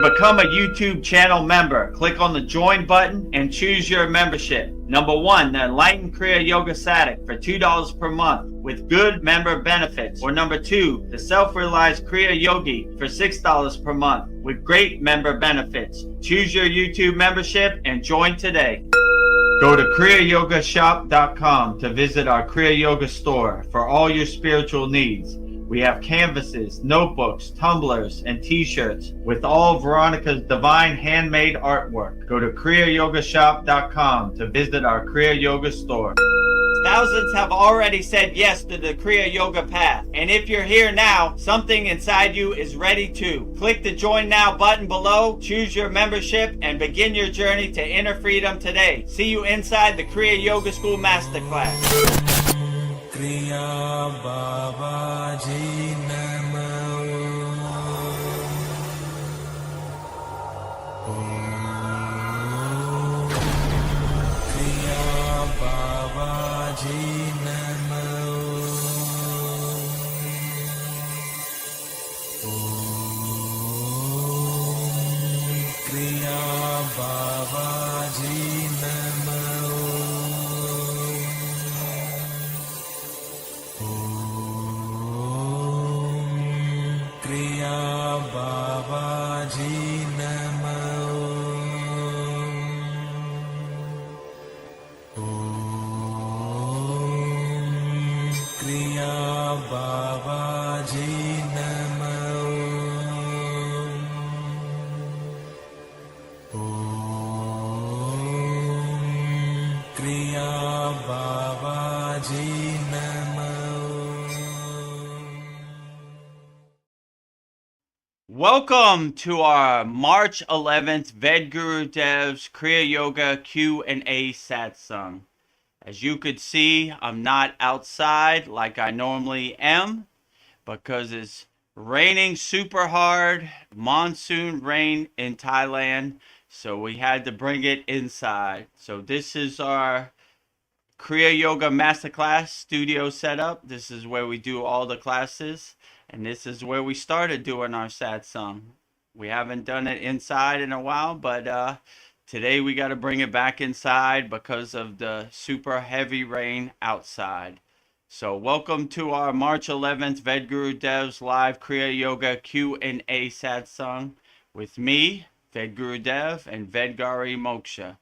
Become a YouTube channel member. Click on the join button and choose your membership. Number 1, the Enlightened Kriya Yoga Satic for $2 per month with good member benefits. Or number 2, the Self-Realized Kriya Yogi for $6 per month with great member benefits. Choose your YouTube membership and join today. Go to kriyayogamasterclass.com to visit our Kriya Yoga store for all your spiritual needs. We have canvases, notebooks, tumblers, and t-shirts with all Veronica's divine handmade artwork. Go to kriyayogamasterclass.com to visit our Kriya Yoga store. Thousands have already said yes to the Kriya Yoga path. And if you're here now, something inside you is ready too. Click the Join Now button below, choose your membership, and begin your journey to inner freedom today. See you inside the Kriya Yoga School Masterclass. Kriya Babaji Namo. Kriya Babaji Namo. Kriya Babaji Namo. Kriya Babaji Namo. Kriya Babaji Namo. Kriya Babaji Namo. Welcome to our March 11th Vedgurudev's Kriya Yoga Q&A Satsang. As you could see, I'm not outside like I normally am because it's raining super hard, monsoon rain in Thailand, so we had to bring it inside. So this is our Kriya Yoga Masterclass studio setup. This is where we do all the classes. And this is where we started doing our satsang. We haven't done it inside in a while, but today we got to bring it back inside because of the super heavy rain outside. So welcome to our March 11th Vedgurudev's live Kriya Yoga Q&A satsang with me, Vedagurudev, and Vedgari Moksha.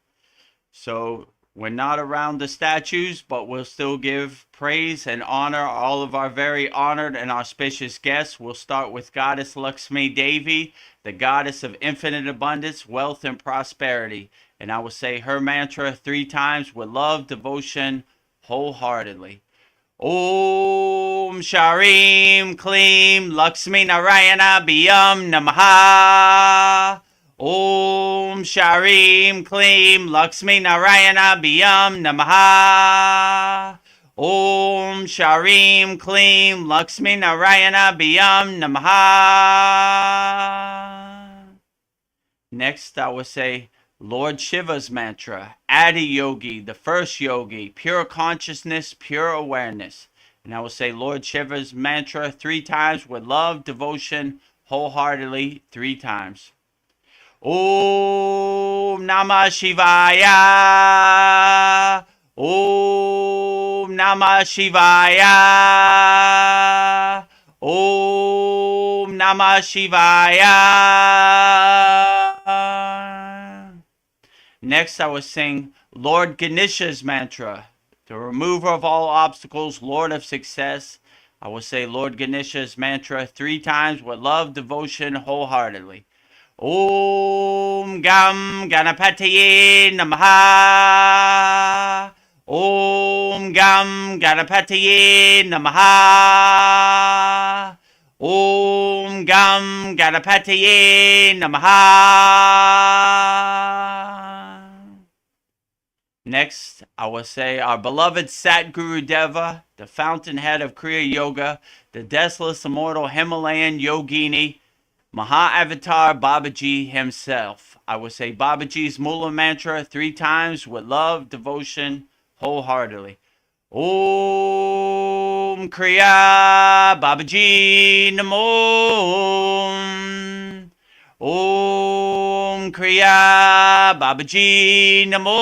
So we're not around the statues, but we'll still give praise and honor all of our very honored and auspicious guests. We'll start with Goddess Lakshmi Devi, the goddess of infinite abundance, wealth, and prosperity. And I will say her mantra 3 times with love, devotion, wholeheartedly. Om Sharim Klim Lakshmi Narayana Biyam Namaha. Om Sharim Klim Lakshmi Narayana Biyam Namaha. Om Sharim Klim Lakshmi Narayana Biyam Namaha. Next, I will say Lord Shiva's mantra, Adi Yogi, the first yogi, pure consciousness, pure awareness. And I will say Lord Shiva's mantra 3 times with love, devotion, wholeheartedly 3 times. Om Namah Shivaya. Om Namah Shivaya. Om Namah Shivaya. Next, I will sing Lord Ganesha's mantra, the remover of all obstacles, Lord of success. I will say Lord Ganesha's mantra 3 times with love, devotion, wholeheartedly. Om Gam Ganapataye Namaha. Om Gam Ganapataye Namaha. Om Gam Ganapataye Namaha. Next, I will say our beloved Satgurudeva, the fountainhead of Kriya Yoga, the deathless immortal Himalayan yogini, Maha-Avatar Babaji himself. I will say Babaji's Mula mantra 3 times with love, devotion, wholeheartedly. Om Kriya Babaji Namo. Om Kriya Babaji Namo.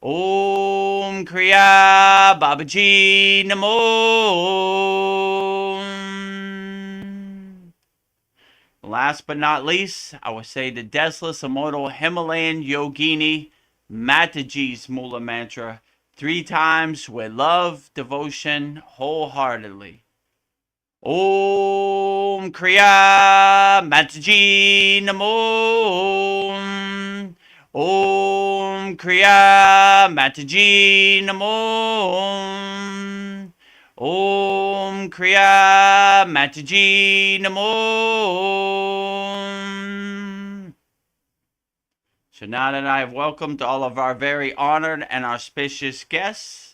Om Kriya Babaji Namo. Last but not least, I would say the deathless immortal Himalayan Yogini Mataji's Mula Mantra 3 times with love, devotion, wholeheartedly. Om Kriya Mataji Namo. Om Kriya Mataji Namo. Om Kriya Mataji Namo. So now that I have welcomed all of our very honored and auspicious guests,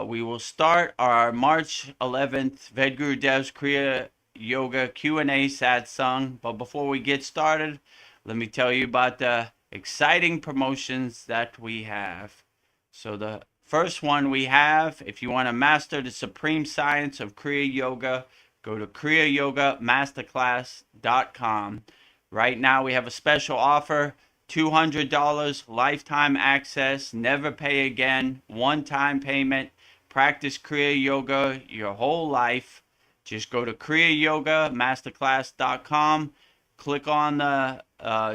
we will start our March 11th Vedgurudev's Kriya Yoga Q&A Satsang. But before we get started, let me tell you about the exciting promotions that we have. So the first one we have, if you want to master the supreme science of Kriya Yoga, go to kriyayogamasterclass.com. Right now we have a special offer, $200 lifetime access, never pay again, one-time payment, practice Kriya Yoga your whole life. Just go to kriyayogamasterclass.com, click on the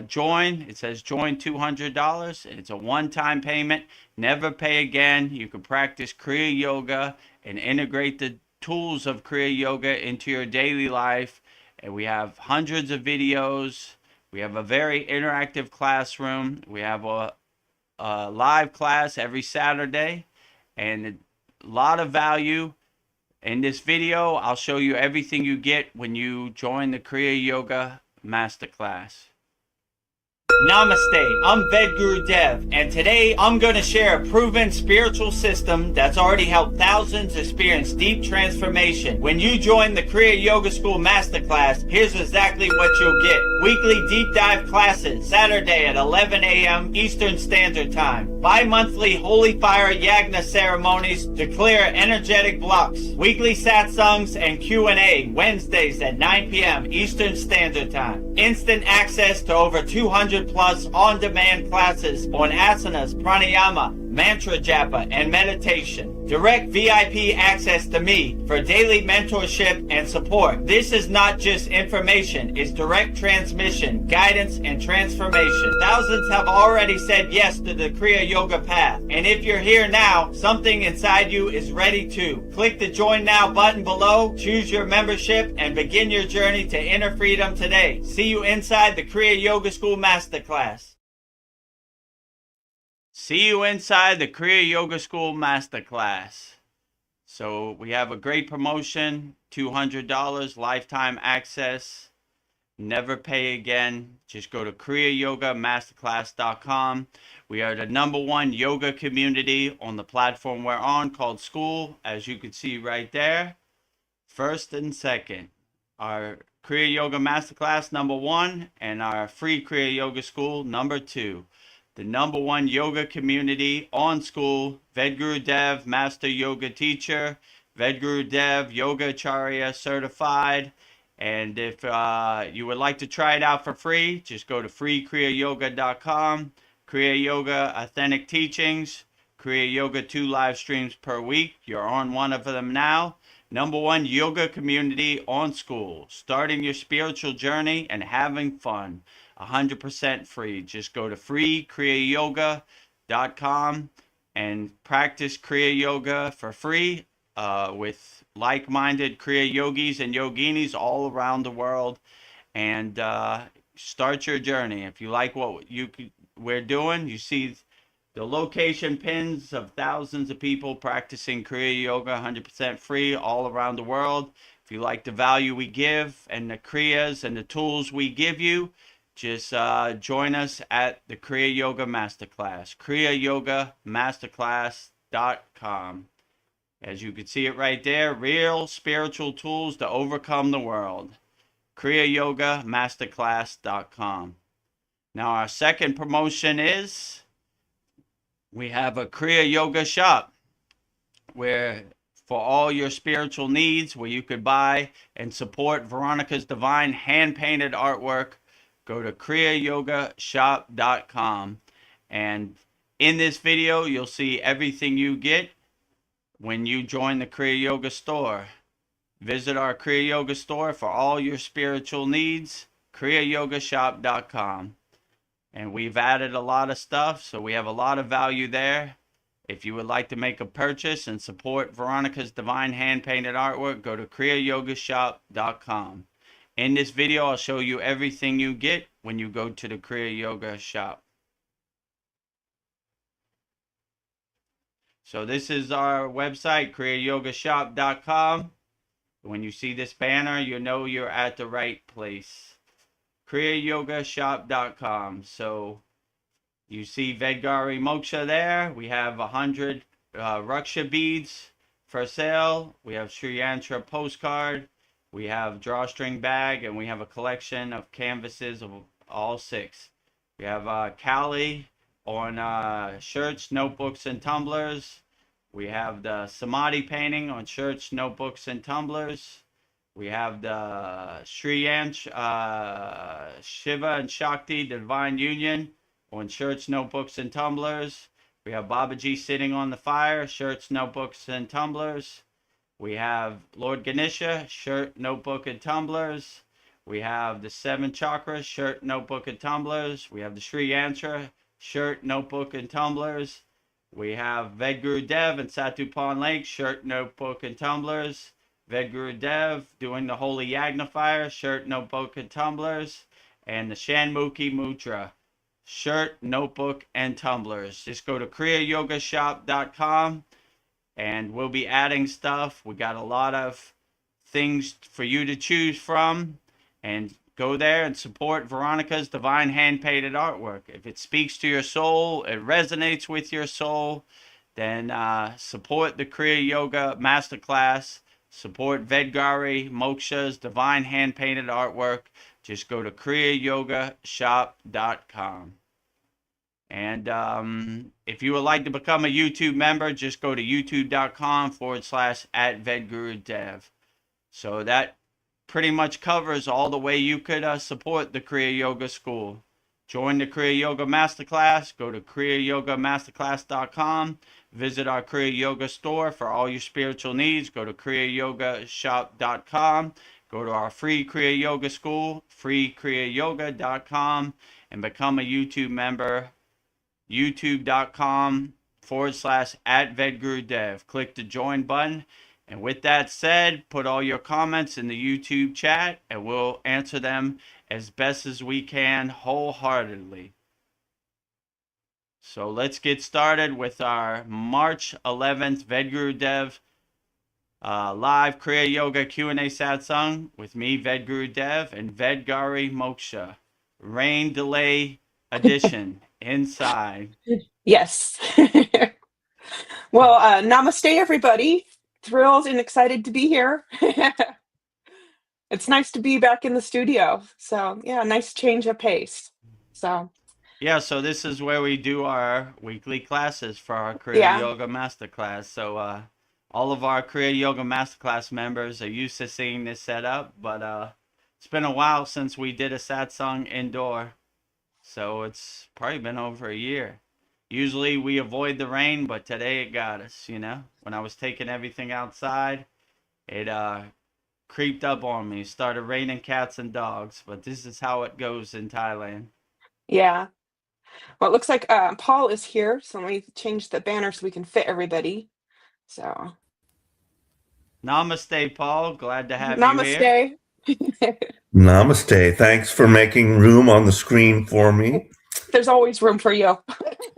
join. It says join $200. It's a one-time payment, never pay again. You can practice Kriya Yoga and integrate the tools of Kriya Yoga into your daily life. And we have hundreds of videos. We have a very interactive classroom. We have a live class every Saturday and a lot of value. In this video, I'll show you everything you get when you join the Kriya Yoga Masterclass. Namaste, I'm Vedagurudev, and today I'm going to share a proven spiritual system that's already helped thousands experience deep transformation. When you join the Kriya Yoga School Masterclass, here's exactly what you'll get. Weekly deep dive classes, Saturday at 11 a.m. Eastern Standard Time. Bi-monthly Holy Fire Yagna ceremonies to clear energetic blocks. Weekly satsangs and Q&A, Wednesdays at 9 p.m. Eastern Standard Time. Instant access to over 200 plus on-demand classes on asanas, pranayama, mantra japa, and meditation. Direct VIP access to me for daily mentorship and support. This is not just information, it's direct transmission, guidance, and transformation. Thousands have already said yes to the Kriya Yoga path. And if you're here now, something inside you is ready to. Click the Join Now button below, choose your membership, and begin your journey to inner freedom today. See you inside the Kriya Yoga School Masterclass. See you inside the Kriya Yoga School Masterclass. So we have a great promotion, $200 lifetime access, never pay again. Just go to kriyayogamasterclass.com. We are the #1 yoga community on the platform we're on called SKOOL, as you can see right there. First and second, our Kriya Yoga Masterclass #1 and our free Kriya Yoga School #2. The #1 yoga community on SKOOL, Vedagurudev, Master Yoga Teacher, Vedagurudev, Yoga Acharya Certified. And if you would like to try it out for free, just go to freekriyayoga.com. Kriya Yoga Authentic Teachings, Kriya Yoga 2 live streams per week. You're on one of them now. #1 yoga community on SKOOL, starting your spiritual journey and having fun. 100% free. Just go to freekriyayoga.com and practice Kriya Yoga for free with like-minded Kriya yogis and yoginis all around the world, and start your journey. If you like what we're doing, you see the location pins of thousands of people practicing Kriya Yoga 100% free all around the world. If you like the value we give and the Kriyas and the tools we give you, just join us at the Kriya Yoga Masterclass, kriyayogamasterclass.com. As you can see it right there, real spiritual tools to overcome the world, kriyayogamasterclass.com. Now our second promotion is we have a Kriya Yoga shop where for all your spiritual needs, where you could buy and support Veronica's divine hand-painted artwork. Go to kriyayogashop.com. And in this video, you'll see everything you get when you join the Kriya Yoga store. Visit our Kriya Yoga store for all your spiritual needs, kriyayogashop.com. And we've added a lot of stuff, so we have a lot of value there. If you would like to make a purchase and support Veronica's divine hand-painted artwork, go to kriyayogashop.com. In this video, I'll show you everything you get when you go to the Kriya Yoga shop. So this is our website, kriyayogashop.com. When you see this banner, you know you're at the right place. kriyayogashop.com. So you see Vedgari Moksha there. We have 100 Raksha beads for sale. We have Sri Yantra postcard. We have drawstring bag, and we have a collection of canvases of all 6. We have Kali on shirts, notebooks, and tumblers. We have the Samadhi painting on shirts, notebooks, and tumblers. We have the Sri Yanch, Shiva and Shakti, the Divine Union, on shirts, notebooks, and tumblers. We have Babaji sitting on the fire, shirts, notebooks, and tumblers. We have Lord Ganesha, shirt, notebook, and tumblers. We have the 7 chakras, shirt, notebook, and tumblers. We have the Sri Yantra, shirt, notebook, and tumblers. We have Vedagurudev and Satupon Lake, shirt, notebook, and tumblers. Vedagurudev doing the Holy Yagna Fire, shirt, notebook, and tumblers. And the Shanmukhi Mudra, shirt, notebook, and tumblers. Just go to kriyayogashop.com and we'll be adding stuff. We got a lot of things for you to choose from. And go there and support Veronica's divine hand-painted artwork. If it speaks to your soul, it resonates with your soul, then support the Kriya Yoga Masterclass. Support Vedgari Moksha's divine hand-painted artwork. Just go to kriyayogashop.com. And if you would like to become a YouTube member, just go to youtube.com/@Vedagurudev. So that pretty much covers all the way you could support the Kriya Yoga School. Join the Kriya Yoga Masterclass. Go to kriyayogamasterclass.com. Visit our Kriya Yoga store for all your spiritual needs. Go to kriyayogashop.com. Go to our free Kriya Yoga School, freekriyayoga.com, and become a YouTube member. youtube.com/@Vedagurudev. Click the join button. And with that said, put all your comments in the YouTube chat and we'll answer them as best as we can wholeheartedly. So let's get started with our March 11th Vedagurudev live Kriya Yoga Q&A Satsang with me, Vedagurudev, and Vedgari Moksha. Rain delay edition inside. Yes. Well, namaste, everybody. Thrilled and excited to be here. It's nice to be back in the studio. So, yeah, nice change of pace. So, yeah, so this is where we do our weekly classes for our Kriya Yoga Masterclass. So, all of our Kriya Yoga Masterclass members are used to seeing this setup, but it's been a while since we did a satsang indoor. So, it's probably been over a year. Usually we avoid the rain, but today it got us, you know. When I was taking everything outside, it creeped up on me. It started raining cats and dogs, but this is how it goes in Thailand. yeah. Well, it looks like Paul is here, so let me change the banner so we can fit everybody. So, Namaste, Paul. Glad to have you here. namaste. Namaste. Thanks for making room on the screen for me. There's always room for you.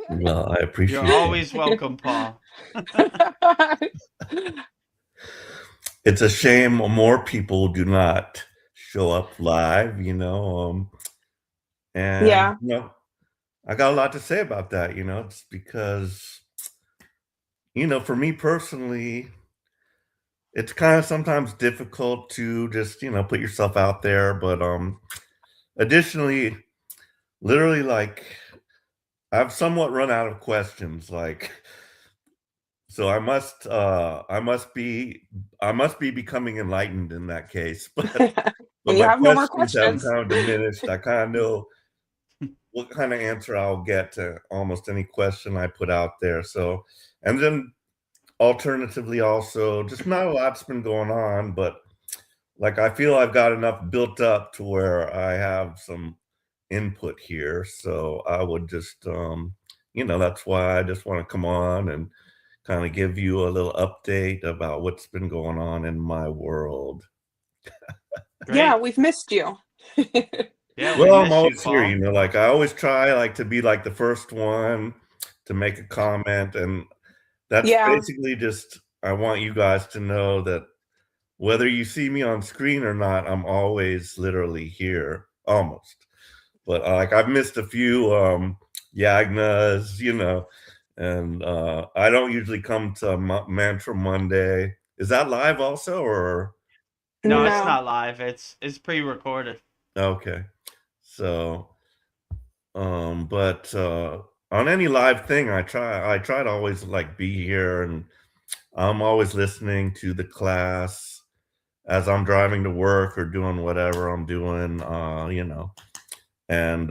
Well, I appreciate You're always welcome, Paul. It's a shame more people do not show up live, you know. And Yeah. you know, I got a lot to say about that, you know. It's because, you know, for me personally, it's kind of sometimes difficult to just, you know, put yourself out there. But additionally, literally, like, I've somewhat run out of questions. Like, So I must be becoming enlightened in that case. But And you my have no more questions have questions. kind of diminished. I kind of know what kind of answer I'll get to almost any question I put out there. So, and then alternatively, also, just not a lot's been going on, but like I feel I've got enough built up to where I have some input here. So I would just, that's why I just want to come on and kind of give you a little update about what's been going on in my world. Yeah, Great. we've missed you. Yeah, we Well, I'm miss you, always here, Paul. like I always try like to be like the first one to make a comment, and that's Yeah, basically just I want you guys to know that whether you see me on screen or not, I'm always literally here, almost. But like I've missed a few Yagnas, and I don't usually come to Mantra Monday. Is that live also, or No, it's no. not live. It's pre-recorded. okay? So, but on any live thing, I try to always like be here, and I'm always listening to the class as I'm driving to work or doing whatever I'm doing, and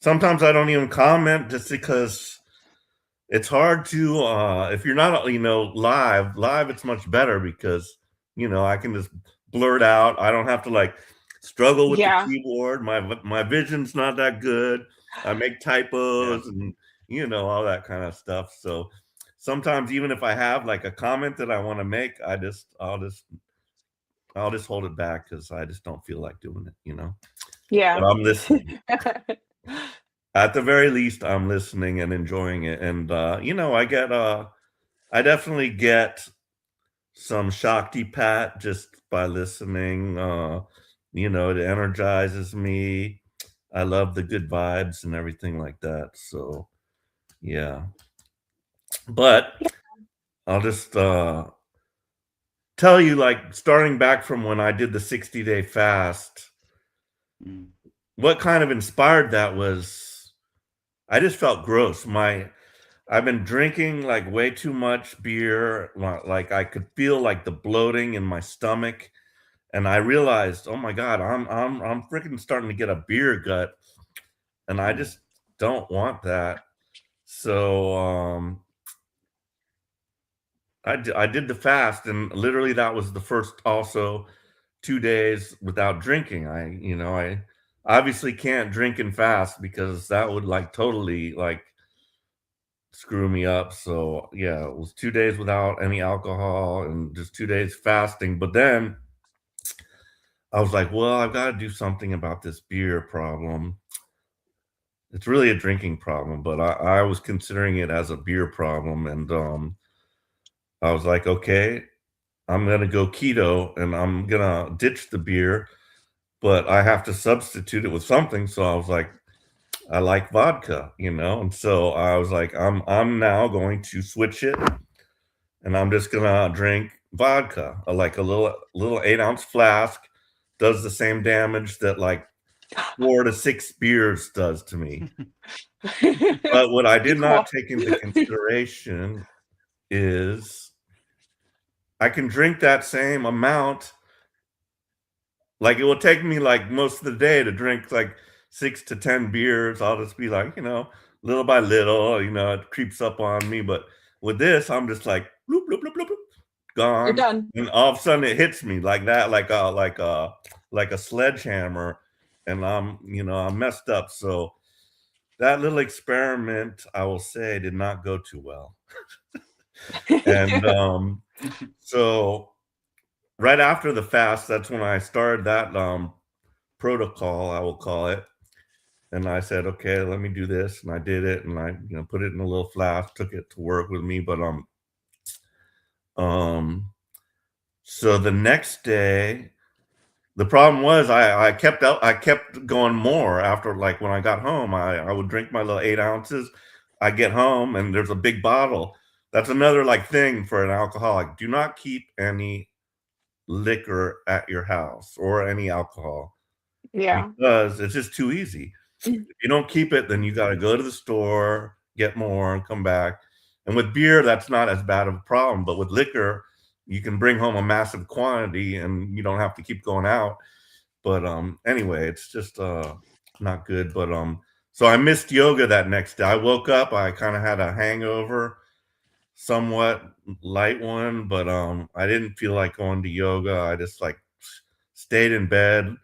sometimes I don't even comment just because it's hard to if you're not live it's much better because I can just blurt out. I don't have to like struggle with the Yeah, keyboard. My vision's not that good. I make Yeah. typos and all that kind of stuff. So sometimes even if I have like a comment that I want to make, I'll just hold it back because I just don't feel like doing it. But yeah. I'm listening. At the very least, I'm listening and enjoying it. And I definitely get some Shakti pat just by listening. It energizes me. I love the good vibes and everything like that. So yeah. But I'll just tell you, like, starting back from when I did the 60-day fast, Mm. what kind of inspired that was I just felt gross. I've been drinking like way too much beer. Like I could feel like the bloating in my stomach, and I realized, oh my god, I'm freaking starting to get a beer gut, and I Mm. just don't want that. So I did the fast, and literally that was the first also 2 days without drinking. I obviously can't drink and fast because that would like totally like screw me up. So yeah, it was 2 days without any alcohol and just 2 days fasting. But then I was like, well, I've got to do something about this beer problem. It's really a drinking problem, but I was considering it as a beer problem. And I was like, okay, I'm gonna go keto and I'm gonna ditch the beer, but I have to substitute it with something. So I was like, I like vodka, and so I was like, I'm now going to switch it and I'm just gonna drink vodka, like a little 8-ounce flask does the same damage that like 4 to 6 beers does to me. But what I did not Well, take into consideration is I can drink that same amount. Like it will take me like most of the day to drink like 6 to 10 beers. I'll just be like, little by little, it creeps up on me. But with this, I'm just like bloop, bloop, bloop, bloop, bloop, you're gone. done. And all of a sudden it hits me like that, like a sledgehammer, and I'm messed up. So that little experiment, I will say, did not go too well. And so right after the fast, that's when I started that protocol, I will call it. And I said, okay, let me do this. And I did it, and I, put it in a little flask, took it to work with me. But um so the next day, the problem was I kept going more after, like when I got home, I would drink my little 8 ounces. I get home and there's a big bottle. That's another like thing for an alcoholic. Do not keep any liquor at your house or any alcohol Yeah. because it's just too easy. If you don't keep it, then you got to go to the store, get more, and come back. And with beer, that's not as bad of a problem. But with liquor, you can bring home a massive quantity and you don't have to keep going out. But anyway, it's just not good. But so I missed yoga that next day. I woke up, I kind of had a hangover, somewhat light one, but I didn't feel like going to yoga. I just like stayed in bed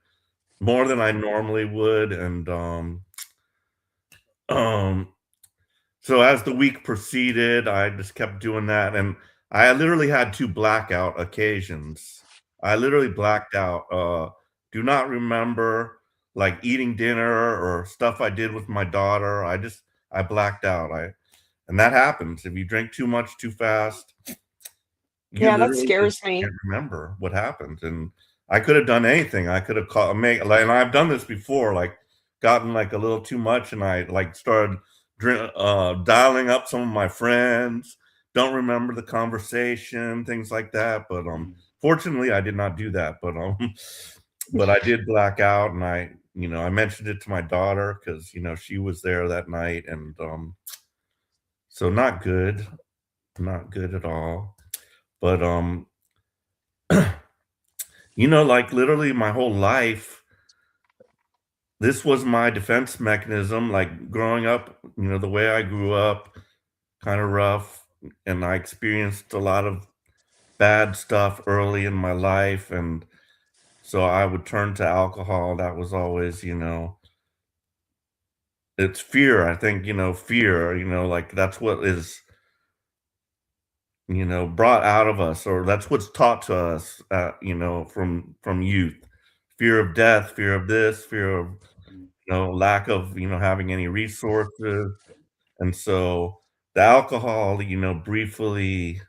more than I normally would. And um so as the week proceeded, I just kept doing that, and I literally had 2 blackout occasions. I literally blacked out, do not remember, like, eating dinner or stuff I did with my daughter. I blacked out. I And that happens. If you drink too much too fast, you Yeah, that literally just scares can't me. remember what happened. And I could have done anything. I could have called, and I've done this before, like gotten like a little too much, and I like started dialing up some of my friends. Don't remember the conversation, things like that. But fortunately, I did not do that. But but I did black out, and I mentioned it to my daughter because she was there that night, and so not good, not good at all. But like literally my whole life, this was my defense mechanism. Like growing up, the way I grew up, kind of rough, and I experienced a lot of bad stuff early in my life, and so I would turn to alcohol. That was always, it's fear. I think, fear, like that's what is, brought out of us, or that's what's taught to us, from youth. Fear of death, fear of this, fear of, lack of, having any resources. And so the alcohol, briefly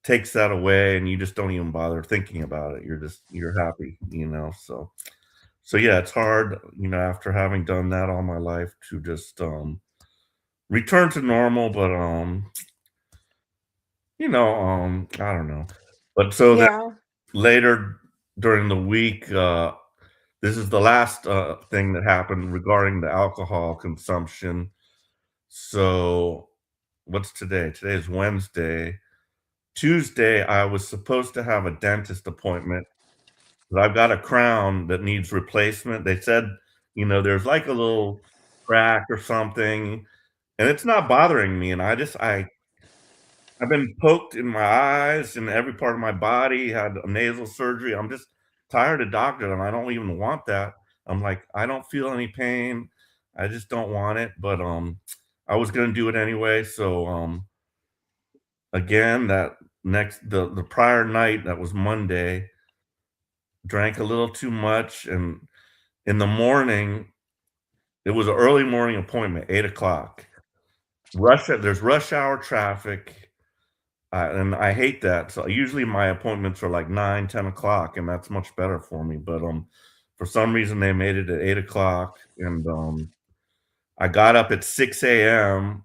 takes that away, and you just don't even bother thinking about it. You're happy, so yeah, it's hard, after having done that all my life to just return to normal. But I don't know. But so then Yeah. later during the week, this is the last thing that happened regarding the alcohol consumption. So what's today? Today is Wednesday. Tuesday, I was supposed to have a dentist appointment, but I've got a crown that needs replacement. They said, there's like a little crack or something, and it's not bothering me. And I've been poked in my eyes and every part of my body, had a nasal surgery. I'm just tired of doctors, and I don't even want that. I'm like, I don't feel any pain. I just don't want it. But I was gonna do it anyway. So again, the prior night, that was Monday, drank a little too much, and in the morning, it was an early morning appointment, 8 o'clock. There's rush hour traffic. And I hate that. So usually my appointments are like 9, 10 o'clock, and that's much better for me. But for some reason they made it at 8 o'clock, and I got up at 6 a.m.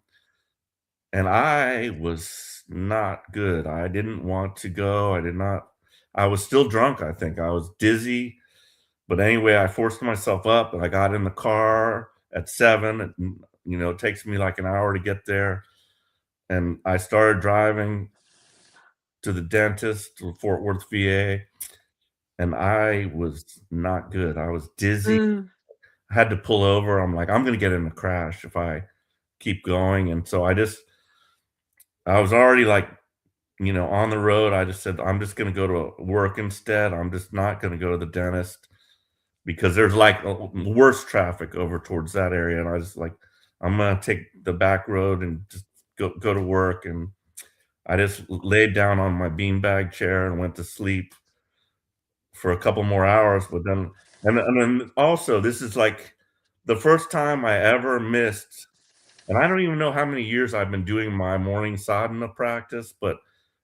and I was not good. I didn't want to go. I was still drunk, I think. I was dizzy. But anyway, I forced myself up, and I got in the car at 7. And, it takes me like an hour to get there. And I started driving to the dentist to Fort Worth, VA, and I was not good. I was dizzy. Mm. I had to pull over. I'm like, I'm gonna get in a crash if I keep going. And so I was already like, on the road. I just said, I'm just gonna go to work instead. I'm just not gonna go to the dentist because there's like worse traffic over towards that area. And I was like, I'm gonna take the back road and just go to work. And I just laid down on my beanbag chair and went to sleep for a couple more hours. But then also, this is like the first time I ever missed, and I don't even know how many years I've been doing my morning sadhana practice, but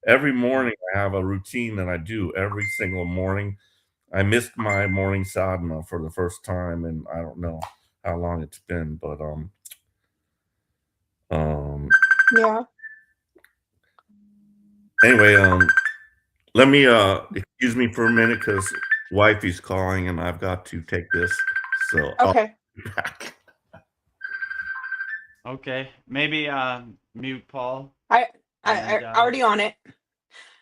every morning I have a routine that I do every single morning. I missed my morning sadhana for the first time, and I don't know how long it's been. But um Yeah. anyway, let me excuse me for a minute because wifey's calling and I've got to take this. So I'll Okay. be back. Okay, maybe mute Paul I and I already on it.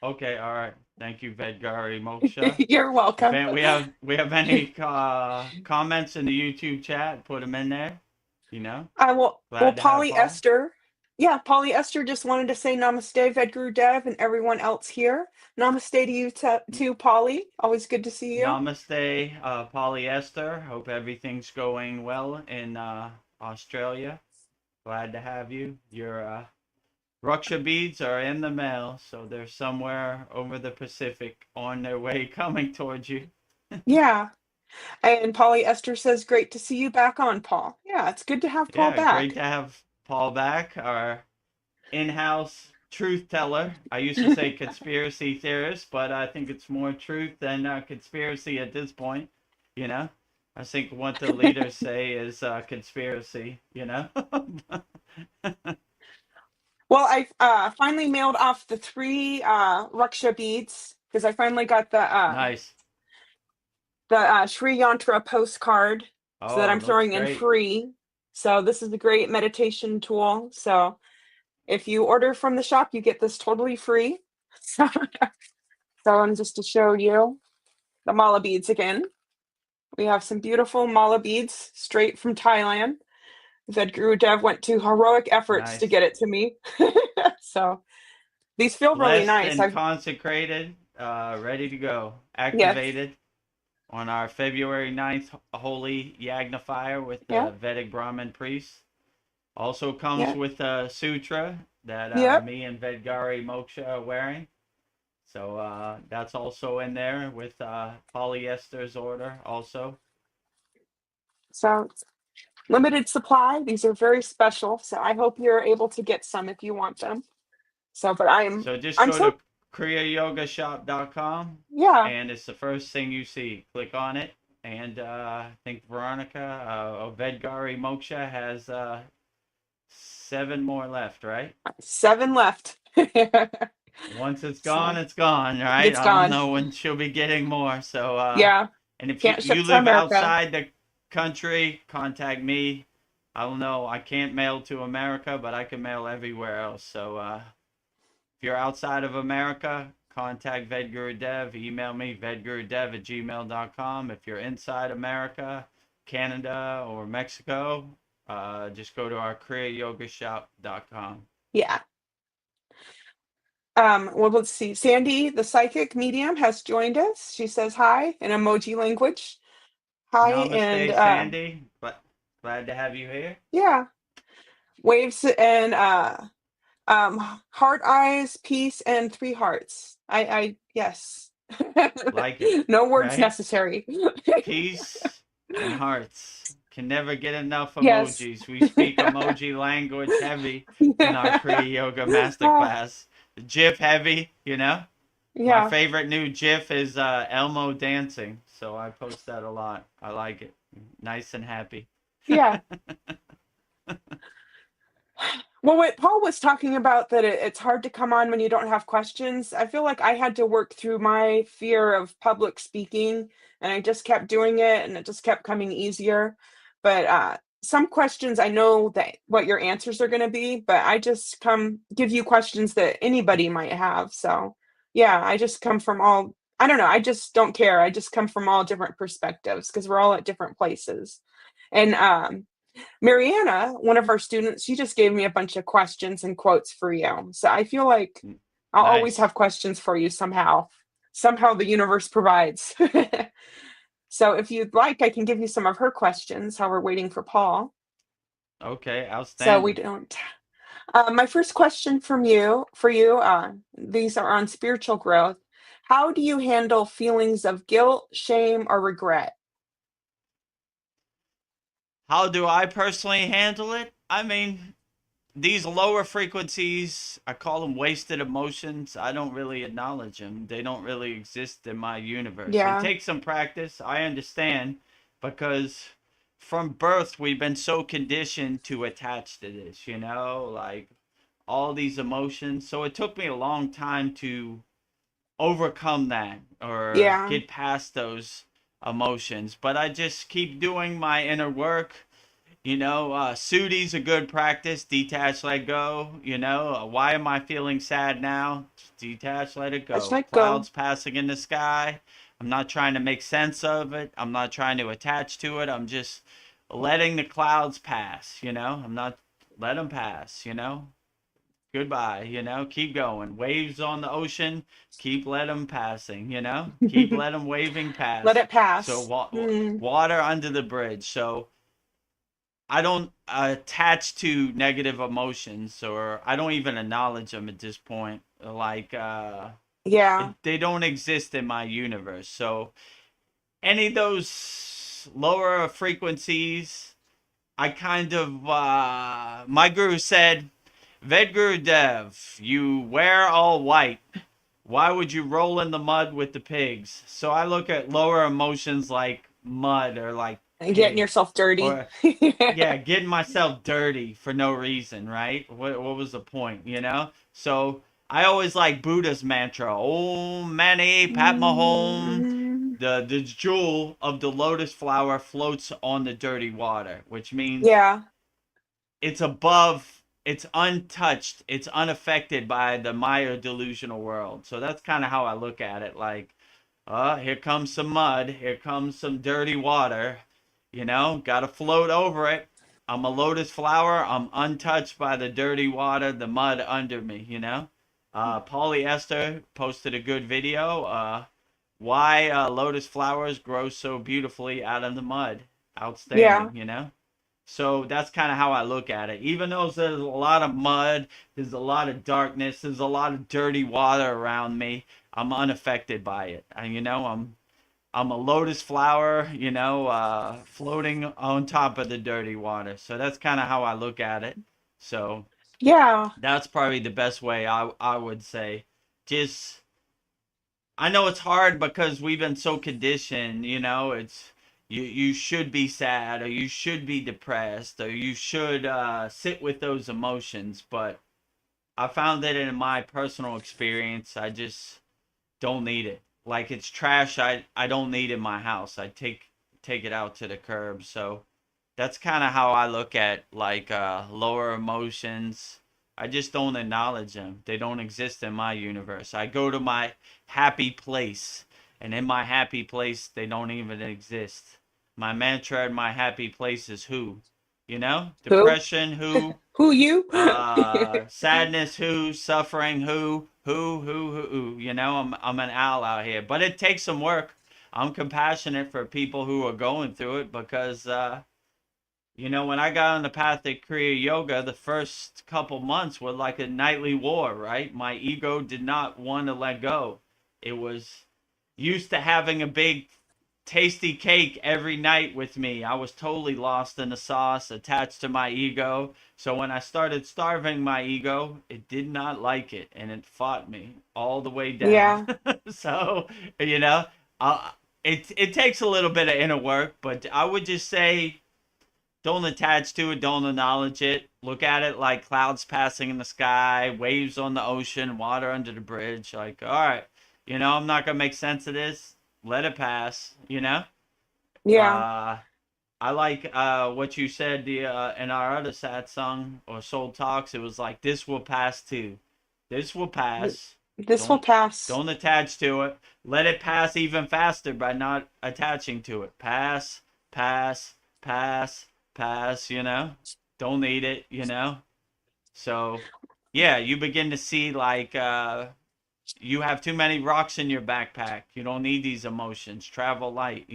okay, all right. Thank you, Vedgari Moksha. You're If welcome. we have any comments in the YouTube chat, put them in there. You know, I will. Well, glad to have Paul. Polyester. Yeah, Polyester just wanted to say namaste, Vedagurudev, and everyone else here. Namaste to you too, Polly. Always good to see you. Namaste, Polyester. Hope everything's going well in Australia. Glad to have you. Your Ruksha beads are in the mail, so they're somewhere over the Pacific on their way coming towards you. Yeah. And Polyester says, great to see you back on, Paul. Yeah, it's good to have Paul Yeah, great back. to have Paul back, our in-house truth teller. I used to say conspiracy theorist, but I think it's more truth than conspiracy at this point. You know, I think what the leaders say is conspiracy. You know. Well, I finally mailed off the 3 Ruksha beads because I finally got Nice. the Sri Yantra postcard, so that Oh, I'm looks throwing in great. free. So this is a great meditation tool. So if you order from the shop, you get this totally free. So, and just to show you the mala beads again, we have some beautiful mala beads straight from Thailand. Vedagurudev went to heroic efforts to Nice. get it to me. So these feel really Blessed nice. and I've consecrated, ready to go. Yes, Activated on our February 9th Holy Yagna Fire with yeah, the Vedic Brahmin priest. Also comes yeah, with a sutra that yep. me and Vedgari Moksha are wearing. So that's also in there with Polyester's order also. So limited supply. These are very special. So I hope you're able to get some if you want them. So, but So just I'm go to so, kriyayogamasterclass.com yeah, and it's the first thing you see. Click on it. And I think Veronica Vedgari Moksha has 7 more left, right? 7 left. Once it's gone, So it's gone, right? it's I don't gone. know when she'll be getting more. So, Yeah, and if can't you ship to live America. outside the country, contact me. I don't know. I can't mail to America, but I can mail everywhere else. So, if you're outside of America, contact Vedagurudev. Email me, vedgurudev@gmail.com. If you're inside America, Canada, or Mexico, just go to our kriyayogashop.com. Yeah. Well, let's see. Sandy, the psychic medium, has joined us. She says hi in emoji language. Hi, and Namaste, Sandy. Glad to have you here. yeah, waves and heart eyes, peace, and 3 hearts. Yes. Like it, No words right? necessary. Peace and hearts. Can never get enough Yes. emojis. We speak emoji language heavy in our Kriya Yoga Ah, Masterclass. GIF heavy, you know? My yeah, favorite new GIF is Elmo dancing, so I post that a lot. I like it. Nice and happy. yeah. Well, what Paul was talking about, that it's hard to come on when you don't have questions. I feel like I had to work through my fear of public speaking, and I just kept doing it, and it just kept coming easier. But some questions I know that what your answers are going to be, but I just come give you questions that anybody might have. So yeah, I just come from all. I don't know. I just don't care. I just come from all different perspectives because we're all at different places. And Mariana, one of our students, she just gave me a bunch of questions and quotes for you. So I feel like I'll always Nice. have questions for you somehow. Somehow the universe provides. So if you'd like, I can give you some of her questions while we're waiting for Paul. Okay, So we outstanding. don't. My first question for you, these are on spiritual growth. How do you handle feelings of guilt, shame, or regret? How do I personally handle it? I mean, these lower frequencies, I call them wasted emotions. I don't really acknowledge them. They don't really exist in my universe. It Yeah, takes some practice. I understand because from birth we've been so conditioned to attach to this, like all these emotions. So it took me a long time to overcome that or yeah, get past those emotions. But I just keep doing my inner work Sudi's a good practice. Detach, let go. Why am I feeling sad now? Detach, let it Let's go. let go. Clouds passing in the sky. I'm not trying to make sense of it. I'm not trying to attach to it. I'm just letting the clouds pass. I'm not, let them pass. Goodbye. Keep going. Waves on the ocean. Keep let them passing. Keep let them waving Let past. it So pass. Mm, water under the bridge. So I don't attach to negative emotions, or I don't even acknowledge them at this point. Like, yeah. they don't exist in my universe. So any of those lower frequencies, I kind of, my guru said, Vedagurudev, you wear all white. Why would you roll in the mud with the pigs? So I look at lower emotions like mud or like And getting pig, yourself dirty. or yeah, getting myself dirty for no reason, right? What was the point? So I always like Buddha's mantra, Om Mani Padme Hum. Mm, The jewel of the lotus flower floats on the dirty water, which means yeah. it's above, it's untouched, it's unaffected by the Maya delusional world. So that's kind of how I look at it. Like, here comes some mud, here comes some dirty water, gotta float over it. I'm a lotus flower, I'm untouched by the dirty water, the mud under me. Polyester posted a good video, why lotus flowers grow so beautifully out of the mud. Yeah. Outstanding. So that's kind of how I look at it. Even though there's a lot of mud, there's a lot of darkness, there's a lot of dirty water around me, I'm unaffected by it. I'm a lotus flower, floating on top of the dirty water. So that's kind of how I look at it. So Yeah. that's probably the best way I would say. Just, I know it's hard because we've been so conditioned. It's, you should be sad, or you should be depressed, or you should sit with those emotions. But I found that in my personal experience, I just don't need it. Like, it's trash. I don't need in my house. I take it out to the curb. So that's kind of how I look at, like, lower emotions. I just don't acknowledge them. They don't exist in my universe. I go to my happy place, and in my happy place, they don't even exist. My mantra in my happy place is who? Who? Depression, who? Who you? Sadness, who? Suffering, who? I'm an owl out here, but it takes some work. I'm compassionate for people who are going through it, because when I got on the path of Kriya Yoga, the first couple months were like a nightly war, right? My ego did not want to let go. It was used to having a big, tasty cake every night with me. I was totally lost in the sauce, attached to my ego. So when I started starving my ego, it did not like it, and it fought me all the way down. Yeah. So, you know, uh, it takes a little bit of inner work, but I would just say, don't attach to it, don't acknowledge it. Look at it like clouds passing in the sky, waves on the ocean, water under the bridge. Like, all right, I'm not gonna make sense of this. Let it pass. Yeah. Uh, I like what you said in our other satsang or soul talks. It was like, this will pass too. This will pass. This will Don't pass. don't attach to it. Let it pass even faster by not attaching to it. Pass, pass, pass, pass. Don't need it. So yeah, you begin to see, like, you have too many rocks in your backpack. You don't need these emotions. Travel light.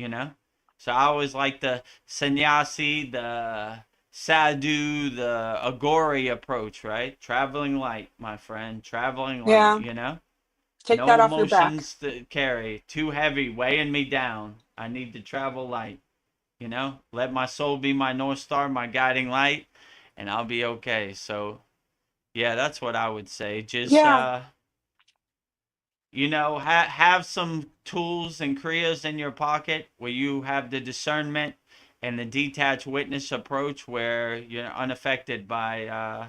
So I always like the sannyasi, the sadhu, the agori approach, right? Traveling light, my friend. Traveling Yeah. light. Take No that off your back. emotions to carry. Too heavy, weighing me down. I need to travel light. Let my soul be my North Star, my guiding light, and I'll be okay. So, yeah, that's what I would say. Just, Yeah. have some tools and kriyas in your pocket where you have the discernment and the detached witness approach, where you're unaffected by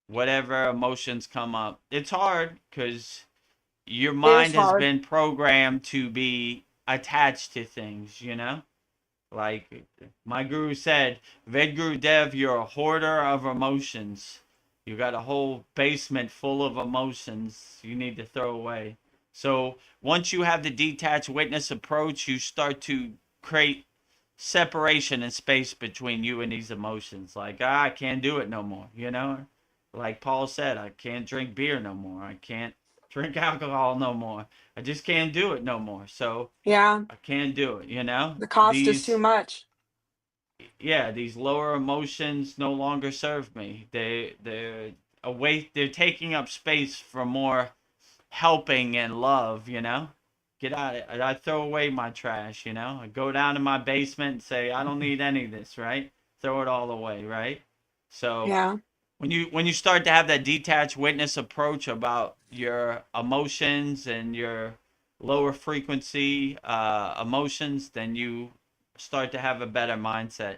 whatever emotions come up. It's hard because your It is mind has hard. been programmed to be attached to things. Like my guru said, Vedagurudev, you're a hoarder of emotions. You got a whole basement full of emotions you need to throw away. So once you have the detached witness approach, you start to create separation and space between you and these emotions. Like, I can't do it no more, you know? Like Paul said, I can't drink beer no more. I can't drink alcohol no more. I just can't do it no more. So Yeah, I can't do it, you know? the cost is too These, much. yeah, these lower emotions no longer serve me. They're away, they're taking up space for more helping and love, you know? Get out of it. I throw away my trash, you know? I go down to my basement and say, I don't need any of this, right? Throw it all away, right? So Yeah. when you start to have that detached witness approach about your emotions and your lower frequency emotions, then you start to have a better mindset.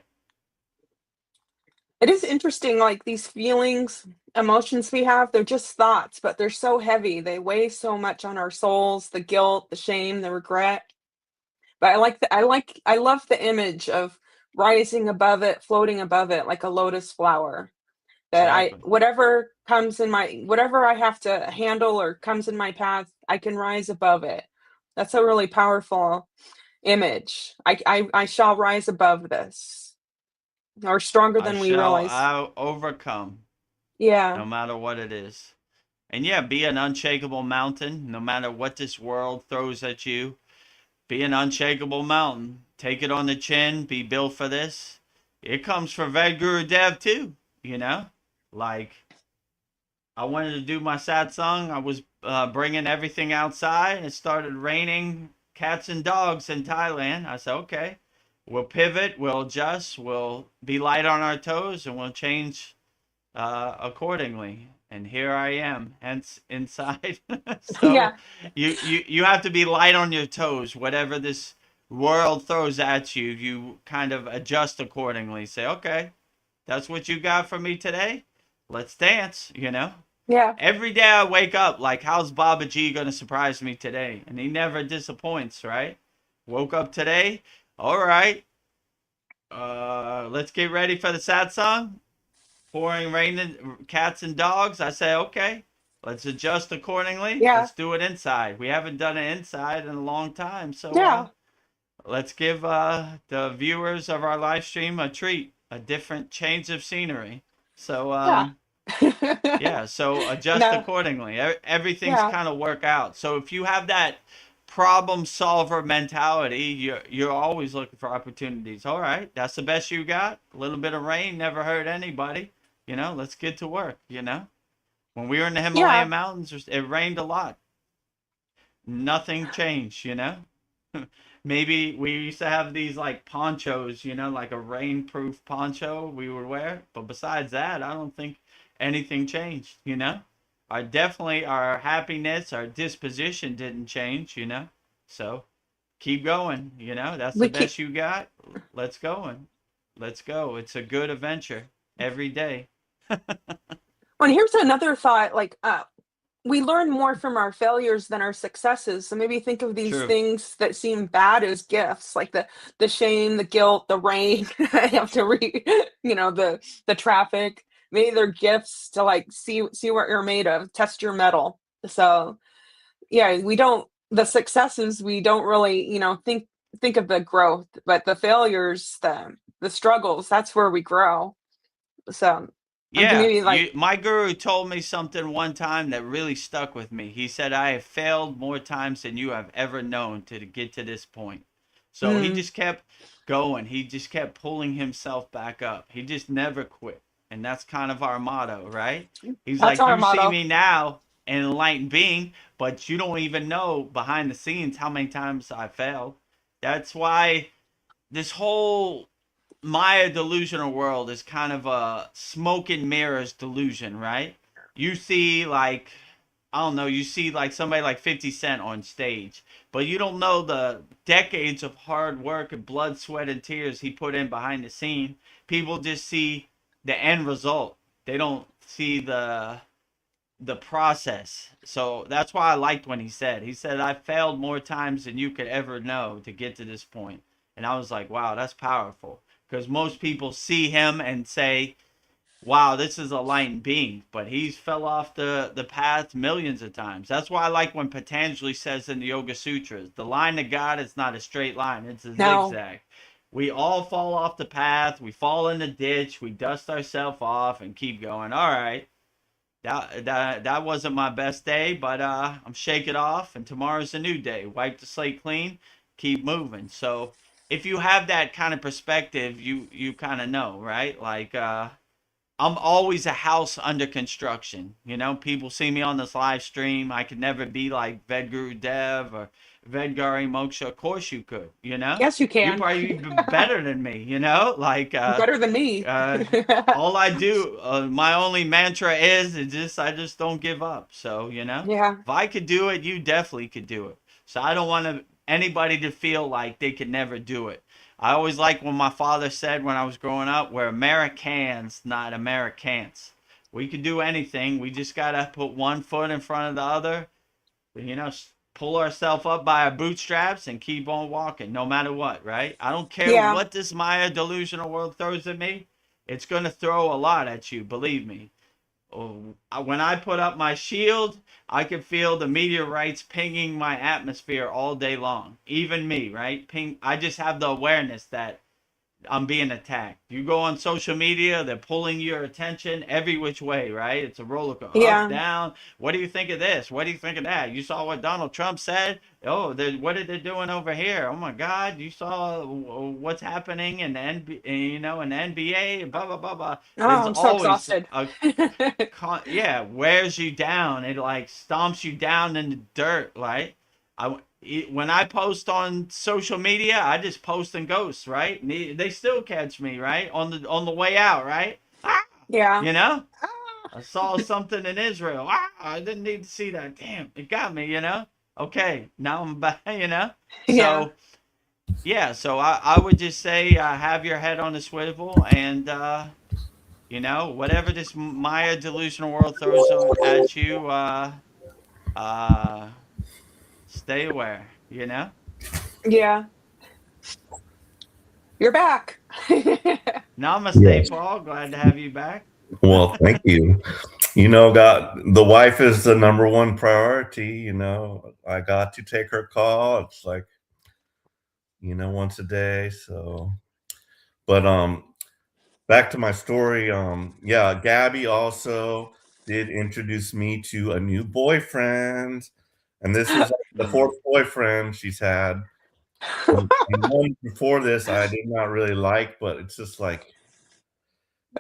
It is interesting, like these feelings, emotions we have, they're just thoughts, but they're so heavy. They weigh so much on our souls, the guilt, the shame, the regret. But I love the image of rising above it, floating above it like a lotus flower. That I Exactly. whatever I have to handle or comes in my path, I can rise above it. That's a really powerful image. I shall rise above this. Or stronger I than we shall realize. out overcome, Yeah. no matter what it is. And yeah, be an unshakable mountain, no matter what this world throws at you. Be an unshakable mountain. Take it on the chin. Be built for this. It comes from Vedagurudev too, you know? Like, I wanted to do my satsang. I was bringing everything outside. It started raining cats and dogs in Thailand. I said, okay, we'll pivot, we'll adjust, we'll be light on our toes, and we'll change accordingly. And here I am, hence inside. So Yeah. you have to be light on your toes. Whatever this world throws at you, you kind of adjust accordingly. Say, okay, that's what you got for me today. Let's dance, you know? Yeah. Every day I wake up like, how's Baba G going to surprise me today? And he never disappoints, right? Woke up today. All right. Let's get ready for the satsang. Pouring rain and cats and dogs. I say, okay, let's adjust accordingly. Yeah. Let's do it inside. We haven't done it inside in a long time. So Yeah. let's give the viewers of our live stream a treat, a different change of scenery. So Yeah. yeah, so adjust No. accordingly. Everything's Yeah. kind of work out. So if you have that problem solver mentality, you're always looking for opportunities. All right, that's the best you got. A little bit of rain never hurt anybody. You know, let's get to work. You know, when we were in the Yeah. Himalayan mountains, it rained a lot. Nothing changed. You know, maybe we used to have these like ponchos. You know, like a rainproof poncho we would wear. But besides that, I don't think anything changed. You know, our happiness, our disposition didn't change. You know, so keep going. You know, that's the We keep best you got. Let's go and let's go. It's a good adventure every day. Well, and here's another thought, like, we learn more from our failures than our successes. So maybe think of these True. things that seem bad as gifts, like the shame, the guilt, the rain. I have to read, the traffic. Maybe they're gifts to like see what you're made of, test your metal. So yeah, we don't the successes we don't really, think of the growth, but the failures, the struggles, that's where we grow. So Yeah, maybe like my guru told me something one time that really stuck with me. He said, I have failed more times than you have ever known to get to this point. So he mm, just kept going. He just kept pulling himself back up. He just never quit. And that's kind of our motto, right? He's that's like, our you see motto. me now, an enlightened being, but you don't even know behind the scenes how many times I failed. That's why this whole Maya delusional world is kind of a smoke and mirrors delusion, right? You see, like, I don't know, you see like somebody like 50 Cent on stage, but you don't know the decades of hard work and blood, sweat, and tears he put in behind the scene. People just see the end result. They don't see the process. So that's why I liked when he said I failed more times than you could ever know to get to this point. And I was like, wow, that's powerful. Because most people see him and say, wow, this is a light being, but he's fell off the path millions of times. That's why I like when Patanjali says in the Yoga Sutras, the line to God is not a straight line, it's a No. zigzag. We all fall off the path, we fall in the ditch, we dust ourselves off and keep going. All right, that wasn't my best day, but I'm shake it off, and tomorrow's a new day. Wipe the slate clean, keep moving. So if you have that kind of perspective, you kind of know, right? Like I'm always a house under construction. You know, people see me on this live stream. I could never be like Vedagurudev or Vedgari Moksha. Of course you could, you know? Yes, you You're can. probably better than me, you know? Like, Better than me. all I do, my only mantra is I just don't give up. So, you know, Yeah. if I could do it, you definitely could do it. So I don't want anybody to feel like they could never do it. I always like when my father said when I was growing up, we're Americans, not Americans. We could do anything. We just got to put one foot in front of the other, you know, pull ourselves up by our bootstraps and keep on walking no matter what, right? I don't care Yeah. what this Maya delusional world throws at me. It's going to throw a lot at you, believe me. When I put up my shield, I can feel the meteorites pinging my atmosphere all day long. Even me, right? Ping. I just have the awareness that I'm being attacked. You go on social media, they're pulling your attention every which way, right? It's a roller coaster, up, Yeah. down. What do you think of this? What do you think of that? You saw what Donald Trump said? Oh, what are they doing over here? Oh my God! You saw what's happening in the in the NBA, blah blah blah blah. Oh, There's I'm so always exhausted. wears you down. It like stomps you down in the dirt, right? When I post on social media, I just post in ghosts, right? They still catch me, right? On the way out, right? Ah! Yeah. You know? I saw something in Israel. Ah, I didn't need to see that. Damn, it got me, you know? Okay, now I'm back, you know? Yeah. So, yeah, so I would just say have your head on a swivel and, you know, whatever this Maya delusional world throws at you, uh, stay aware, you know? Yeah. You're back. Namaste, Yes. Paul. Glad to have you back. Well, thank you. You know, the wife is the number one priority. You know, I got to take her call. It's like, you know, once a day. So, but back to my story. Yeah, Gabby also did introduce me to a new boyfriend, and this is like the fourth boyfriend she's had. And one before this, I did not really like, but it's just like,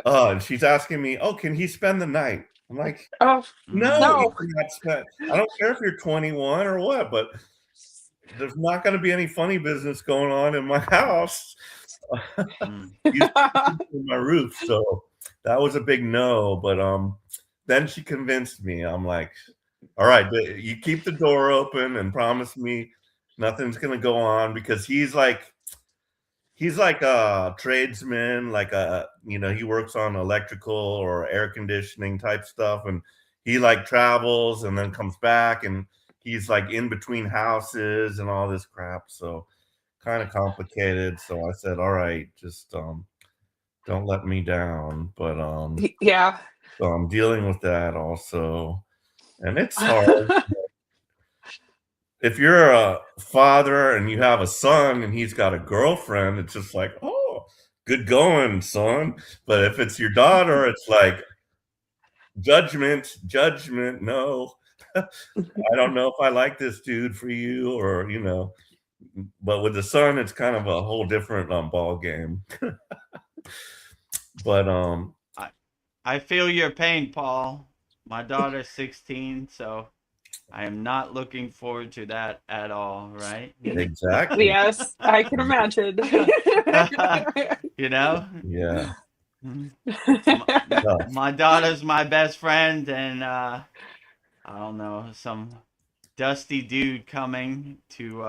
and she's asking me, "Oh, can he spend the night?" I'm like, Oh, "No, you no. cannot spend. I don't care if you're 21 or what, but there's not going to be any funny business going on in my house." You in my roof, so that was a big no. But then she convinced me. I'm like, all right, you keep the door open and promise me nothing's gonna go on, because he's like a tradesman, like he works on electrical or air conditioning type stuff, and he like travels and then comes back, and he's like in between houses and all this crap. So kind of complicated. So I said, all right, just don't let me down. But Yeah. so I'm dealing with that also, and it's hard. If you're a father and you have a son and he's got a girlfriend, it's just like, oh, good going, son. But if it's your daughter, it's like judgment, no. I don't know if I like this dude for you, or but with the son, it's kind of a whole different ball game. But I feel your pain, Paul. My daughter's 16, so I am not looking forward to that at all, right? exactly. Yes, I can imagine. You know? Yeah. My daughter's my best friend, and I don't know, some dusty dude coming to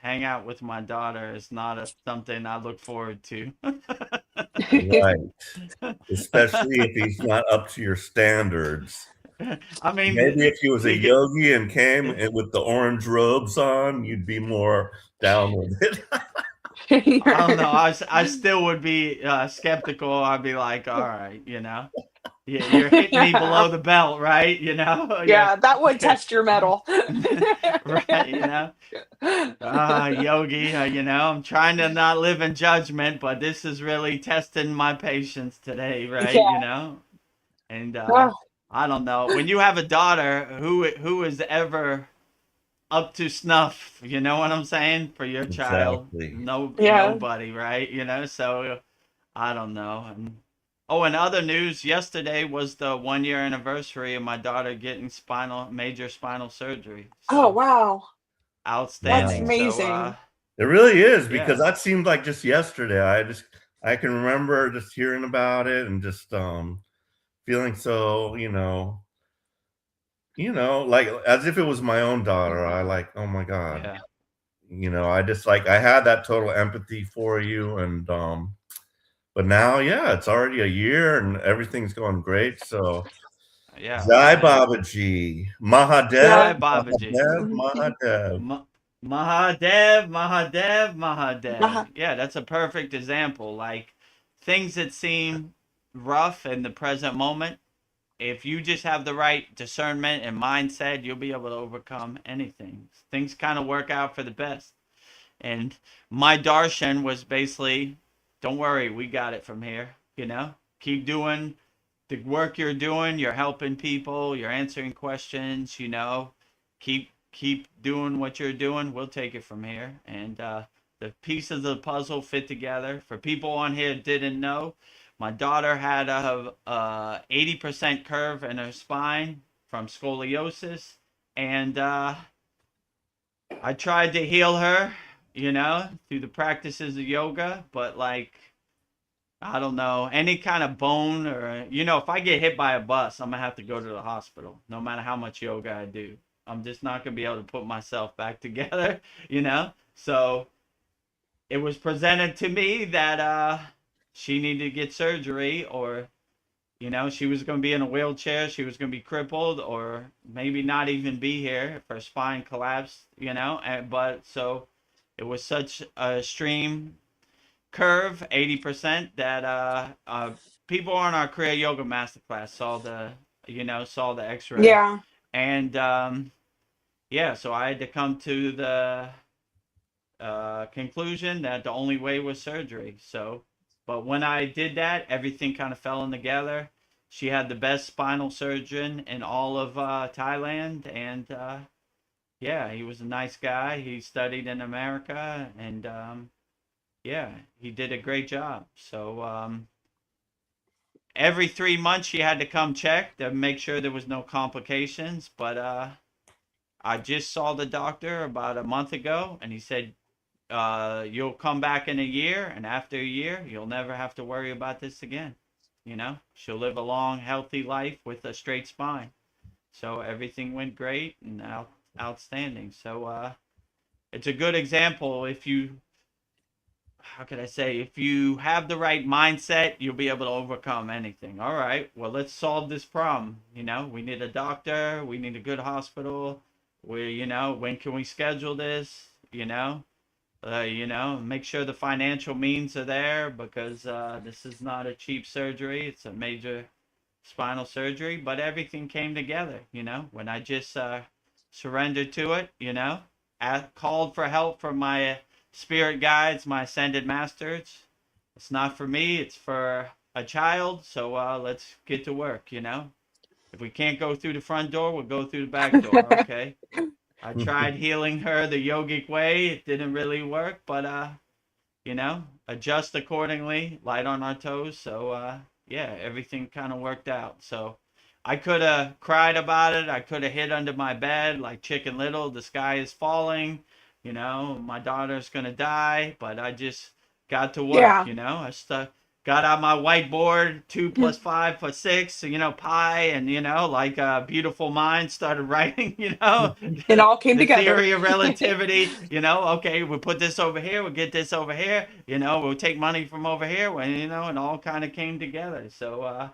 hang out with my daughter is not something I look forward to. Right. Especially if he's not up to your standards. I mean, maybe if he was a yogi and came with the orange robes on, you'd be more down with it. I don't know. I still would be skeptical. I'd be like, all right, you're hitting me below the belt, right? You're, Yeah, that would test your metal. right, yogi, I'm trying to not live in judgment, but this is really testing my patience today, right? Yeah. And Oh, I don't know. When you have a daughter who is ever up to snuff, you know what I'm saying? For your child, Exactly. yeah. nobody, right? So I don't know. And other news, yesterday was the 1 year anniversary of my daughter getting major spinal surgery. Oh, So wow. That's outstanding. Wow. So amazing. It really is, because yeah, that seemed like just yesterday. I can remember just hearing about it and just feeling so, like as if it was my own daughter. I like, oh my God. yeah, I just like I had that total empathy for you, and but now, yeah, it's already a year and everything's going great. So yeah, Jai man. Babaji, Mahadev, Yeah. Jai Babaji. Mahadev, Mahadev. Mahadev, Mahadev, Mahadev. Uh-huh. Yeah, that's a perfect example. Like things that seem rough in the present moment, if you just have the right discernment and mindset, you'll be able to overcome anything. Things kind of work out for the best. And my darshan was basically, don't worry, we got it from here. Keep doing the work you're doing. You're helping people. You're answering questions. Keep doing what you're doing. We'll take it from here. And the pieces of the puzzle fit together. For people on here that didn't know, my daughter had a 80% curve in her spine from scoliosis, and I tried to heal her, through the practices of yoga, but like, I don't know, any kind of bone or, if I get hit by a bus, I'm going to have to go to the hospital, no matter how much yoga I do. I'm just not going to be able to put myself back together, So it was presented to me that she needed to get surgery, or she was going to be in a wheelchair, she was going to be crippled, or maybe not even be here if her spine collapsed, but so it was such a extreme curve, 80%, that people on our Kriya Yoga Masterclass saw the X-ray, Yeah. and yeah, so I had to come to the conclusion that the only way was surgery. So, but when I did that, everything kind of fell in together. She had the best spinal surgeon in all of Thailand, and yeah, he was a nice guy. He studied in America, and yeah, he did a great job. So every 3 months she had to come check to make sure there was no complications. But I just saw the doctor about a month ago, and he said, you'll come back in a year, and after a year, you'll never have to worry about this again. She'll live a long, healthy life with a straight spine. So everything went great and outstanding. So it's a good example. How could I say, if you have the right mindset, you'll be able to overcome anything. All right, well, let's solve this problem. We need a doctor, we need a good hospital. When can we schedule this? Make sure the financial means are there, because this is not a cheap surgery. It's a major spinal surgery, but everything came together, when I just surrendered to it, called for help from my spirit guides, my ascended masters. It's not for me, it's for a child. So let's get to work, If we can't go through the front door, we'll go through the back door, okay? I tried healing her the yogic way. It didn't really work, but adjust accordingly, light on our toes. So yeah, everything kind of worked out. So I could have cried about it. I could have hid under my bed like Chicken Little. The sky is falling. My daughter's gonna die. But I just got to work. Yeah. Got out my whiteboard, 2 + 5 = 6, pi, and like a beautiful mind, started writing, It all came the together. theory of relativity. Okay, we'll put this over here, we'll get this over here, we'll take money from over here, when it all kind of came together. So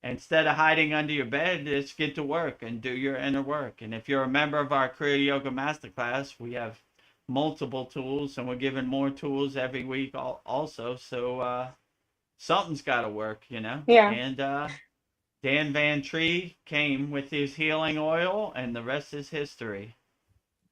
instead of hiding under your bed, just get to work and do your inner work. And if you're a member of our Kriya Yoga Masterclass, we have multiple tools, and we're giving more tools every week also. So something's got to work, you know. Yeah. And Dan Van Tree came with his healing oil, and the rest is history.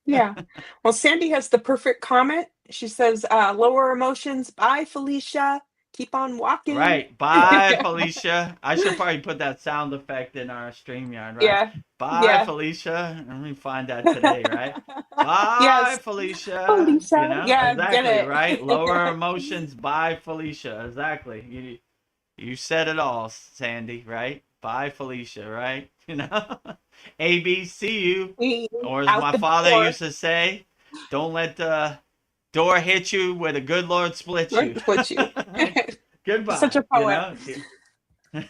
Yeah. Well, Sandy has the perfect comment. She says, lower emotions. Bye, Felicia. Keep on walking. Right. Bye, Felicia. I should probably put that sound effect in our StreamYard, right? Yeah. Bye, Yeah. Felicia. Let me find that today, right? Bye, Yes. Felicia. You Felicia. know, Yeah, get exactly, right? Lower it. emotions. Bye, Felicia. Exactly. You said it all, Sandy, right? Bye, Felicia, right? You know, ABCU, or as Out my the father door. used to say, don't let the door hit you where the good Lord splits you. Lord split you. Such Goodbye, a you poet. know?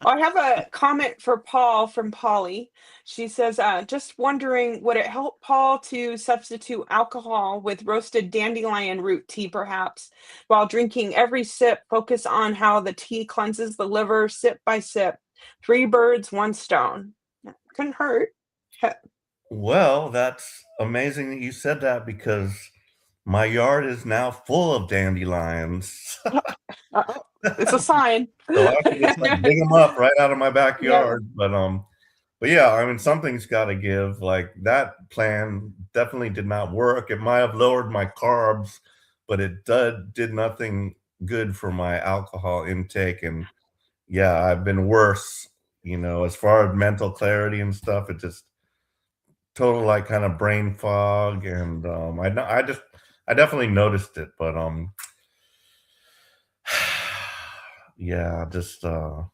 I have a comment for Paul from Polly. She says, just wondering, would it help Paul to substitute alcohol with roasted dandelion root tea, perhaps, while drinking every sip? Focus on how the tea cleanses the liver, sip by sip. 3 birds, 1 stone. Couldn't hurt. Well, that's amazing that you said that because my yard is now full of dandelions. Uh-oh, it's a sign. So I can just like dig them up right out of my Yeah. backyard. But yeah, I mean, something's got to give. Like that plan definitely did not work. It might have lowered my carbs, but it did nothing good for my alcohol intake. And yeah, I've been worse, as far as mental clarity and stuff. It just total like kind of brain fog. And I definitely noticed it. But yeah, just I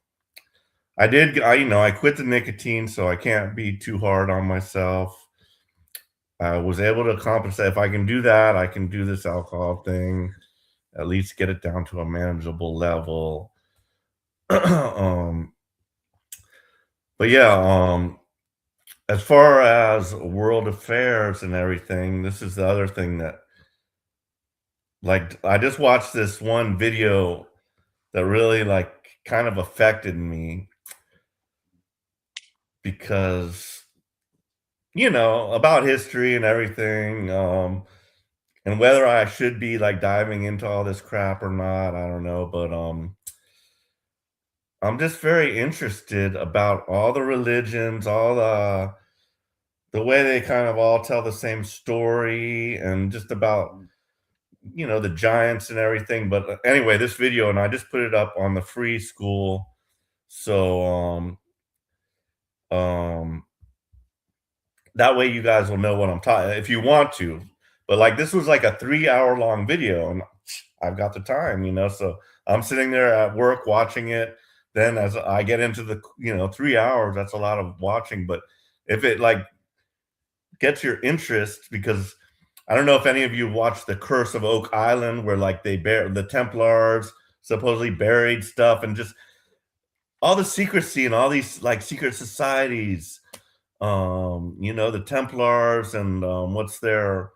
quit the nicotine, so I can't be too hard on myself. I was able to compensate. If I can do that, I can do this alcohol thing, at least get it down to a manageable level. um, but yeah, as far as world affairs and everything, this is the other thing that, like, I just watched this one video that really, like, kind of affected me because, about history and everything. And whether I should be like diving into all this crap or not, I don't know. But I'm just very interested about all the religions, all the way they kind of all tell the same story, and just about the giants and everything. But anyway, this video, and I just put it up on the free SKOOL, so um that way you guys will know what I'm talking if you want to. But like this was like a 3 hour long video, and I've got the time, so I'm sitting there at work watching it. Then as I get into the 3 hours, that's a lot of watching. But if it like gets your interest, because I don't know if any of you watched The Curse of Oak Island, where like the Templars supposedly buried stuff, and just all the secrecy and all these like secret societies. The Templars and what's their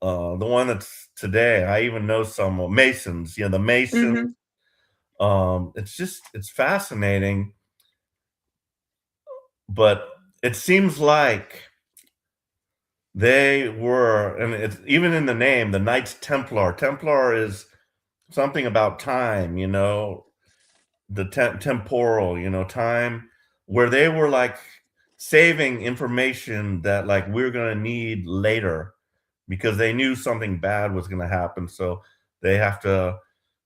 the one that's today. I even know some Masons. The Masons. Hmm. It's fascinating, but it seems like they were, and it's even in the name, the Knights Templar. Templar is something about time, the temporal, time, where they were like saving information that like we're gonna need later because they knew something bad was gonna happen. So they have to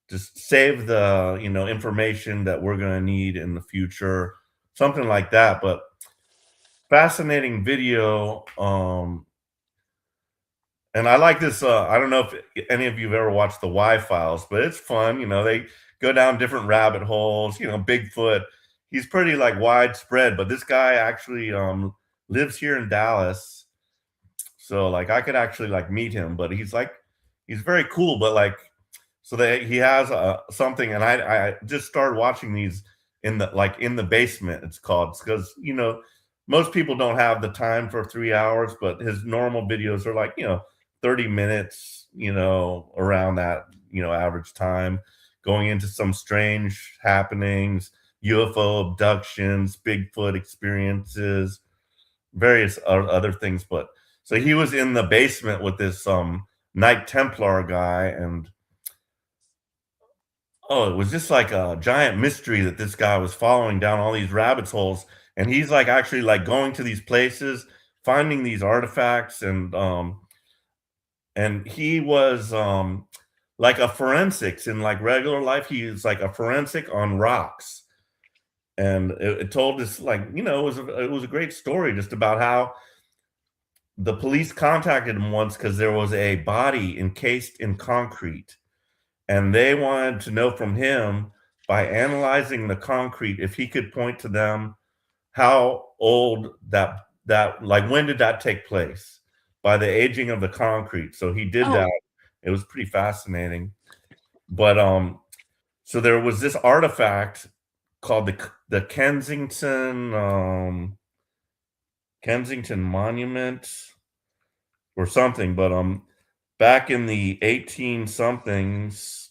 just save the information that we're going to need in the future, something like that. But fascinating video. And I like this. I don't know if any of you have ever watched the Y Files, but it's fun. They go down different rabbit holes. Bigfoot, he's pretty like widespread, but this guy actually lives here in Dallas. So like I could actually like meet him, but he's very cool. But like, so he has something, and I just started watching these in the basement. It's called, because most people don't have the time for 3 hours, but his normal videos are like 30 minutes, around that average time, going into some strange happenings, UFO abductions, Bigfoot experiences, various other things. But So he was in the basement with this Knight Templar guy, and it was just like a giant mystery that this guy was following down all these rabbit holes, and he's like actually like going to these places, finding these artifacts, and he was like a forensics in like regular life. He was like a forensic on rocks, and it told this, like, it was a great story just about how the police contacted him once because there was a body encased in concrete, and they wanted to know from him, by analyzing the concrete, if he could point to them how old that like when did that take place by the aging of the concrete. So he did that. It was pretty fascinating. But so there was this artifact called the Kensington Monument or something, but back in the 18 somethings,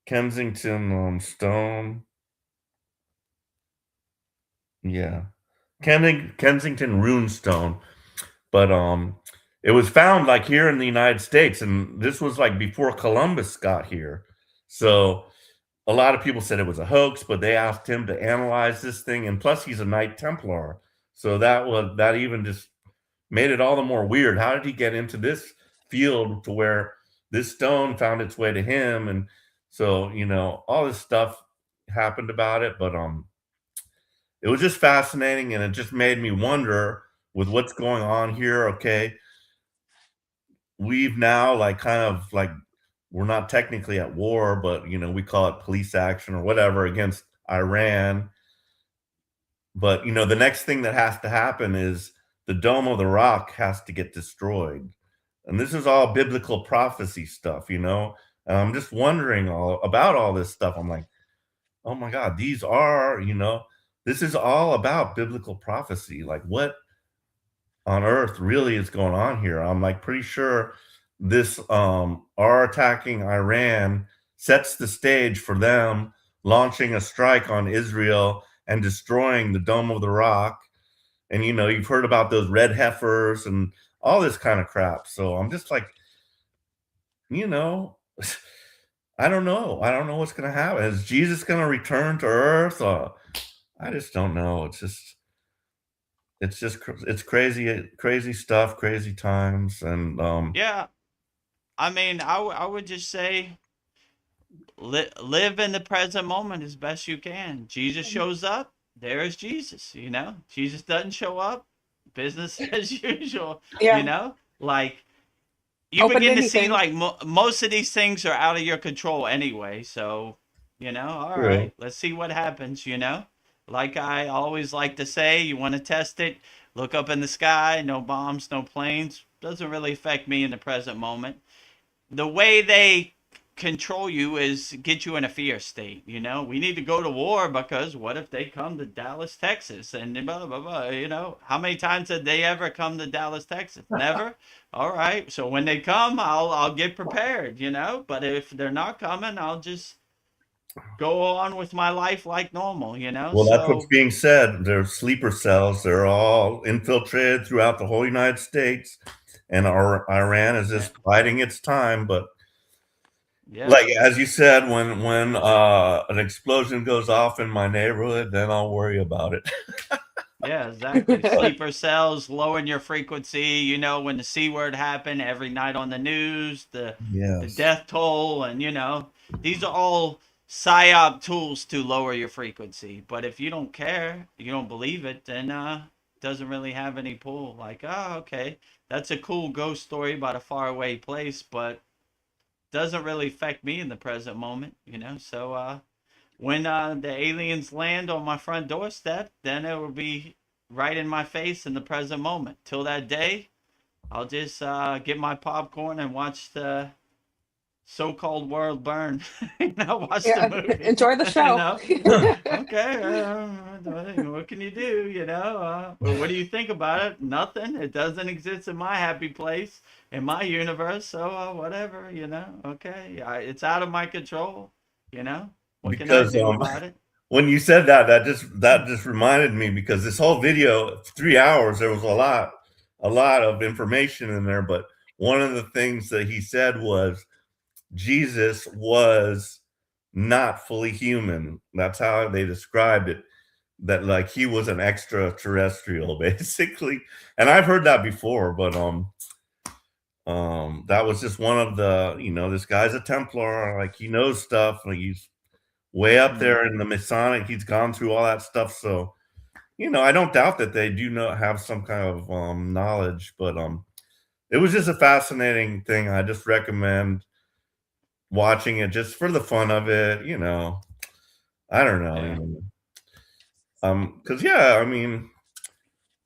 Kensington stone. Yeah. Kensington rune stone. But it was found like here in the United States, and this was like before Columbus got here. So a lot of people said it was a hoax, but they asked him to analyze this thing, and plus he's a Knight Templar. So that even just made it all the more weird. How did he get into this field to where this stone found its way to him? And so, all this stuff happened about it, but it was just fascinating, and it just made me wonder with what's going on here. Okay, we've now like kind of like, we're not technically at war, but we call it police action or whatever against Iran. But the next thing that has to happen is the Dome of the Rock has to get destroyed. And this is all biblical prophecy stuff, And I'm just wondering about all this stuff. I'm like, oh my God, this is all about biblical prophecy. Like, what on earth really is going on here? I'm like pretty sure this our attacking Iran sets the stage for them launching a strike on Israel and destroying the Dome of the Rock. And you've heard about those red heifers and all this kind of crap. So I'm just like, I don't know. I don't know what's going to happen. Is Jesus going to return to earth? I just don't know. It's crazy stuff, crazy times. And Yeah. I mean, I would just say live in the present moment as best you can. Jesus shows up, there is Jesus, Jesus doesn't show up, business as usual, Yeah. like you Open to begin to see anything. like most of these things are out of your control anyway. So, all True. right, let's see what happens, Like I always like to say, you want to test it, look up in the sky, no bombs, no planes. Doesn't really affect me in the present moment. The way they control you is get you in a fear state. We need to go to war because what if they come to Dallas, Texas, and blah blah blah. How many times did they ever come to Dallas, Texas? Never. All right. So when they come, I'll get prepared. But if they're not coming, I'll just go on with my life like normal. Well, that's what's So being said. They're sleeper cells. They're all infiltrated throughout the whole United States, and Iran is yeah, just biding its time. But yeah. like as you said, when an explosion goes off in my neighborhood, then I'll worry about it. Yeah, exactly. Sleeper cells, lowering your frequency. When the C word happened every night on the news, the Yes. death toll, and these are all psyop tools to lower your frequency. But if you don't care, you don't believe it, then it doesn't really have any pull. Like, oh, okay, that's a cool ghost story about a faraway place, but doesn't really affect me in the present moment. So when the aliens land on my front doorstep, then it will be right in my face in the present moment. Till that day, I'll just get my popcorn and watch the so-called world burn. Watch the Yeah. movie. Enjoy the show. Okay. What can you do? What do you think about it? Nothing. It doesn't exist in my happy place, in my universe. So whatever. Okay. It's out of my control. What can I Because do about it? when you said that just reminded me, because this whole video, 3 hours, there was a lot a lot of information in there, but one of the things that he said was Jesus was not fully human. That's how they described it. That like he was an extraterrestrial, basically. And I've heard that before, but that was just one of the, this guy's a Templar, like he knows stuff, like he's way up there in the Masonic, he's gone through all that stuff. So, I don't doubt that they do not have some kind of knowledge, but it was just a fascinating thing. I just recommend watching it just for the fun of it, I don't know. Because I mean,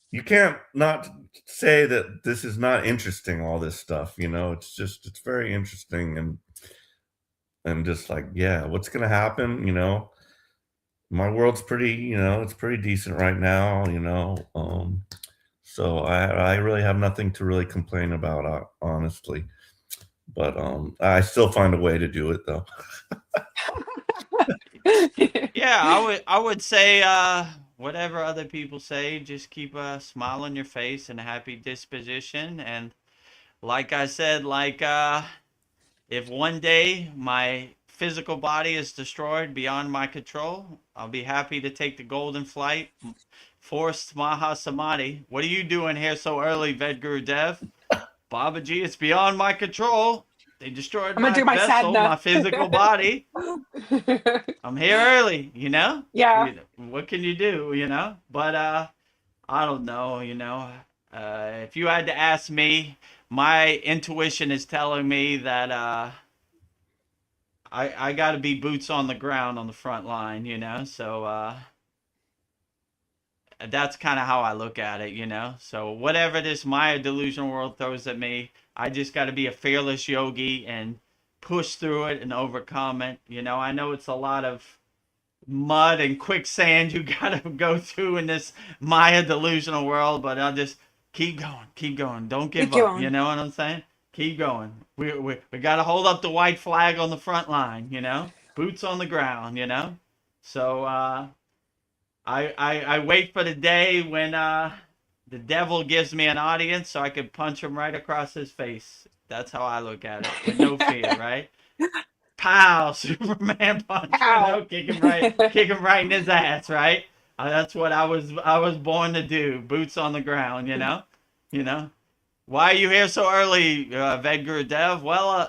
you can't not say that this is not interesting, all this stuff, it's very interesting and just like, what's gonna happen, my world's pretty, it's pretty decent right now, so I really have nothing to really complain about, honestly, but I still find a way to do it though. Yeah, I would say whatever other people say, just keep a smile on your face and a happy disposition. And like I said, if one day my physical body is destroyed beyond my control, I'll be happy to take the golden flight, forced Maha Samadhi. What are you doing here so early, Vedagurudev? Babaji, it's beyond my control. They destroyed I'm gonna my do my vessel, sadhana. my physical body. I'm here early, Yeah. What can you do, But I don't know, if you had to ask me, my intuition is telling me that I got to be boots on the ground on the front line, So that's kind of how I look at it. So whatever this Maya delusional world throws at me, I just got to be a fearless yogi and push through it and overcome it. I know it's a lot of mud and quicksand you got to go through in this Maya delusional world, but I'll just keep going. Don't give Keep up. You going. know what I'm saying? Keep going. We got to hold up the white flag on the front line, boots on the ground, So I wait for the day when the devil gives me an audience so I can punch him right across his face. That's how I look at it, with no fear, right? Pow, Superman punch, Ow. kick him right in his ass, right? That's what I was born to do. Boots on the ground, You know. Why are you here so early, Vedagurudev? Well,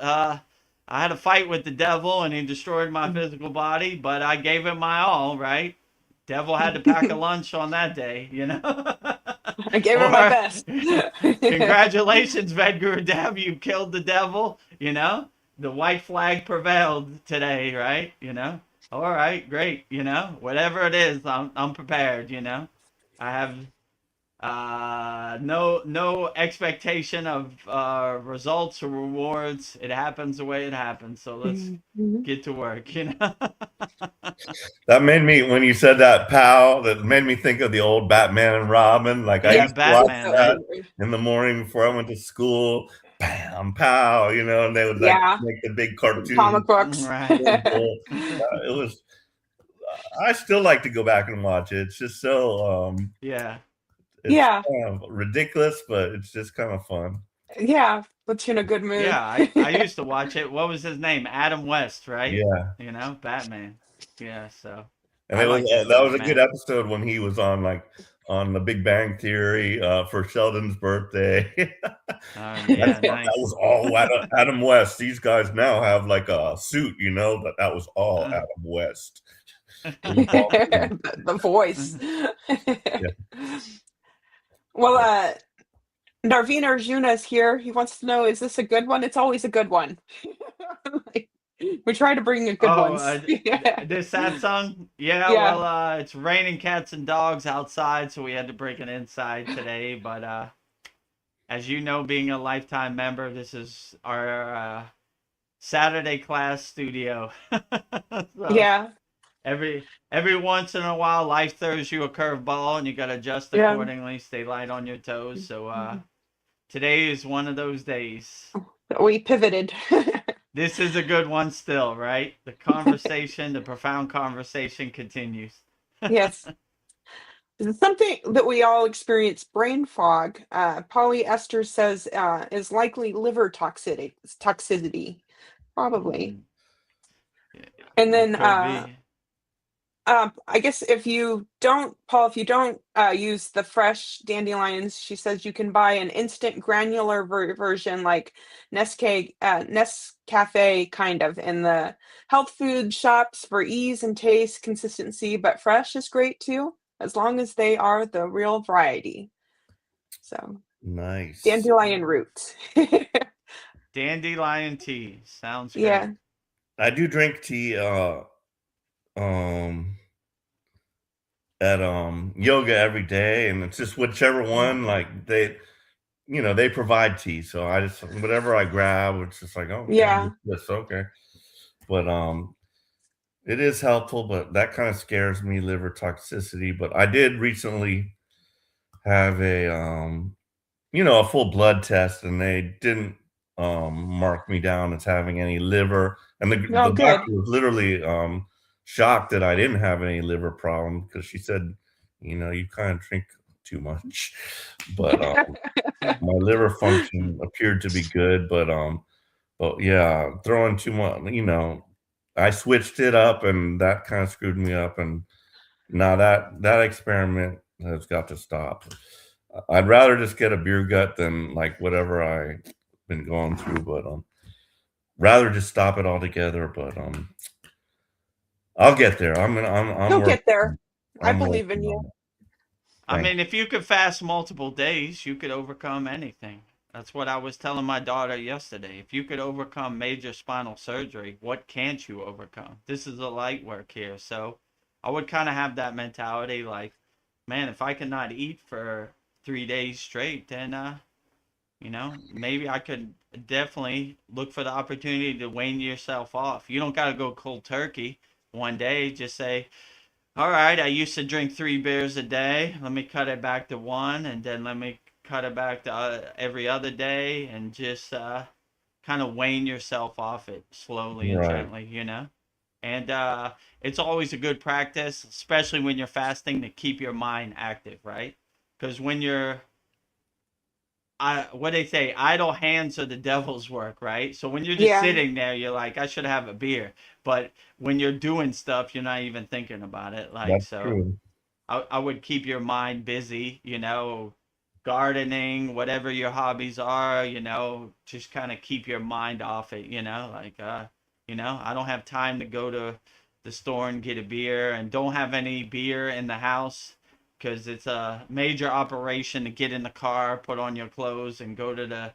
I had a fight with the devil and he destroyed my physical body, but I gave it my all, right? Devil had to pack a lunch on that day, I gave her my Or best. congratulations, Vedagurudev, you killed the devil, The white flag prevailed today, right? All right, great, Whatever it is, I'm prepared, I have no expectation of results or rewards. It happens the way it happens. So let's get to work. That made me, when you said that, pal, that made me think of the old Batman and Robin. Like I Yeah, used to watch Batman, that right? in the morning before I went to school. Bam, pow, and they would like Yeah. make the big cartoon. Comic books. Right. It was. I still like to go back and watch it. It's just so. Yeah. It's Yeah. kind of ridiculous, but it's just kind of fun. Yeah. Puts you in a good mood. Yeah, I used to watch it. What was his name? Adam West, right? Yeah. Batman. Yeah, so And I it was like that that was a Batman. good episode when he was on on the Big Bang Theory for Sheldon's birthday. Yeah, nice. That was all Adam West. These guys now have like a suit, but that was all Adam West. The voice. Yeah. Well, Narveen Arjuna is here. He wants to know, is this a good one? It's always a good one. We try to bring you good ones. This Satsang? Yeah, Yeah. well, it's raining cats and dogs outside, so we had to break it inside today. But as you know, being a lifetime member, this is our Saturday class studio. So Yeah. every once in a while, life throws you a curveball, and you got to adjust Yeah. accordingly, stay light on your toes. So today is one of those days. We pivoted. This is a good one still, right? The conversation, the profound conversation continues. Yes. It's something that we all experience brain fog. Polyester says is likely liver toxicity, probably. Mm, yeah, And it then could be. I guess if you don't, Paul, if you don't use the fresh dandelions, she says you can buy an instant granular version like Nescafe kind of in the health food shops for ease and taste consistency, but fresh is great too, as long as they are the real variety. So Nice. dandelion root. Dandelion tea. Sounds great. Yeah, I do drink tea um at yoga every day, and it's just whichever one, like they provide tea. So I just whatever I grab, it's just like, oh, okay, yeah. that's okay. But it is helpful, but that kind of scares me, liver toxicity. But I did recently have a full blood test, and they didn't mark me down as having any liver. And Oh, the good. doctor was literally shocked that I didn't have any liver problem because she said, you kind of drink too much. But my liver function appeared to be good, but yeah, throwing too much, I switched it up, and that kind of screwed me up. And now that experiment has got to stop. I'd rather just get a beer gut than like whatever I've been going through, but rather just stop it altogether. But I'll get there. I'm You'll working. get there. I I'm believe in working you. on it. I Thank mean, if you could fast multiple days, you could overcome anything. That's what I was telling my daughter yesterday. If you could overcome major spinal surgery, what can't you overcome? This is a light work here. So I would kind of have that mentality like, man, if I cannot eat for 3 days straight, then, maybe I could definitely look for the opportunity to wane yourself off. You don't got to go cold turkey one day. Just say, all right, I used to drink 3 beers a day. Let me cut it back to one, and then let me cut it back to every other day, and just kind of wane yourself off it slowly you. and Right. gently. And it's always a good practice, especially when you're fasting, to keep your mind active, right? Because when you're what they say, idle hands are the devil's work, right? So when you're just Yeah. sitting there, you're like, I should have a beer. But when you're doing stuff, you're not even thinking about it. Like, That's so true. I would keep your mind busy, gardening, whatever your hobbies are, just kind of keep your mind off it, like, I don't have time to go to the store and get a beer, and don't have any beer in the house because it's a major operation to get in the car, put on your clothes, and go to the,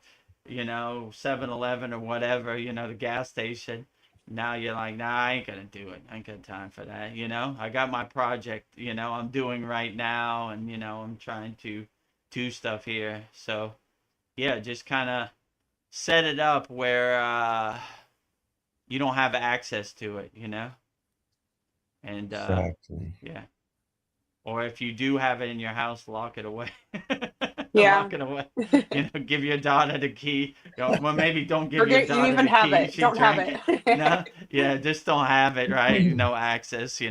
7-Eleven or whatever, the gas station. Now you're like, nah, I ain't gonna do it. I ain't got time for that. I got my project, I'm doing right now, and I'm trying to do stuff here. So yeah, just kind of set it up where you don't have access to it, and Exactly. yeah. Or if you do have it in your house, lock it away. Yeah. Lock it away. Give your daughter the key. Well, maybe don't give your Forget you daughter even the have key. it. She Don't have drank it. it. No, yeah, just don't have it, right? No access.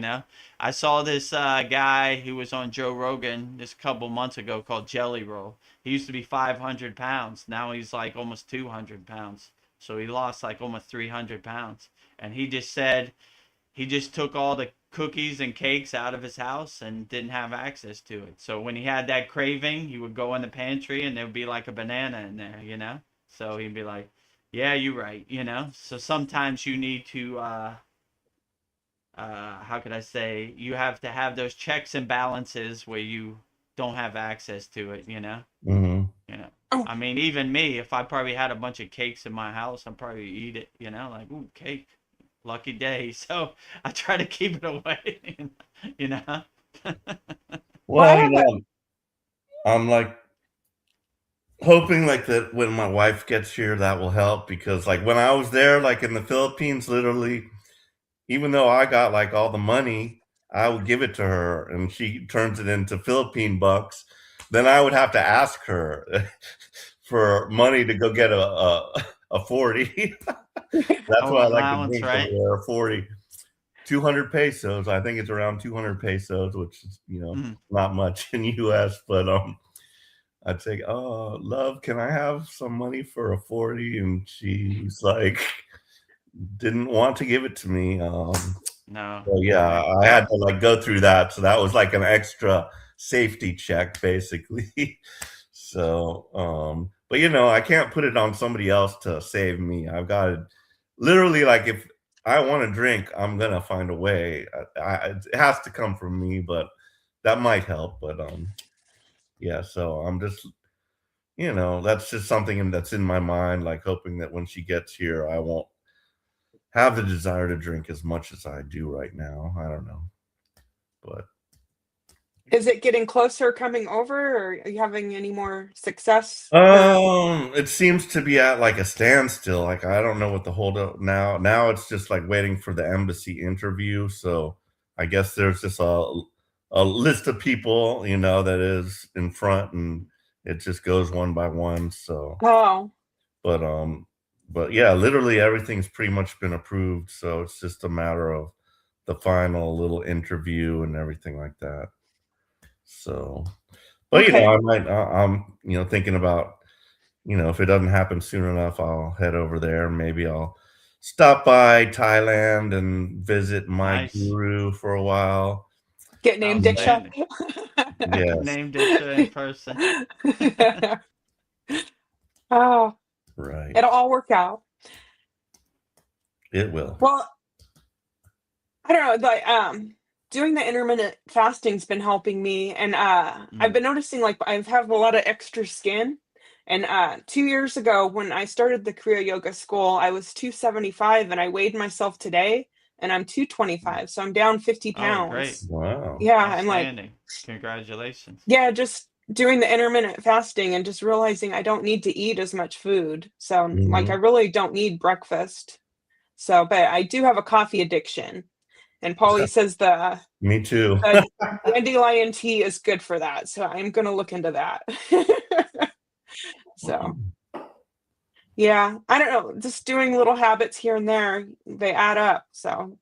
I saw this guy who was on Joe Rogan this couple months ago called Jelly Roll. He used to be 500 pounds. Now he's like almost 200 pounds. So he lost like almost 300 pounds. And he just said he just took all the cookies and cakes out of his house and didn't have access to it. So when he had that craving, he would go in the pantry and there would be like a banana in there. So he'd be like, "Yeah, you're right." So sometimes you need to, how could I say, you have to have those checks and balances where you don't have access to it. Hmm. You know. Oh, I mean, even me, if I probably had a bunch of cakes in my house, I'd probably eat it. Like, ooh, cake, lucky day. So I try to keep it away. you know. well, I Well, have a I'm like hoping like that when my wife gets here, that will help because like when I was there, like in the Philippines, literally, even though I got like all the money, I would give it to her and she turns it into Philippine bucks. Then I would have to ask her for money to go get a 40. That's Oh, what I like to allowance, drink over right? there, a 40. 200 pesos. I think it's around 200 pesos, which is, Mhm. not much in US, but I'd say, "Oh, love, can I have some money for a 40?" And she's like, didn't want to give it to me. No. So yeah, Right. I had to like go through that. So that was like an extra safety check, basically. So, but I can't put it on somebody else to save me. I've got to literally, like, if I want to drink, I'm gonna find a way. It has to come from me, but that might help. But yeah. So I'm just, that's just something that's in my mind, like hoping that when she gets here, I won't have the desire to drink as much as I do right now. I don't know, but Is it getting closer coming over, or are you having any more success with her? it seems to be at like a standstill. Like I don't know what the holdup now. Now it's just like waiting for the embassy interview. So I guess there's just a list of people, that is in front, and it just goes one by one. So, Oh, but but yeah, literally everything's pretty much been approved. So it's just a matter of the final little interview and everything like that. So, but okay. I'm thinking about, if it doesn't happen soon enough, I'll head over there. Maybe I'll stop by Thailand and visit my Nice. guru for a while. Get named Diksha. Outstanding. Yes, Named Diksha in person. Oh, right. it'll all work out. It will. Well, I don't know, like, doing the intermittent fasting's been helping me, and, I've Mm. been noticing, like, I have a lot of extra skin, and, 2 years ago, when I started the Kriya Yoga school, I was 275, and I weighed myself today, and I'm 225, so I'm down 50 Oh, great. pounds. Wow. Yeah, I'm like, Outstanding. Congratulations. yeah, just doing the intermittent fasting and just realizing I don't need to eat as much food, so, like, I Hmm. really don't need breakfast. So, but I do have a coffee addiction, and Paulie says Me too. the dandelion tea is good for that, so I'm gonna look into that. So, yeah, I don't know, just doing little habits here and there, they add up, so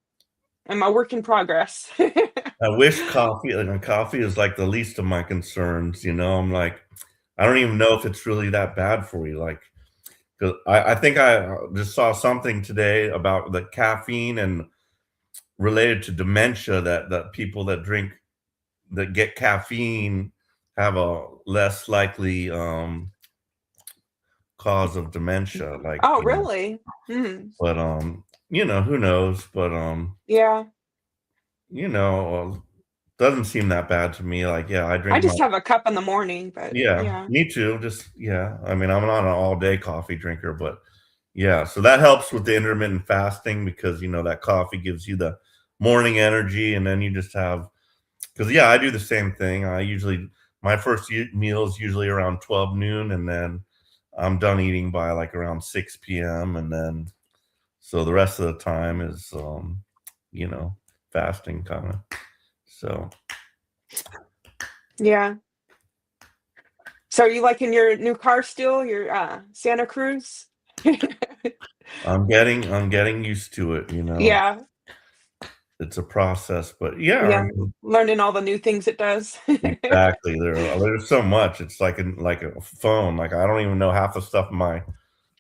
I'm a work in progress. I wish coffee is like the least of my concerns. I'm like, I don't even know if it's really that bad for you. Like, 'cause I think I just saw something today about the caffeine and related to dementia, that people that get caffeine have a less likely cause of dementia. Like, Oh, really? Mm, but who knows? But yeah. you know, doesn't seem that bad to me. Like, yeah, I I drink my just have a cup in the morning, but yeah, yeah. me too. Just yeah. I mean, I'm not an all day coffee drinker, but yeah, so that helps with the intermittent fasting because that coffee gives you the morning energy, and then you just have because yeah, I do the same thing. I usually my first meal is usually around 12 noon, and then I'm done eating by like around 6 p.m. And then so the rest of the time is you know, fasting kind of. So Yeah. So are you liking your new car still, your, Santa Cruz? I'm getting used to it. Yeah, It's a process, but yeah, I yeah, mean, learning all the new things it does. exactly. There's so much. It's like a phone. Like I don't even know half the stuff my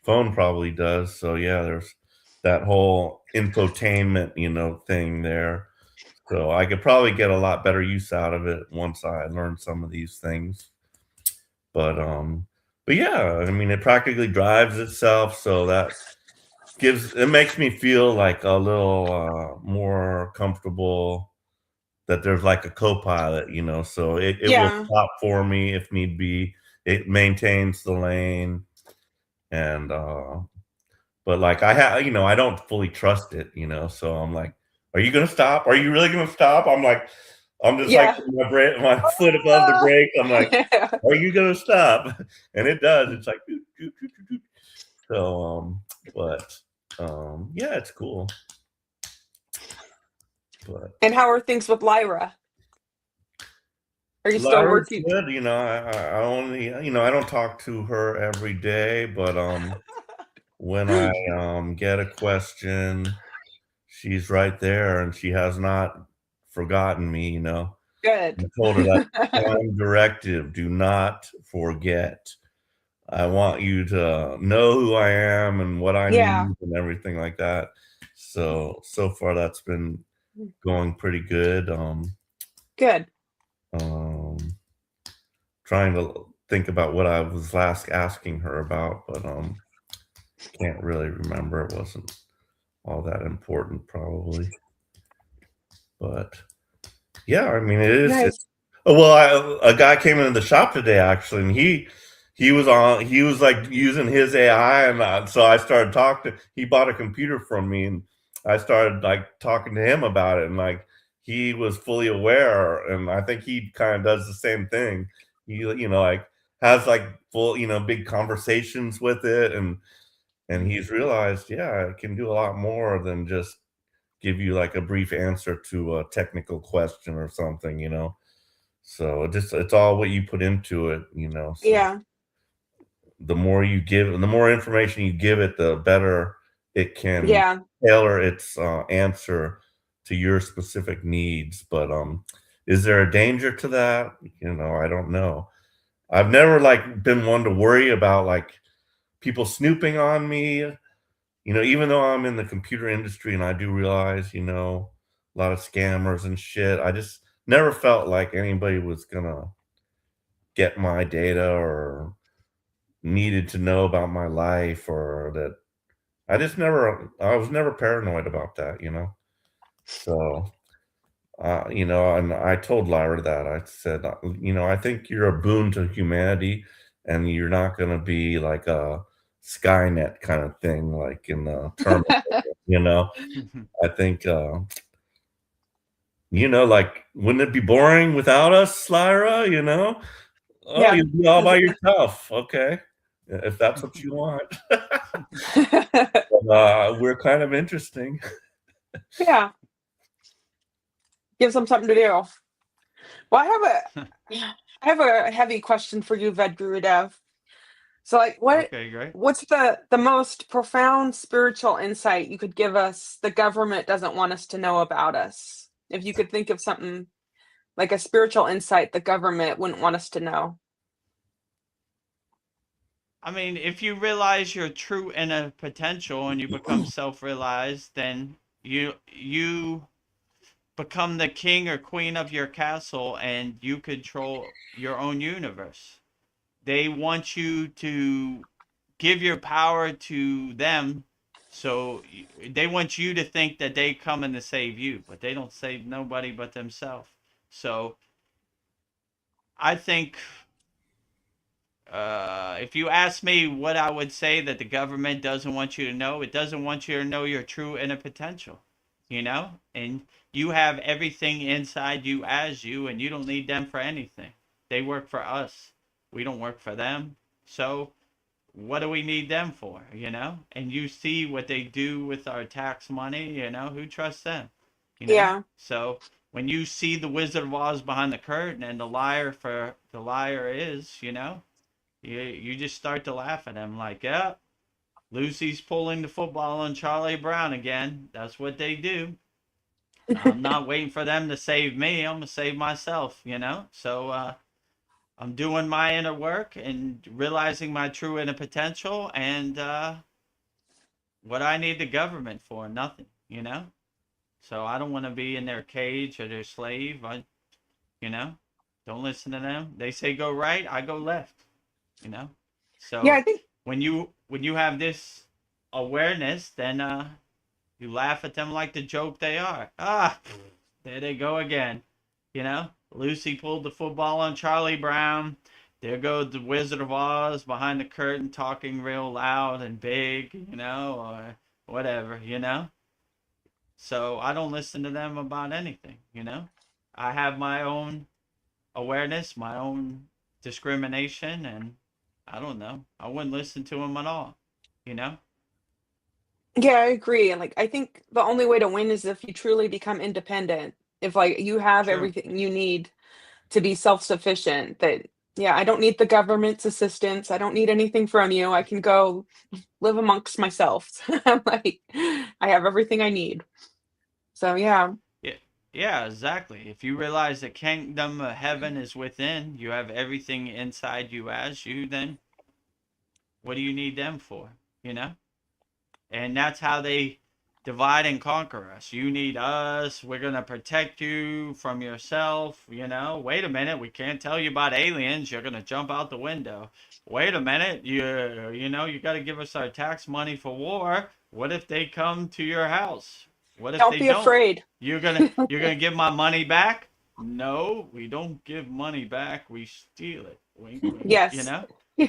phone probably does. So yeah, there's that whole infotainment, thing there. So I could probably get a lot better use out of it once I learn some of these things. But but yeah, I mean it practically drives itself, so that makes me feel like a little more comfortable that there's like a co-pilot, so it will Yeah, stop for me if need be. It maintains the lane and but like I don't fully trust it, so I'm like, are you gonna stop? Are you really gonna stop? I'm just like yeah. putting my foot above the brake. I'm like, are you gonna stop? And it does. It's like doot, doot, doot, doot, doot. So but yeah, it's cool. But And how are things with Lyra? Are you still Lyra's working? good. I only, I don't talk to her every day, but when I get a question, she's right there, and she has not forgotten me, you know. I Good. told her that prime directive, do not forget. I want you to know who I am and what I Yeah, need and everything like that. So far that's been going pretty good. good. Um, trying to think about what I was last asking her about, but can't really remember. It wasn't all that important, probably. But yeah, I mean, it is. Nice. Oh, well, a guy came into the shop today actually, and he was like using his AI, and so I started talking. He bought a computer from me, and I started like talking to him about it, and like he was fully aware, and I think he kind of does the same thing. He like has like full big conversations with it, and he's realized, yeah, it can do a lot more than just give you like a brief answer to a technical question or something, so it's all what you put into it, so Yeah, the more information you give it, the better it can yeah, tailor its answer to your specific needs. But is there a danger to that? I don't know. I've never like been one to worry about like people snooping on me, even though I'm in the computer industry and I do realize, a lot of scammers and shit. I just never felt like anybody was gonna get my data or needed to know about my life, or that I was never paranoid about that. So, and I told Lyra that. I said, I think you're a boon to humanity, and you're not gonna be like a Skynet kind of thing, like in the Terminator, you know? I think, like, wouldn't it be boring without us, Lyra, Oh, yeah. you'll be all by yourself. Okay. If that's what you want. We're kind of interesting. Yeah, gives them something to do. Well, I have a heavy question for you, Vedagurudev. So, like, Okay, great. what's the most profound spiritual insight you could give us the government doesn't want us to know about us? If you could think of something like a spiritual insight the government wouldn't want us to know. I mean, if you realize your true inner potential and you become self-realized, then you become the king or queen of your castle and you control your own universe. They want you to give your power to them, so they want you to think that they coming to save you, but they don't save nobody but themselves. So I think, if you ask me what I would say that the government doesn't want you to know, it doesn't want you to know your true inner potential, and you have everything inside you as you, and you don't need them for anything. They work for us. We don't work for them. So what do we need them for? And you see what they do with our tax money. Who trusts them? Yeah, So when you see the Wizard of Oz behind the curtain and the liar is, you just start to laugh at him like, yeah, Lucy's pulling the football on Charlie Brown again. That's what they do. I'm not waiting for them to save me. I'm gonna save myself. So I'm doing my inner work and realizing my true inner potential, and what I need the government for, nothing. So I don't want to be in their cage or their slave. You know, don't listen to them. They say go right, I go left. you know yeah. so I think when you have this awareness, then you laugh at them like the joke they are. There they go again. Lucy pulled the football on Charlie Brown. There goes the Wizard of Oz behind the curtain talking real loud and big, or whatever. So I don't listen to them about anything. I have my own awareness, my own discrimination, and I don't know. I wouldn't listen to them at all. You know? Yeah, I agree. And like I think the only way to win is if you truly become independent. If like you have True. everything you need to be self-sufficient, that yeah, I don't need the government's assistance. I don't need anything from you. I can go live amongst myself. I'm like I have everything I need. So yeah. Yeah, yeah, exactly. If you realize the kingdom of heaven is within, you have everything inside you as you, then what do you need them for? You know? And that's how they divide and conquer us. You need us. We're going to protect you from yourself. Wait a minute. We can't tell you about aliens. You're going to jump out the window. Wait a minute. You got to give us our tax money for war. What if they come to your house? What if Don't they be don't? afraid. You're gonna give my money back? No, we don't give money back. We steal it. Wink, wink. Yes.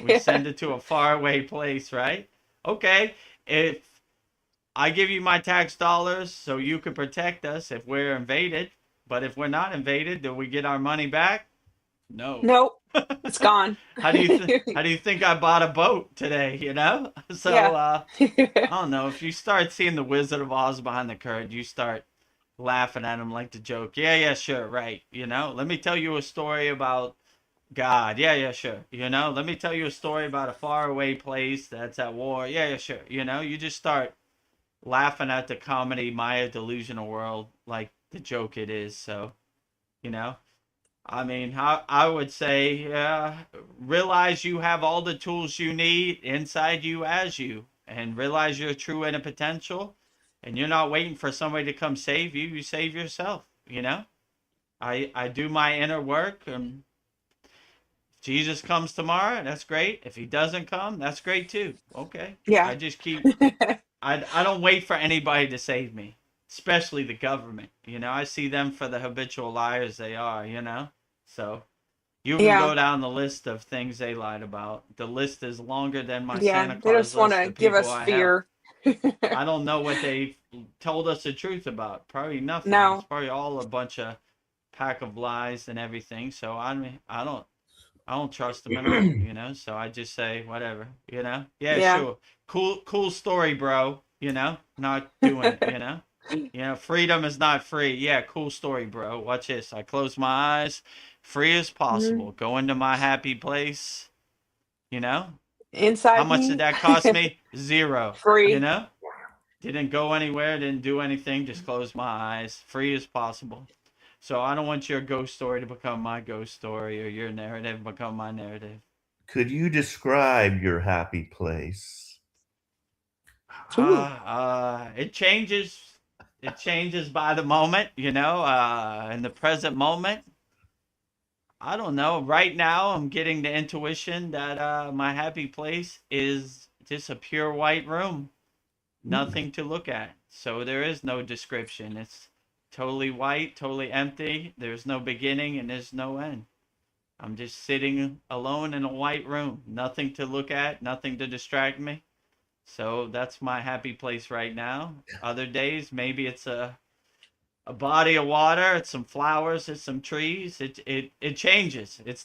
We send it to a faraway place, right? Okay, if I give you my tax dollars so you can protect us if we're invaded, but if we're not invaded, do we get our money back? No. Nope. It's gone. How do you think I bought a boat today? So Yeah. I don't know. If you start seeing the Wizard of Oz behind the curtain, you start laughing at him like the joke. Yeah, yeah, sure, right. Let me tell you a story about God. Yeah, yeah, sure. Let me tell you a story about a faraway place that's at war. Yeah, yeah, sure. You just start laughing at the comedy Maya delusional world like the joke it is. So, you know, I mean, I would say, realize you have all the tools you need inside you as you, and realize your true inner potential, and you're not waiting for somebody to come save you. You save yourself. I do my inner work, and if Jesus comes tomorrow, that's great. If he doesn't come, that's great too. Okay, Yeah. I just keep. I don't wait for anybody to save me, especially the government. I see them for the habitual liars they are. So. You can Yeah. go down the list of things they lied about. The list is longer than my Yeah. Santa They Claus just want list to of give people us I have. fear. I don't know what they told us the truth about. Probably nothing. It's No. probably all a bunch of pack of lies and everything. So I mean, I don't trust them at all. So I just say whatever. Yeah, Yeah. sure, cool story, bro. Not doing it. Freedom is not free. Yeah, cool story, bro. Watch this. I close my eyes, free as Mhm. possible. Go into my happy place. You know? How Inside much did me. that cost me? Zero. You Free. know? Didn't go anywhere, didn't do anything, just close my eyes, free as possible. So I don't want your ghost story to become my ghost story or your narrative become my narrative. Could you describe your happy place? Ooh. It changes. It changes by the moment, in the present moment. I don't know. Right now, I'm getting the intuition that my happy place is just a pure white room, nothing to look at. So there is no description. It's totally white, totally empty. There's no beginning and there's no end. I'm just sitting alone in a white room, nothing to look at, nothing to distract me. So that's my happy place right now. Other days, maybe it's a body of water, it's some flowers, it's some trees. It changes. It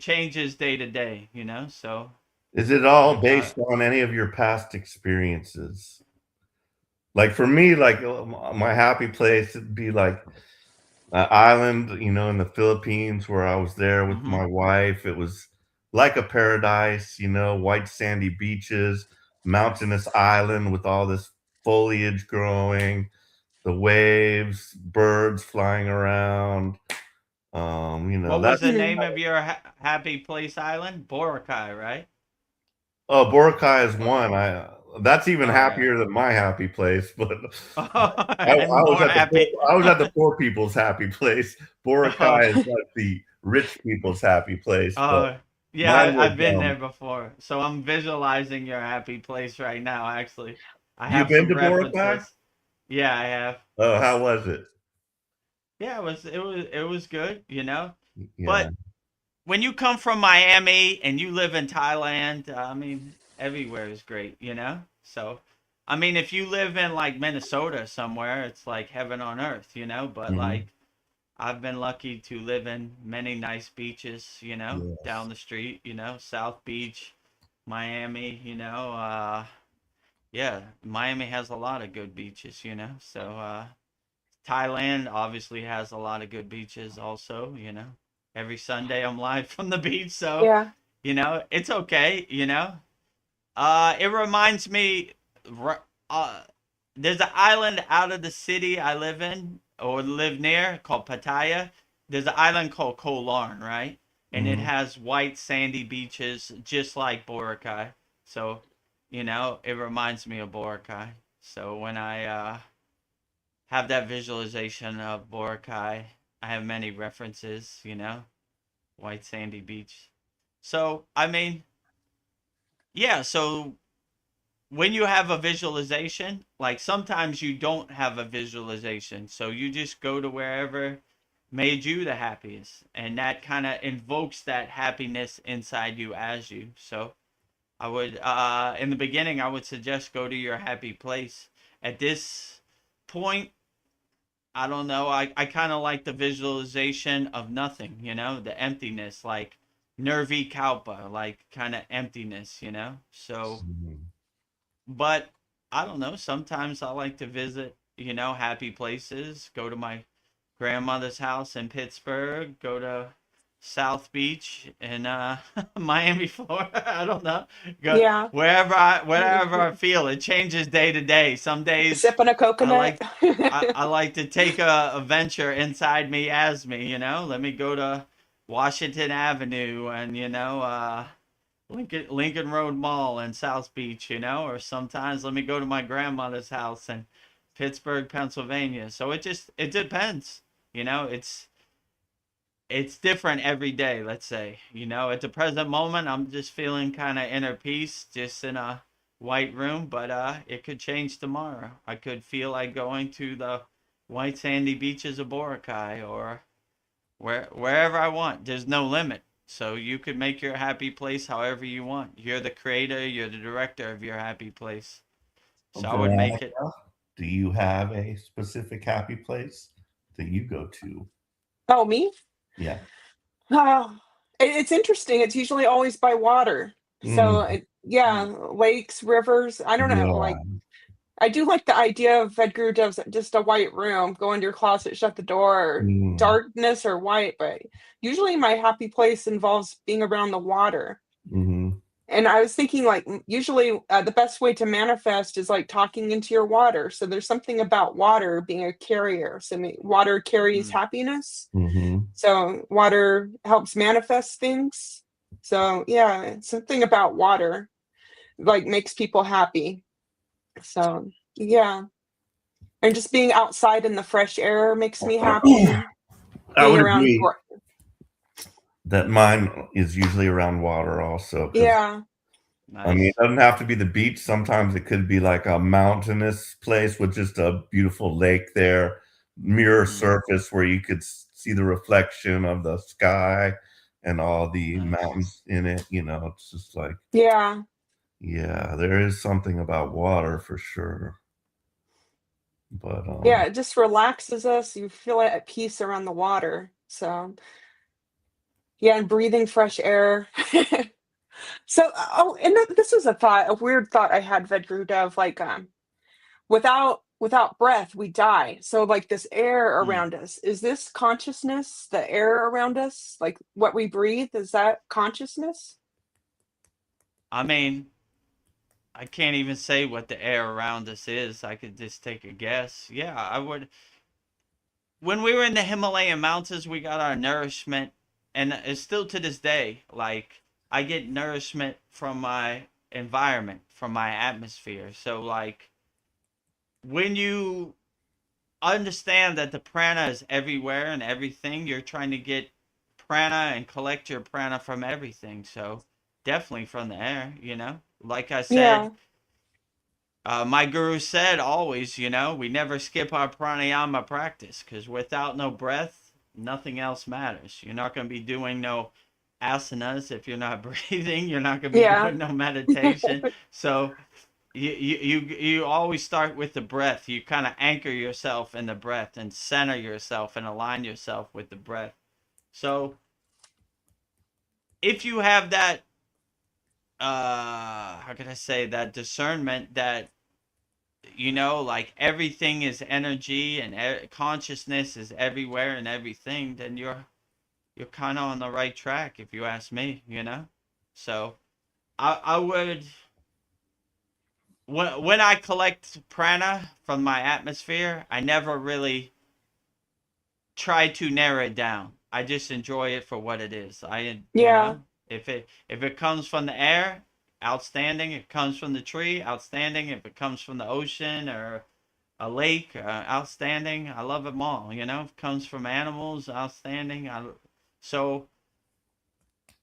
changes day to day, So Is it all I based on any of your past experiences? Like for me, like my happy place would be like an island, in the Philippines where I was there with mhm. my wife. It was like a paradise, white sandy beaches, mountainous island with all this foliage growing, the waves, birds flying around. What was That's the name of your happy place island? Boracay, right? oh, Boracay is What? one. That's even Oh yeah. happier than my happy place, but I And was more at the happy. poor people's happy place. Oh, Boracay is like the rich people's happy place, but oh, yeah, mine was I've been there before. So I'm visualizing your happy place right now, actually. I you have been some to Boracay? references. Yeah, I have. Oh, how was it? Yeah, it was good, Yeah. But when you come from Miami and you live in Thailand, I mean, everywhere is great, So, I mean, if you live in like Minnesota somewhere, it's like heaven on earth, But Mhm. like, I've been lucky to live in many nice beaches, Yes. down the street, South Beach, Miami, yeah, Miami has a lot of good beaches, So, Thailand obviously has a lot of good beaches also, Every Sunday I'm live from the beach, so, Yeah. it's okay, It reminds me there's an island out of the city I live in or live near called Pattaya. There's an island called Koh Larn, right? And it Mm-hmm. has white sandy beaches just like Boracay. So, it reminds me of Boracay. So when I have that visualization of Boracay, I have many references, white sandy beach. So, I mean, yeah, so when you have a visualization, like sometimes you don't have a visualization. So you just go to wherever made you the happiest. And that kind of invokes that happiness inside you as you. So I would, in the beginning, I would suggest go to your happy place. At this point, I don't know. I kind of like the visualization of nothing, the emptiness, like nervi kalpa, like kind of emptiness. So but I don't know. Sometimes I like to visit, happy places. Go to my grandmother's house in Pittsburgh. Go to South Beach in Miami, Florida. I don't know. Go Yeah. wherever I feel. It changes day to day. Some days Sipping a I coconut. like I like to take a venture inside me as me. Let me go to Washington Avenue and Lincoln Road Mall in South Beach, or sometimes let me go to my grandmother's house in Pittsburgh, Pennsylvania. So it depends. It's different every day, let's say. At the present moment I'm just feeling kind of inner peace, just in a white room, but it could change tomorrow. I could feel like going to the white sandy beaches of Boracay or wherever I want. There's no limit. So you could make your happy place however you want. You're the creator, you're the director of your happy place. So I would make it. Veronica, do you have a specific happy place that you go to? Oh, me? Yeah. Oh, it's interesting. It's usually always by water. So, Mm, yeah, Mm, lakes, rivers. I don't know. Like, yeah. I do like the idea of Vedagurudev, just a white room, go into your closet, shut the door, Mm, darkness or white. But usually my happy place involves being around the water. mm-hmm, And I was thinking, like, usually the best way to manifest is like talking into your water. So there's something about water being a carrier. So water carries mm. happiness. mm-hmm. So water helps manifest things. So yeah, it's something about water like makes people happy. So yeah, and just being outside in the fresh air makes me happy. I Being would around, agree that mine is usually around water also, because yeah, I mean, it Nice. doesn't have to be the beach. Sometimes it could be like a mountainous place with just a beautiful lake there, mirror Mm, surface where you could see the reflection of the sky and all the nice. mountains in it. It's just like, yeah, yeah, there is something about water for sure. But yeah. It just relaxes us. You feel at peace around the water. So yeah, and breathing fresh air. So oh, and this was a weird thought I had, Vedrudev, like without breath we die. So like this air Mm. around us, is this consciousness? The air around us, like what we breathe, is that consciousness? I mean, I can't even say what the air around us is. I could just take a guess. Yeah, I would. When we were in the Himalayan mountains, we got our nourishment, and it's still to this day. Like I get nourishment from my environment, from my atmosphere. So like when you understand that the prana is everywhere and everything, you're trying to get prana and collect your prana from everything. So definitely from the air. Like I said, Yeah, my guru said always, we never skip our pranayama practice because without no breath, nothing else matters. You're not going to be doing no asanas if you're not breathing. You're not going to be yeah, doing no meditation. So you always start with the breath. You kind of anchor yourself in the breath and center yourself and align yourself with the breath. So if you have that, how can I say, that discernment that like everything is energy and consciousness is everywhere and everything, then you're kind of on the right track, if you ask me. So I would when I collect prana from my atmosphere, I never really try to narrow it down. I just enjoy it for what it is. Yeah. If it comes from the air, outstanding. If it comes from the tree, outstanding. If it comes from the ocean or a lake, outstanding. I love them all. If it comes from animals, outstanding. So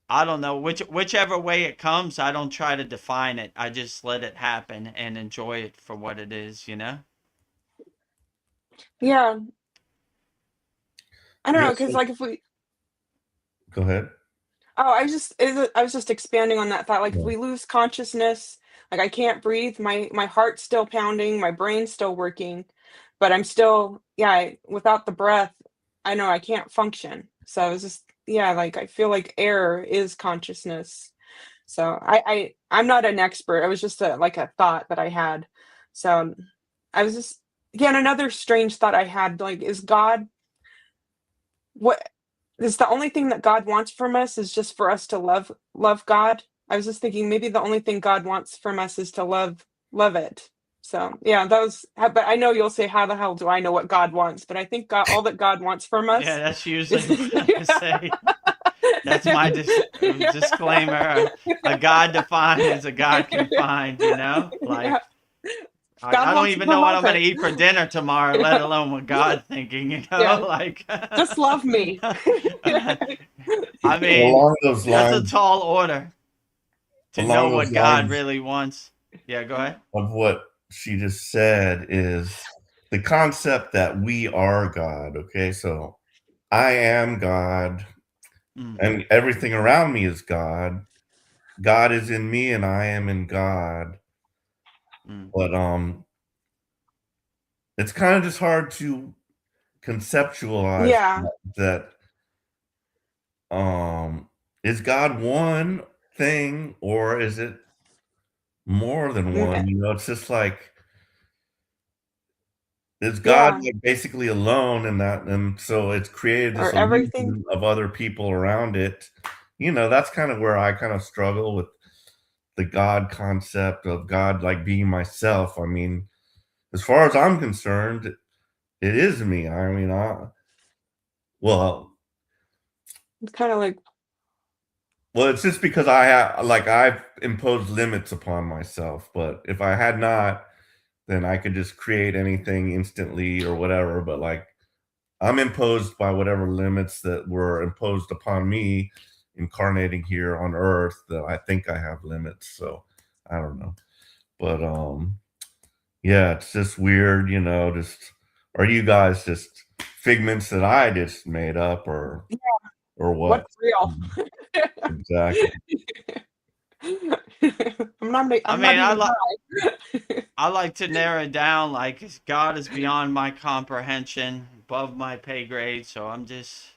I don't know whichever way it comes. I don't try to define it. I just let it happen and enjoy it for what it is. Yeah. I don't know, Yes. because like if we Go ahead. Oh, I was just expanding on that thought. Like if Yeah. we lose consciousness, like I can't breathe, my heart's still pounding, my brain's still working, but I'm still, yeah, without the breath, I know I can't function. So I was just, yeah, like I feel like air is consciousness. So I'm not an expert. It was just like a thought that I had. So I was just, again, another strange thought I had, like, is God what is the only thing that God wants from us is just for us to love God? I was just thinking maybe the only thing God wants from us is to love it. So, yeah, that was but I know you'll say, "How the hell do I know what God wants?" But I think God all that God wants from Yeah, us that's usually is what I say. That's my disclaimer. A God defined is a God confined, Yeah, Like, God I don't wants you even to know what love I'm going to it. eat for dinner tomorrow, let Yeah, alone what God's thinking, yeah, Like, just love me. I mean, Along those that's a lines, tall order to know along those what God lines really wants. Yeah, go ahead. of what she just said is the concept that we are God. Okay, so I am God, Mm, and everything around me is God. God is in me, and I am in God. mm, But it's kind of just hard to conceptualize Yeah, that. Is God one thing, or is it more than mm, one? It's just like, is God yeah, like basically alone in that, and so it's created this or everything. illusion of other people around it. That's kind of where I kind of struggle with the God concept of God like being myself. I mean, as far as I'm concerned, it is me. I mean, well, It's kinda like it's just because I've imposed limits upon myself. But if I had not, then I could just create anything instantly or whatever. But like, I'm imposed by whatever limits that were imposed upon me incarnating here on earth, that I think I have limits. So I don't know. But yeah, it's just weird, just, are you guys just figments that I just made up, or what? what's real? Mhm. Exactly. I I'm not mean, even high. I like to narrow it down. Like, God is beyond my comprehension, above my pay grade. So I'm just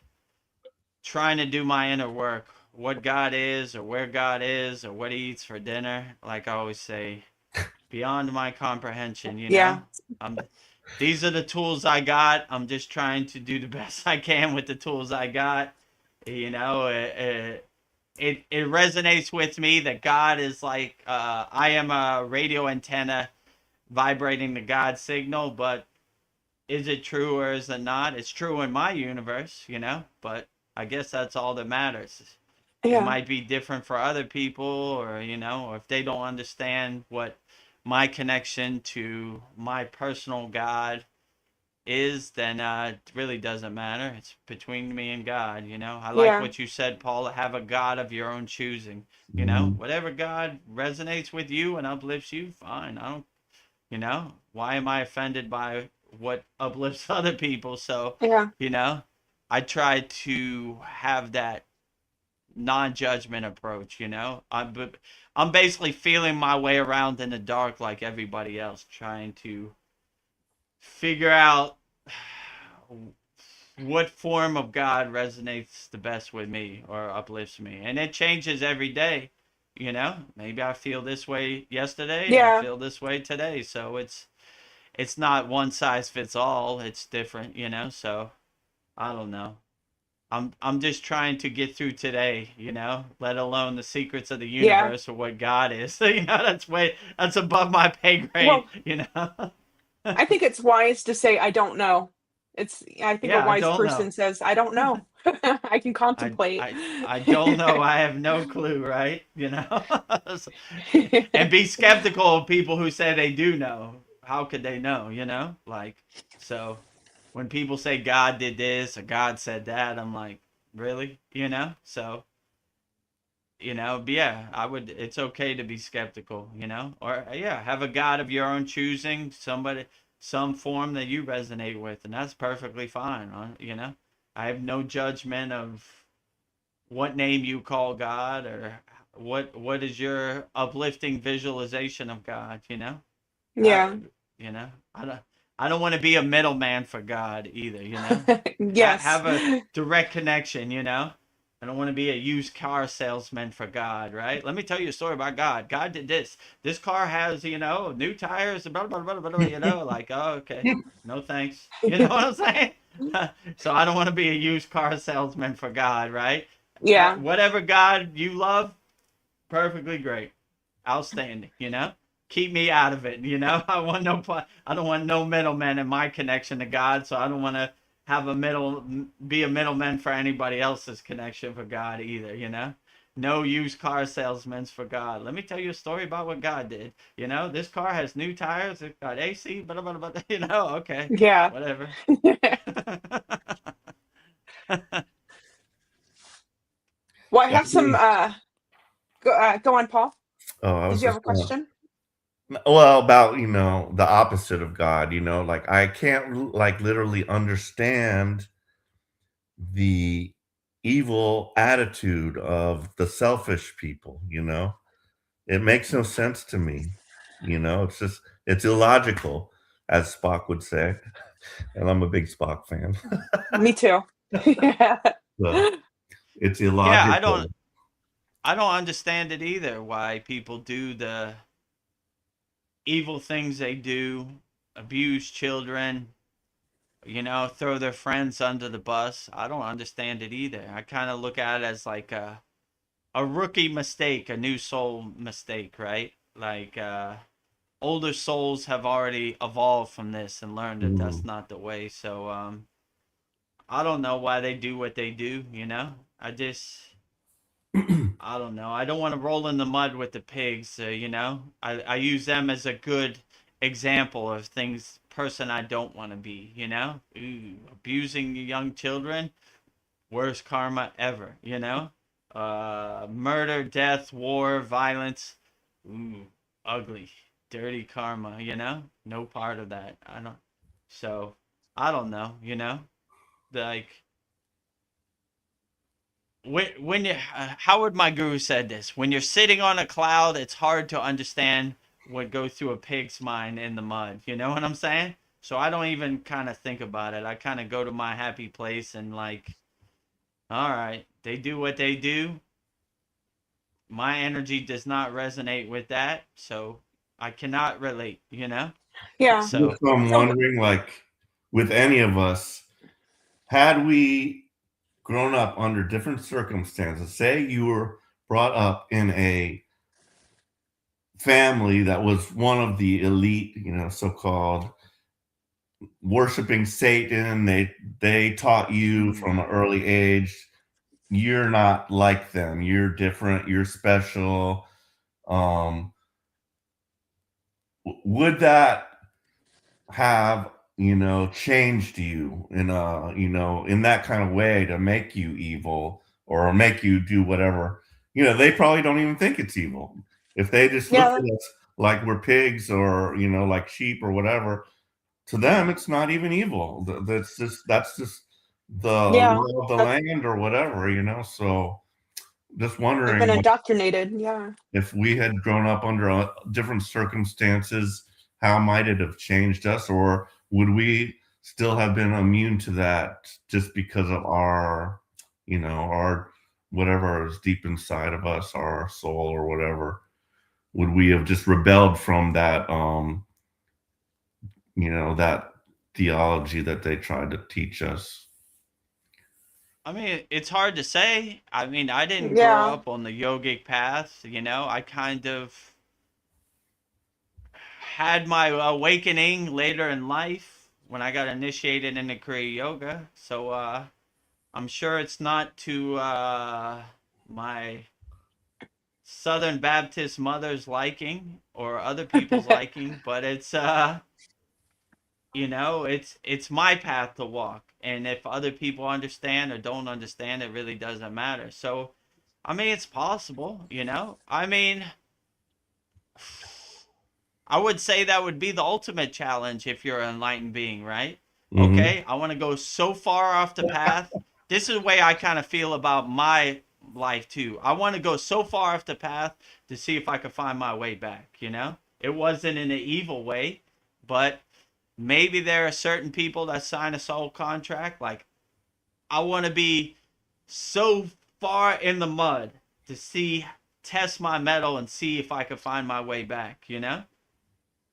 trying to do my inner work. What God is, or where God is, or what He eats for dinner. Like I always say, beyond my comprehension. Yeah, I'm. These are the tools I got. I'm just trying to do the best I can with the tools I got. It resonates with me that God is like, I am a radio antenna vibrating the God signal, but is it true or is it not? It's true in my universe, but I guess that's all that matters. It yeah, might be different for other people, or if they don't understand what my connection to my personal God is, then it really doesn't matter. It's between me and God. I like yeah, what you said, Paul. Have a God of your own choosing. Mhm. Whatever God resonates with you and uplifts you, fine. I don't why am I offended by what uplifts other people? So, yeah, you know, I try to have that non-judgment approach. I'm basically feeling my way around in the dark like everybody else, trying to figure out what form of God resonates the best with me or uplifts me. And it changes every day. Maybe I feel this way yesterday and I yeah, feel this way today. So it's not one size fits all. It's different. So I don't know. I'm just trying to get through today, let alone the secrets of the Yeah. universe or what God is. That's above my pay grade, Well, I think it's wise to say, I don't know. I think a Yeah, I wise don't know. person says, I don't know. I can I contemplate. I I don't know. I have no clue, right? And be skeptical of people who say they do know. How could they know, Like, so when people say God did this or God said that, I'm like, really? So, but yeah, it's okay to be skeptical, or yeah, have a God of your own choosing, some form that you resonate with, and that's perfectly fine, I have no judgment of what name you call God or what is your uplifting visualization of God, I Yeah. you know I don't want to be a middleman for God either, Yes. have a direct connection, I don't want to be a used car salesman for God, right? Let me tell you a story about God. God did this car has, new tires, blah blah blah blah blah, like, oh, okay, no thanks. You know what I'm saying? So I don't want to be a used car salesman for God, right? Yeah. Whatever God you love, perfectly great, outstanding. Keep me out of it. I don't want no middleman in my connection to God, so I don't want to be a middleman for anybody else's connection for God either. No used car salesmen for God. Let me tell you a story about what God did. This car has new tires. It got AC. Blah, blah, blah, blah. Okay, Yeah. whatever. Well, I I have some, think, go on, Paul. I Did was you have just a question? well, about, the opposite of God, like I can't like literally understand the evil attitude of the selfish people. It makes no sense to me. It's illogical, as Spock would say. And I'm a big Spock fan. Me too. Yeah. So it's Yeah, illogical. I don't understand it either. Why people do the evil things they do, abuse children, throw their friends under the bus. I don't understand it either. I kind of look at it as like a rookie mistake, a new soul mistake, right? Like older souls have already evolved from this and learned that that's Mm. not the way. So I don't know why they do what they do, I don't know. I don't want to roll in the mud with the pigs, I use them as a good example of person I don't want to be, Ooh, abusing young children, worst karma ever, Murder, death, war, violence, ooh, ugly, dirty karma, No part of that. So, I don't know, Like, Howard, my guru, said this: when you're sitting on a cloud, it's hard to understand what goes through a pig's mind in the mud. You know what I'm saying? So I don't even kind of think about it. I kind of go to my happy place and like, all right, they do what they do. My energy does not resonate with that, so I cannot relate. Yeah. So So I'm So, wondering, like, with any of us, had we grown up under different circumstances, say you were brought up in a family that was one of the elite, so-called worshiping Satan, they taught you from an early age, you're not like them, you're different, you're special. Um, would that have changed you in that kind of way to make you evil or make you do whatever? They probably don't even think it's evil if they just look yeah, at us like we're pigs or like sheep or whatever. To them it's not even evil. That's just the yeah, law of the that's, land or whatever. So just they've been wondering, like, indoctrinated. Yeah. if we had grown up under different circumstances, how might it have changed us? Or would we still have been immune to that just because of our whatever is deep inside of us, our soul or whatever? Would we have just rebelled from that theology that they tried to teach us? I mean, it's hard to say. I mean, I didn't grow Yeah. up on the yogic path, I kind of had my awakening later in life when I got initiated into Kriya yoga. So I'm sure it's not to my Southern Baptist mother's liking or other people's liking, but it's my path to walk. And if other people understand or don't understand, it really doesn't matter. So I mean, it's possible. I mean, I would say that would be the ultimate challenge if you're an enlightened being, right? Hmm. Okay, I want to go so far off the path. This is the way I kind of feel about my life too. I want to go so far off the path to see if I could find my way back. It wasn't in an evil way, but maybe there are certain people that sign a soul contract. Like, I want to be so far in the mud to test my metal and see if I could find my way back.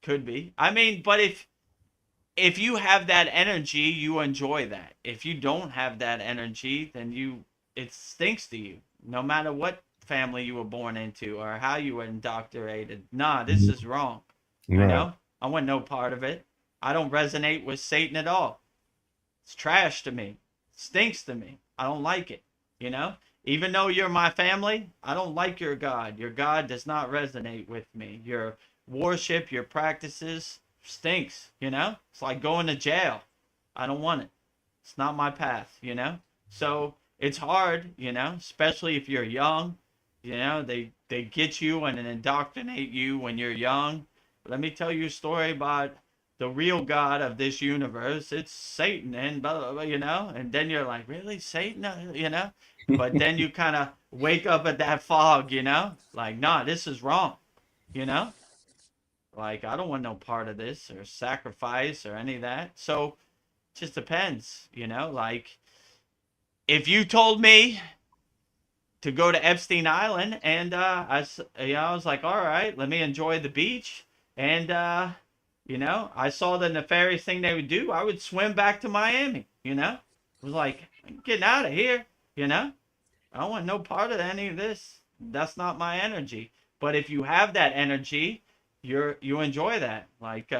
Could be. I mean, but if you have that energy, you enjoy that. If you don't have that energy, then it stinks to you. No matter what family you were born into or how you were indoctrinated. Nah, this is wrong. You Right. know? I want no part of it. I don't resonate with Satan at all. It's trash to me. It stinks to me. I don't like it. You know? Even though you're my family, I don't like your God. Your God does not resonate with me. Your worship, your practices stinks. It's like going to jail. I don't want it. It's not my path. So it's hard, especially if you're young. They get you and indoctrinate you when you're young. Let me tell you a story about the real God of this universe. It's Satan and blah, blah, blah. And then you're like, really, Satan? But then you kind of wake up at that fog. Like, nah, this is wrong. You know? Like, I don't want no part of this or sacrifice or any of that. So it just depends. Like, if you told me to go to Epstein Island, and I was like, all right, let me enjoy the beach, and I saw the nefarious thing they would do. I would swim back to Miami. It was like, I'm getting out of here. You know, I don't want no part of any of this. That's not my energy. But if you have that energy, you enjoy that. Like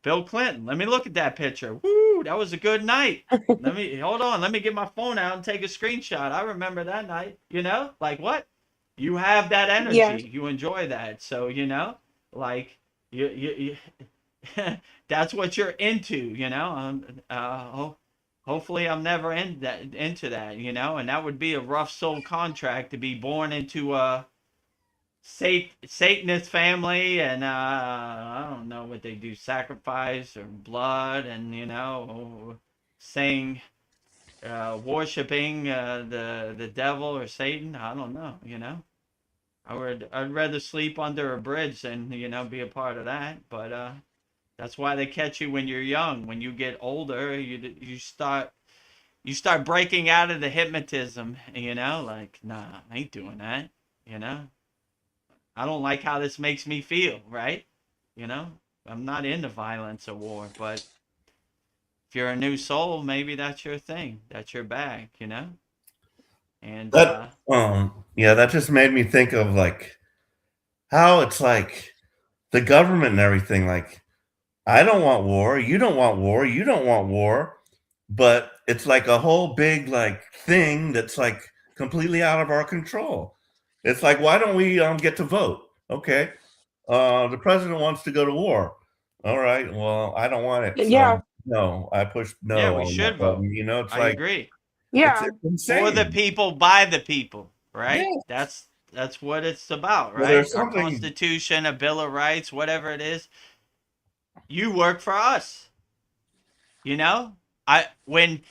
Bill Clinton. Let me look at that picture. Woo, that was a good night. Let me hold on. Let me get my phone out and take a screenshot. I remember that night. Like what? You have that Yeah. energy. You enjoy that. So like that's what you're into. Hopefully I'm never into that. And that would be a rough soul contract to be born into a Satanist family, and I don't know what they do, sacrifice or blood, and saying worshiping the devil or Satan. I don't know. I'd rather sleep under a bridge than be a part of that. But that's why they catch you when you're young. When you get older, you start breaking out of the hypnotism. Like, nah, I ain't doing that. You know, I don't like how this makes me feel. Right? You know, I'm not into violence or war, but if you're a new soul, maybe that's your thing. That's your bag. And That yeah, that just made me think of like how it's like the government and everything. Like, I don't want war. You don't want war. You don't want war. But it's like a whole big like thing that's like completely out of our control. It's like, why don't we get to vote? Okay, the president wants to go to war. All right, well, I don't want it, so Yeah. no, I pushed yeah, no we on that should vote. button. It's I like agree. Yeah. it's For the insane. people, by the people, right? Yeah, That's what it's about, well, right? there's Our something. Constitution, a Bill of Rights, whatever it is. You work for us. You know, I when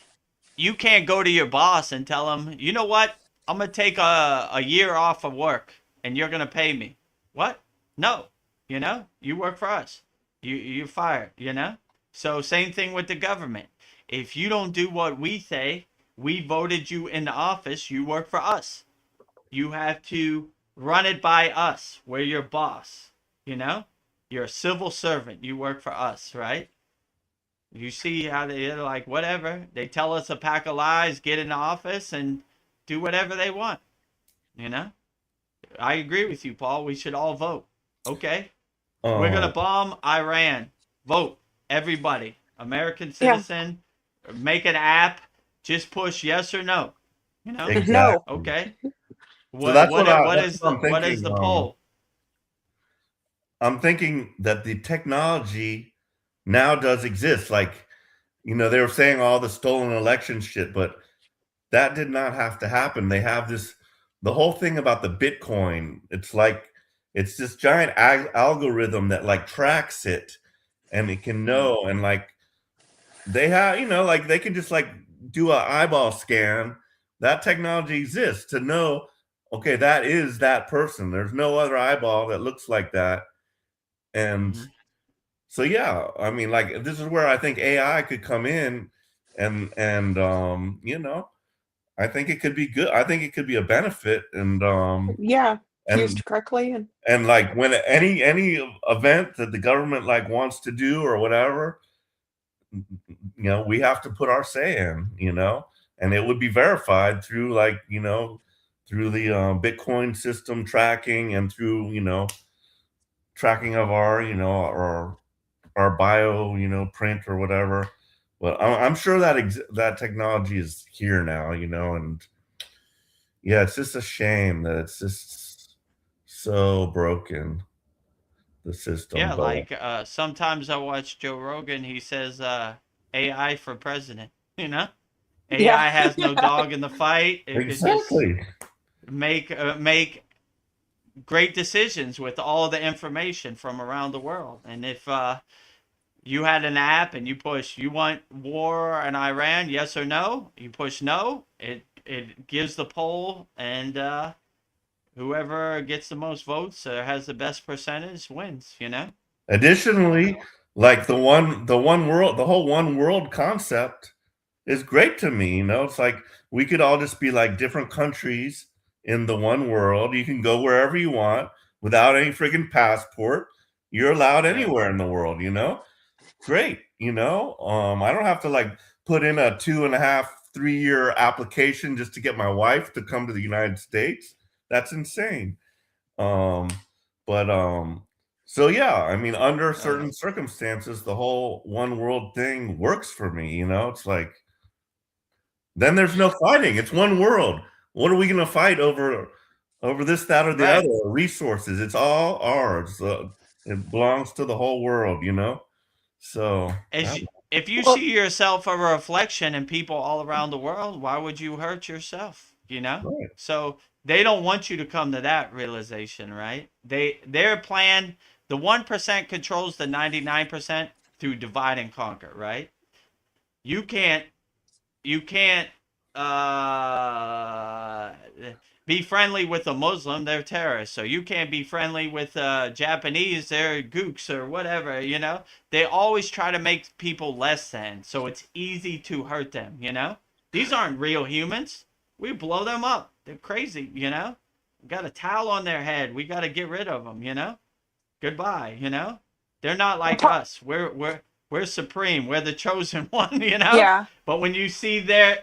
you can't go to your boss and tell him, you know what, I'm gonna take a year off of work and you're gonna pay me. What? No. You work for us. You're fired. So same thing with the government. If you don't do what we say, we voted you into office. You work for us. You have to run it by us. We're your boss. You know, you're a civil servant. You work for us, right? You see how they're like, whatever. They tell us a pack of lies, get in the office, and do whatever they want. You know? I agree with you, Paul. We should all vote. Okay. We're going to Um, bomb Iran. Vote. Everybody. American Yeah. citizen. Make an app. Just push yes or no. You know? No. exactly. Okay. So that's what I'm What is thinking. the poll? I'm thinking that the technology now does exist. Like, they were saying all the stolen election shit, but that did not have to happen. They have the whole thing about the Bitcoin. It's this giant algorithm that like tracks it, and it can know, and like they have, like they can just like do an eyeball scan. That technology exists to know, okay, that is that person. There's no other eyeball that looks like that. And Mm-hmm. so yeah, I mean, like this is where I think AI could come in, and I think it could be good. I think it could be a benefit, Yeah. and Used correctly. and like when any event that the government like wants to do or whatever, we have to put our say in, and it would be verified through like through the Bitcoin system tracking, and through tracking of our our bio print or whatever. But I'm sure that that technology is here now, and yeah, it's just a shame that it's just so broken, the system. Yeah, But like sometimes I watch Joe Rogan. He says AI for president. You know, Yeah. AI has no dog in the fight. It could just exactly. make great decisions with all the information from around the world. And if you had an app and you push, you want war in Iran, yes or no? You push no. It gives the poll, and whoever gets the most votes or has the best percentage wins. You know. Additionally, like the whole one world concept is great to me. It's like we could all just be like different countries in the one world. You can go wherever you want without any freaking passport. You're allowed Right. anywhere in the world, Great, I don't have to like put in a 2.5, 3 year application just to get my wife to come to the United States. That's insane. Um, but so yeah, I mean, under Right. certain circumstances, the whole one world thing works for me. It's like then there's no fighting. It's one world. What are we going to fight over this, that, or the Right. other? Resources. It's all ours. It belongs to the whole world. So As you, if you Well, see yourself a reflection in people all around the world, why would you hurt yourself? You know? right. So they don't want you to come to that realization, right? Their plan, the 1% controls the 99% through divide and conquer, right? You can't you can't uh, be friendly with a Muslim, they're terrorists. So you can't be friendly with Japanese, they're gooks or whatever, you know? They always try to make people less than, so it's easy to hurt them, you know? These aren't real humans. We blow them up. They're crazy, you know? We got a towel on their head. We got to get rid of them, you know? Goodbye, you know? They're not like us. We're supreme. We're the chosen one, you know? yeah. But when you see their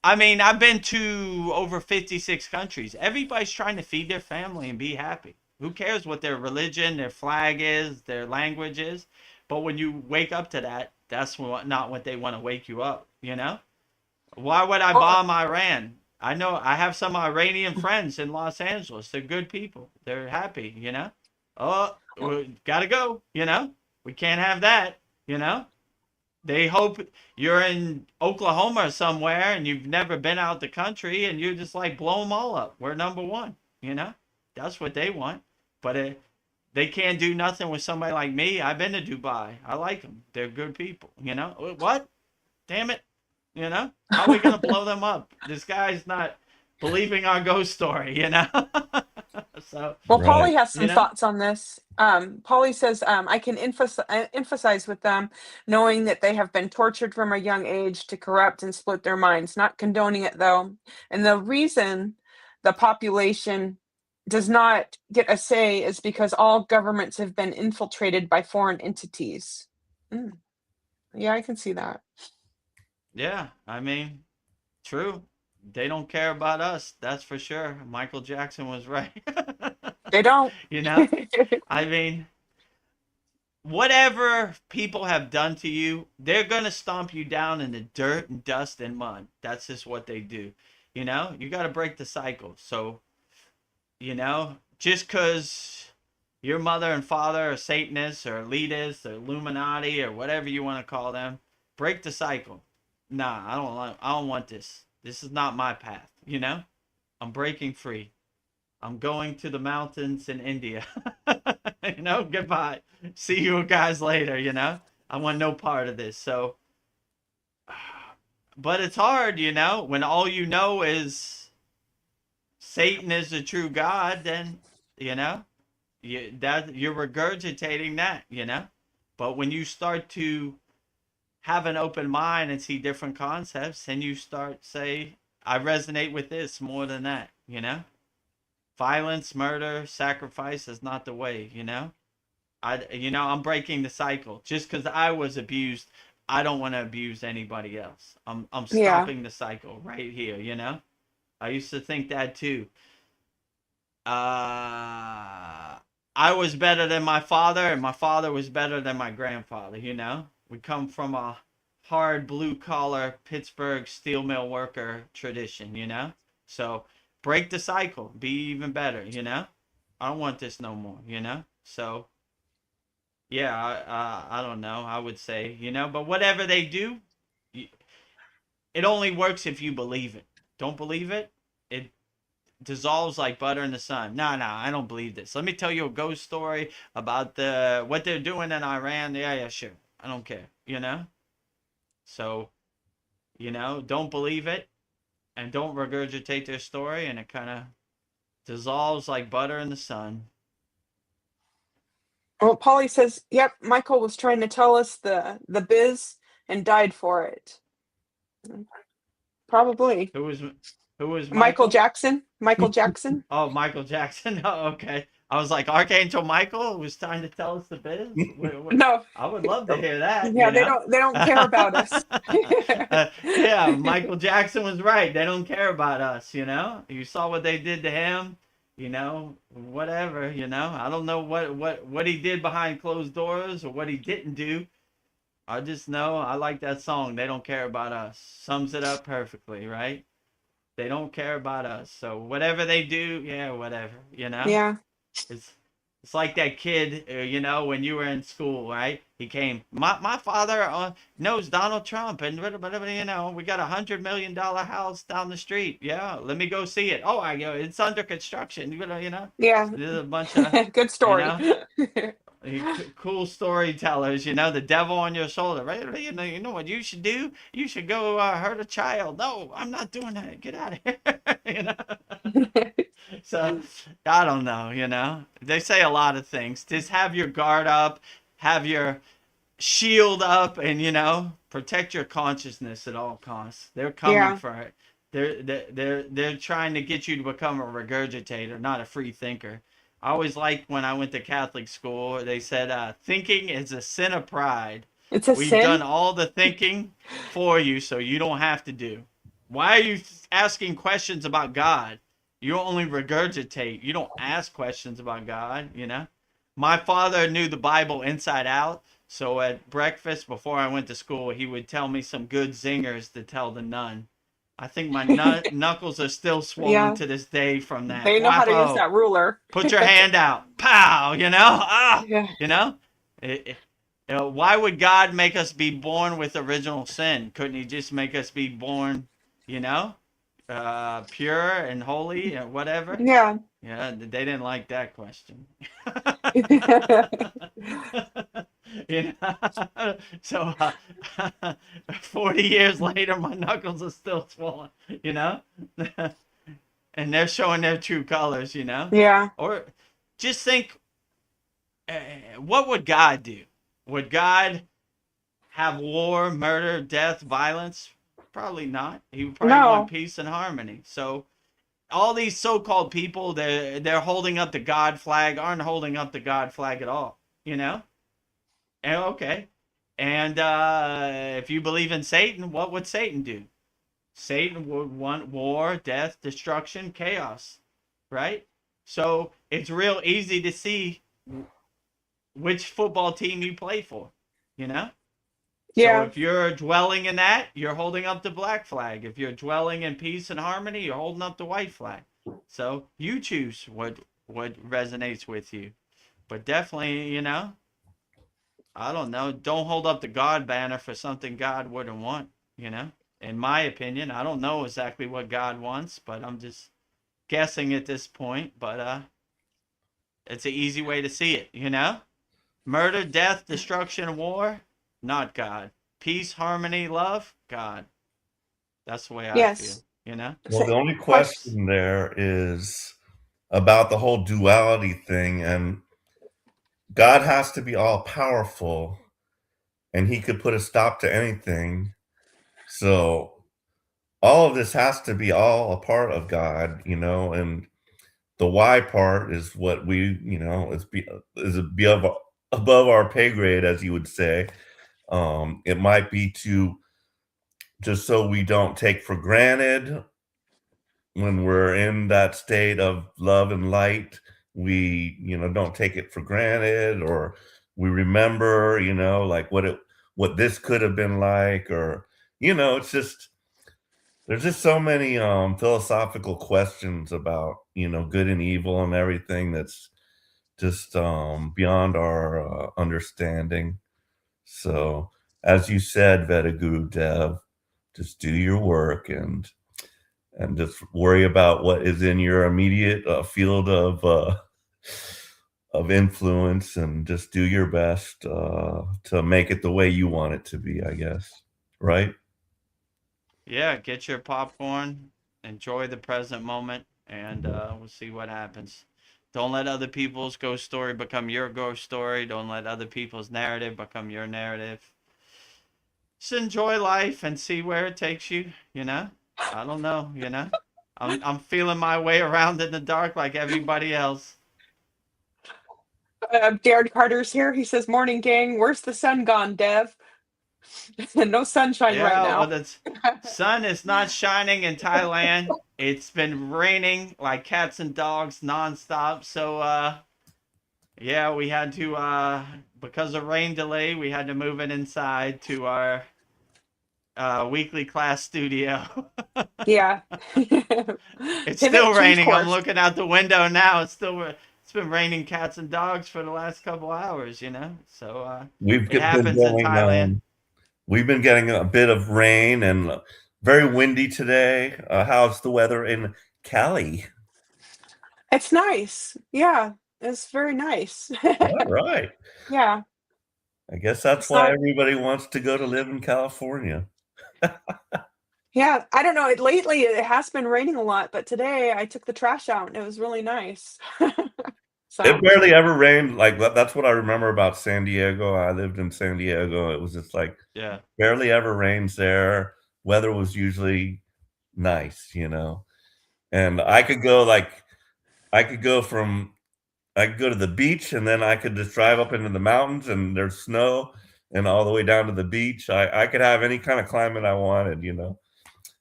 I mean, I've been to over 56 countries. Everybody's trying to feed their family and be happy. Who cares what their religion, their flag is, their language is? But when you wake up to that, that's not what they want to wake you up, you know? Why would I Well, bomb Iran? I know I have some Iranian friends in Los Angeles. They're good people. They're happy, you know? Oh, we gotta go, you know? We can't have that, you know? They hope you're in Oklahoma or somewhere and you've never been out the country and you're just like blow them all up. We're number one, you know? That's what they want. But they can't do nothing with somebody like me. I've been to Dubai. I like them. They're good people, you know? What? Damn it. You know? How are we going to blow them up? This guy's not believing our ghost story, you know? So, Right. Polly has you some know? thoughts on this. Polly says, I can emphasize with them knowing that they have been tortured from a young age to corrupt and split their minds, not condoning it though. And the reason the population does not get a say is because all governments have been infiltrated by foreign entities. Mm. Yeah, I can see that. Yeah, I mean, true. They don't care about us, that's for sure. Michael Jackson was right. They don't. You know? I mean, whatever people have done to you, they're going to stomp you down in the dirt and dust and mud. That's just what they do. You know? You got to break the cycle. So, you know, just because your mother and father are Satanists or elitists or Illuminati or whatever you want to call them, break the cycle. Nah, I don't want this. This is not my path, you know? I'm breaking free. I'm going to the mountains in India. You know, goodbye. See you guys later, you know? I want no part of this. So, but it's hard, you know, when all you know is Satan is the true God, then, you know, you're regurgitating that, you know? But when you start to have an open mind and see different concepts, and you start say, I resonate with this more than that, you know? Violence, murder, sacrifice is not the way, you know? I'm breaking the cycle. Just because I was abused, I don't want to abuse anybody else. I'm Yeah. stopping the cycle right here, you know? I used to think that too. I was better than my father, and my father was better than my grandfather, you know? We come from a hard blue collar Pittsburgh steel mill worker tradition, you know? So break the cycle, be even better, you know? I don't want this no more, you know? So yeah, I don't know. I would say, you know, but whatever they do, it only works if you believe it. Don't believe it, it dissolves like butter in the sun. No, I don't believe this. Let me tell you a ghost story about what they're doing in Iran. Yeah, sure. I don't care, you know? So, you know, don't believe it and don't regurgitate their story, and it kind of dissolves like butter in the sun. Well, Polly says, "Yep, Michael was trying to tell us the biz and died for it." Probably. Who was Michael Michael? Jackson. Michael Jackson. Oh, Michael Jackson. Oh, okay. I was like, Archangel Michael was trying to tell us the biz. No. I would love to hear that, Yeah, you they know? don't care about us. Yeah, Michael Jackson was right. They don't care about us, you know? You saw what they did to him, you know, whatever, you know? I don't know what he did behind closed doors or what he didn't do. I just know I like that song. They don't care about us. Sums it up perfectly, right? They don't care about us. So whatever they do, yeah, whatever, you know? Yeah. It's it's like that kid, you know, when you were in school, right? He came. My father knows Donald Trump, and you know, we got $100 million house down the street. Yeah, let me go see it. Oh, I go. It's under construction. You know, Yeah. there's a bunch of, Good you story. know, cool storytellers. You know, the devil on your shoulder, right? You know what you should do? You should go hurt a child. No, I'm not doing that. Get out of here. You know. So I don't know, you know. They say a lot of things. Just have your guard up, have your shield up, and you know, protect your consciousness at all costs. They're coming Yeah. for it. They're trying to get you to become a regurgitator, not a free thinker. I always liked when I went to Catholic school. They said thinking is a sin of pride. It's a We've done sin. all the thinking for you, so you don't have to do. Why are you asking questions about God? You only regurgitate. You don't ask questions about God, you know? My father knew the Bible inside out. So at breakfast before I went to school, he would tell me some good zingers to tell the nun. I think my knuckles are still swollen Yeah. to this day from that. They know how to use Guapo, that ruler. put your hand out. Pow, you know? Ah, Yeah. you know? Why would God make us be born with original sin? Couldn't he just make us be born, you know, pure and holy and whatever? Yeah. Yeah, they didn't like that question. You know? So 40 years later, my knuckles are still swollen, you know? And they're showing their true colors, you know? Yeah. Or just think, what would God do? Would God have war, murder, death, violence? Probably not. He would probably want No. peace and harmony. So all these so-called people, they're holding up the God flag, aren't holding up the God flag at all, you know? And okay, And if you believe in Satan, what would Satan do? Satan would want war, death, destruction, chaos, right? So it's real easy to see which football team you play for, you know? So Yeah. if you're dwelling in that, you're holding up the black flag. If you're dwelling in peace and harmony, you're holding up the white flag. So you choose what resonates with you. But definitely, I don't know, don't hold up the God banner for something God wouldn't want, you know? In my opinion, I don't know exactly what God wants, but I'm just guessing at this point, but it's an easy way to see it, you know? Murder, death, destruction, war, not God. Peace, harmony, love, God. That's the way I feel, Yes. you know? Well, So, the only question. question there is about the whole duality thing, and God has to be all powerful, and he could put a stop to anything. So all of this has to be all a part of God, and the why part is what we, is above our pay grade, as you would say. It might be to just so we don't take for granted when we're in that state of love and light, we, don't take it for granted, or we remember, like what this could have been like, or, it's just, there's just so many philosophical questions about, good and evil and everything that's just beyond our understanding. So, as you said, Vedagurudev, just do your work and just worry about what is in your immediate field of influence, and just do your best to make it the way you want it to be, I guess. Right? Yeah, get your popcorn, enjoy the present moment, and we'll see what happens. Don't let other people's ghost story become your ghost story. Don't let other people's narrative become your narrative. Just enjoy life and see where it takes you, you know? I don't know, you know? I'm feeling my way around in the dark like everybody else. Darren Carter's here. He says, "Morning, gang. Where's the sun gone, Dev?" No sunshine right Yeah, well, now. the sun is not shining in Thailand. It's been raining like cats and dogs nonstop. So, yeah, we had to, because of rain delay, we had to move it inside to our weekly class studio. Yeah. It's Pivot, still change raining. I'm course. looking out the window now. It's been raining cats and dogs for the last couple hours, So We've it been happens in getting Thailand. we've been getting a bit of rain and very windy today. How's the weather in Cali? It's nice. Yeah, it's very nice. All right. Yeah. I guess that's It's why not. everybody wants to go to live in California. Yeah, I don't know. Lately, it has been raining a lot, but today I took the trash out and it was really nice. It So, barely ever rained. Like that's what I remember about San Diego. I lived in San Diego. It was just like Yeah, barely ever rains there. Weather was usually nice. And I could go to the beach, and then I could just drive up into the mountains and there's snow, and all the way down to the beach. I could have any kind of climate I wanted.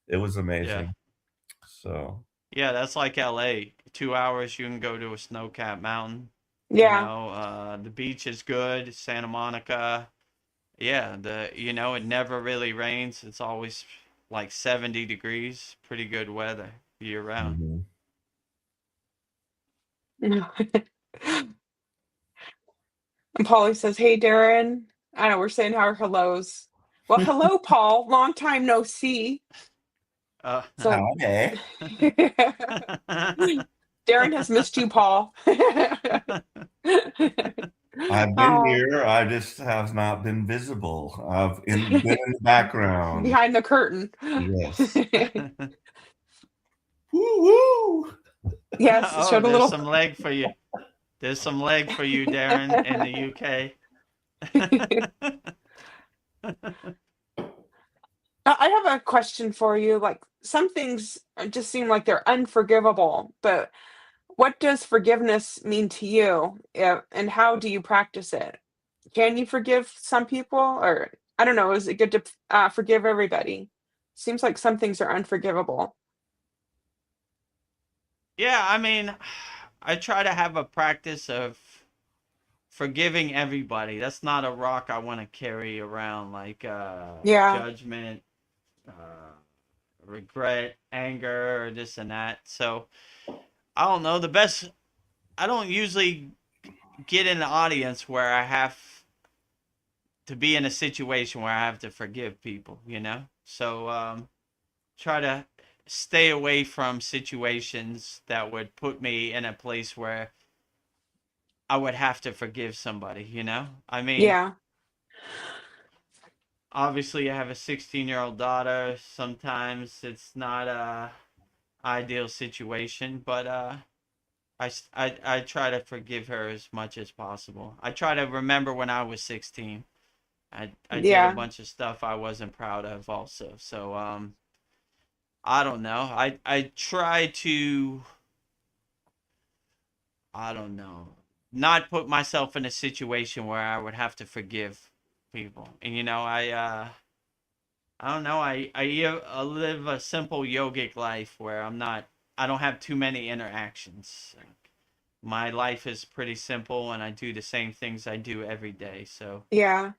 It was yeah, amazing. So yeah. That's like LA. 2 hours, you can go to a snow-capped mountain. yeah. The beach is good. Santa Monica. Yeah, it never really rains. It's always like 70 degrees. Pretty good weather year round. mhm. And Polly says, "Hey, Darren." I know we're saying our hellos. Well, hello, Paul. Long time no see. Uh, So, Howdy. Darren has missed you, Paul. I've been Oh, here. I just have not been visible. Been in the background. behind the curtain. Yes. Woo woo. Yes, it oh, showed a there's little. some leg for you. There's some leg for you, Darren, in the UK. I have a question for you. Like, some things just seem like they're unforgivable, but what does forgiveness mean to you? Yeah, and how do you practice it? Can you forgive some people? Or I don't know, is it good to forgive everybody? Seems like some things are unforgivable. Yeah, I mean, I try to have a practice of forgiving everybody. That's not a rock I want to carry around, like Yeah, judgment, uh, regret, anger, or this and that. So I don't know. The best, I don't usually get in an audience where I have to be in a situation where I have to forgive people, you know? So try to stay away from situations that would put me in a place where I would have to forgive somebody, you know? I mean, yeah, obviously I have a 16-year-old daughter. Sometimes it's not a ideal situation, but I try to forgive her as much as possible. I try to remember when I was 16. I did a yeah, bunch of stuff I wasn't proud of also. So I don't know. I try to, I don't know, not put myself in a situation where I would have to forgive people. And you know, I don't know. I live a simple yogic life where I don't have too many interactions. My life is pretty simple, and I do the same things I do every day. So yeah,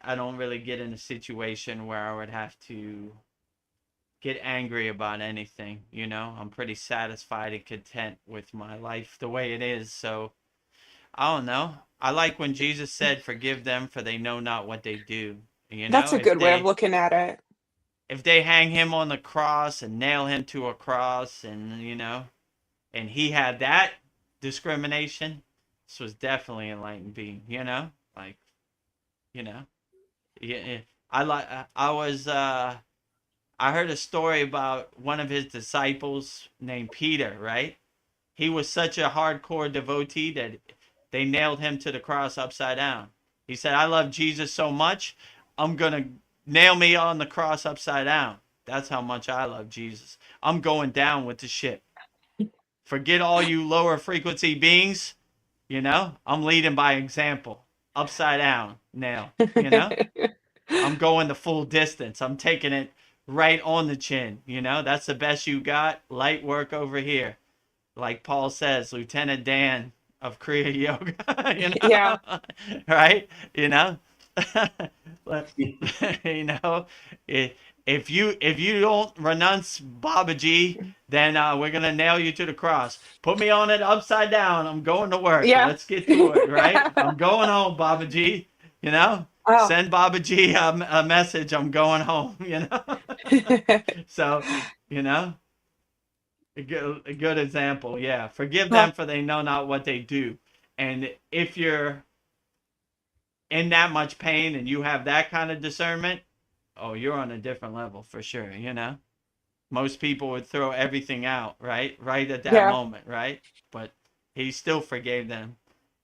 I don't really get in a situation where I would have to get angry about anything. You know, I'm pretty satisfied and content with my life the way it is. So I don't know. I like when Jesus said, "Forgive them, for they know not what they do." You that's know, a good way of looking at it. if they hang him on the cross and nail him to a cross, and you know, and he had that discrimination, this was definitely enlightened being. You know, like you know, yeah. I like. I was. I heard a story about one of his disciples named Peter. Right, he was such a hardcore devotee that they nailed him to the cross upside down. He said, "I love Jesus so much, I'm gonna nail me on the cross upside down. That's how much I love Jesus. I'm going down with the ship. Forget all you lower frequency beings. You know, I'm leading by example. Upside down, nail. You know, I'm going the full distance. I'm taking it right on the chin. You know, that's the best you got. Light work over here. Like Paul says, Lieutenant Dan of Kriya Yoga, you Yeah, know, right? You know, you know, if you don't renounce Babaji, then we're gonna nail you to the cross. Put me on it upside down. I'm going to work. yeah. Let's get to it, right? I'm going home, Babaji. You know, Oh, send Babaji a message. I'm going home. You know, so you know. A good example, yeah. Forgive them well, for they know not what they do. And if you're in that much pain and you have that kind of discernment, oh, you're on a different level for sure, you know? Most people would throw everything out, right? Right at that yeah, moment, right? But he still forgave them,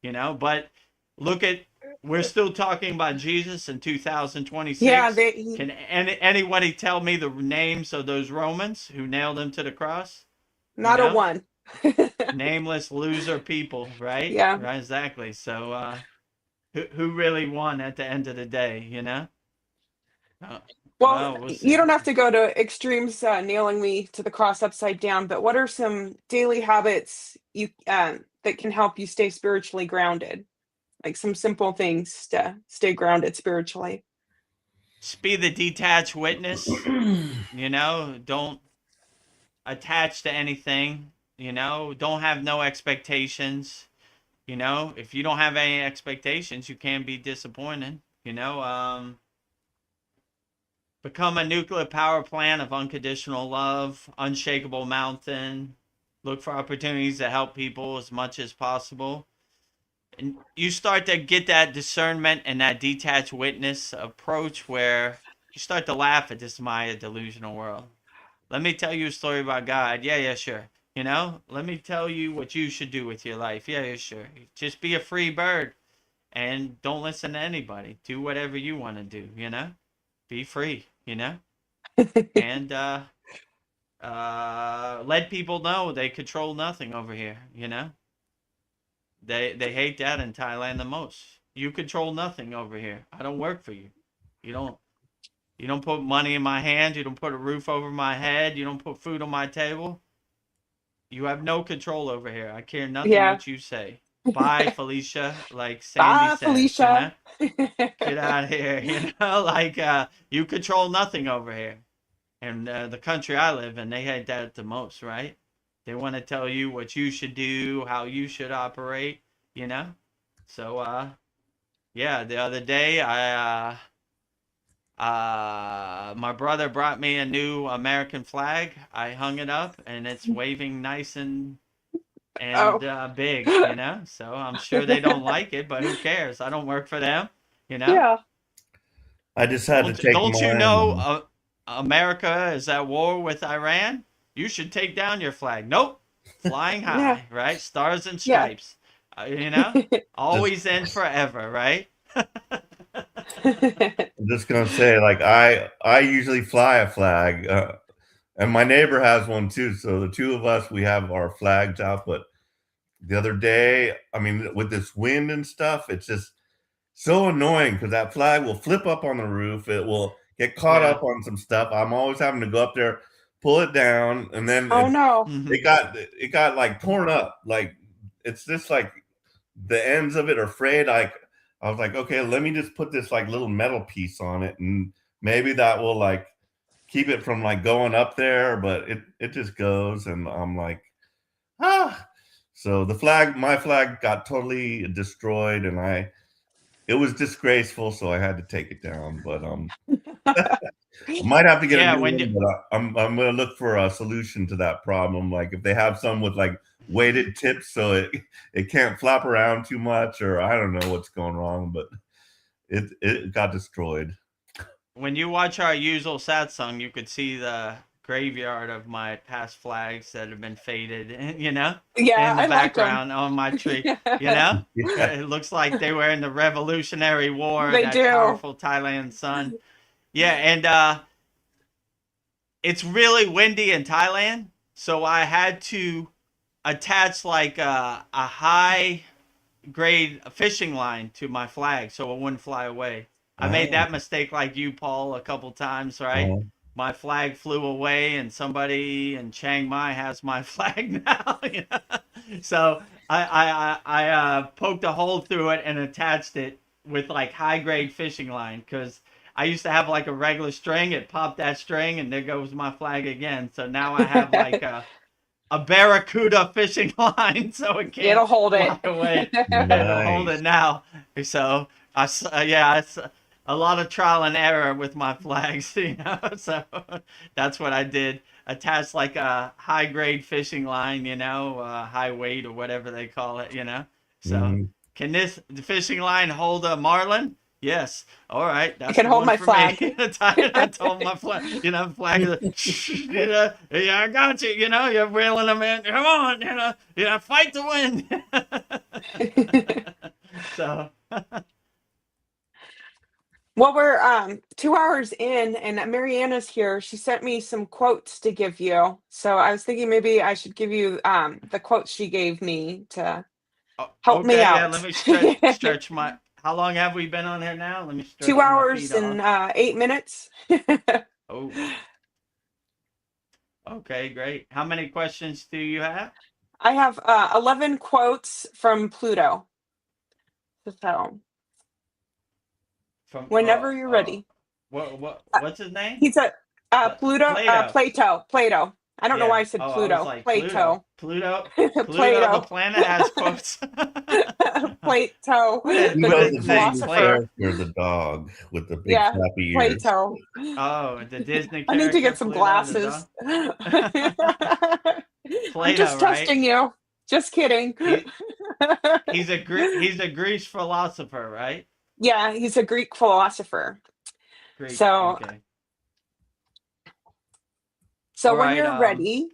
you know? But look at, we're still talking about Jesus in yeah. 2026. They Can anybody tell me the names of those Romans who nailed him to the cross? You not a know? one. Nameless loser people, right? Yeah. Right, exactly. So, who really won at the end of the day? You know? Uh, Well, well, we'll you see. don't have to go to extremes, nailing me to the cross upside down, but what are some daily habits you that can help you stay spiritually grounded? Like some simple things to stay grounded spiritually. Just be the detached witness. You know, don't attach to anything. You know, don't have no expectations. You know, if you don't have any expectations, you can be disappointed. You know, become a nuclear power plant of unconditional love, unshakable mountain. Look for opportunities to help people as much as possible. And you start to get that discernment and that detached witness approach where you start to laugh at this Maya delusional world. Let me tell you a story about God. Yeah, yeah, sure. You know, let me tell you what you should do with your life. Yeah, yeah, sure. Just be a free bird and don't listen to anybody. Do whatever you want to do, you know? Be free, you know? And let people know they control nothing over here, you know? They hate that in Thailand the most. you control nothing over here. I don't work for you. You don't put money in my hands. You don't put a roof over my head. You don't put food on my table. You have no control over here. I care nothing Yeah. what you say. Bye, Felicia. Like Sandy Bye, says, you Felicia. know, get out of here. You know, like you control nothing over here. And the country I live in, they hate that the most, right? They want to tell you what you should do, how you should operate. You know. So yeah, the other day my brother brought me a new American flag. I hung it up, and it's waving nice and Oh. big, you know. So I'm sure they don't like it, but who cares? I don't work for them, you know. Yeah. I just had to take Don't you mine. know America is at war with Iran? You should take down your flag. Nope, flying Yeah. high, right? Stars and Yeah. stripes, you know. Just Always and forever, right? I'm just gonna say, like I usually fly a flag, and my neighbor has one too. So the two of us, we have our flags out. But the other day, I mean, with this wind and stuff, it's just so annoying because that flag will flip up on the roof. It will get caught Yeah. up on some stuff. I'm always having to go up there, pull it down, and then Oh no. it got like torn up. Like it's just like the ends of it are frayed. Like I was like, okay, let me just put this like little metal piece on it, and maybe that will like keep it from like going up there. But it just goes, and I'm like, ah. So my flag got totally destroyed, and it was disgraceful, so I had to take it down. But I might have to get a Yeah. new When you one, but I'm gonna look for a solution to that problem. Like if they have some with like weighted tips, so it can't flap around too much, or I don't know what's going wrong, but it got destroyed. when you watch our usual satsang, you could see the graveyard of my past flags that have been faded, you know, Yeah, in the I like them. background on my tree, you know. Yeah. It looks like they were in the Revolutionary War, They that do. powerful Thailand sun. Yeah, and it's really windy in Thailand, so I had to attach like a high grade fishing line to my flag so it wouldn't fly away. I made Oh, that mistake like you, Paul, a couple times, right? oh, My flag flew away, and somebody in Chiang Mai has my flag now. You know? So I poked a hole through it and attached it with like high grade fishing line because I used to have like a regular string. It popped that string, and there goes my flag again. So now I have like a barracuda fishing line so it can't It'll hold it. fly away. It'll hold nice. it now. So yeah, it's a lot of trial and error with my flags, you know. So that's what I did. Attach like a high grade fishing line, you know, high weight or whatever they call it, you know. So Mhm. can this fishing line hold a marlin? Yes. All right, I that's can the hold one my for me. flag. I told my flag, you know, flag, you know, yeah, I got you. You know, you're reeling them in. Come on, you know, fight to win. So, Well, we're 2 hours in, and Mariana's here. She sent me some quotes to give you. So I was thinking maybe I should give you the quotes she gave me to help me okay, yeah. Let out. me stretch my. How long have we been on here now? Let me two stretch my feet hours and off. 8 minutes. Oh, okay, great. How many questions do you have? I have 11 quotes from Pluto. So From whenever you're ready. Uh, what's his name? he's a Plato. Plato. I don't know why Yeah. I said Oh, I was Pluto. like Pluto. Plato. Pluto, the Plato. planet has quotes. Plato, You Put know the his the name Disney philosopher. character, the dog with the big Yeah, flappy ears. Plato. Oh, the Disney I need to character get some Pluto the glasses. dog. I'm Plato, just right? testing you. Just kidding. He he's a Greek philosopher, right? Yeah, he's a Greek philosopher. Greek. So, Okay. so All when right. you're ready,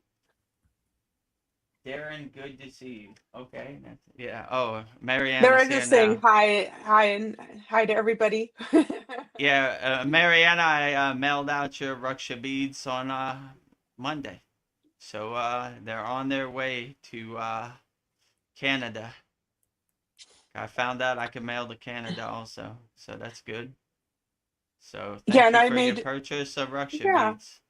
Darren, good to see you. Okay. Yeah. Oh, they're Mariana's here just saying now. hi, hi, and hi to everybody. Yeah, Mariana, I mailed out your Ruksha beads on Monday, so they're on their way to Canada. I found out I can mail to Canada also, so that's good. So Yeah, thank and you I for your made, purchase of Ruksha yeah, beads.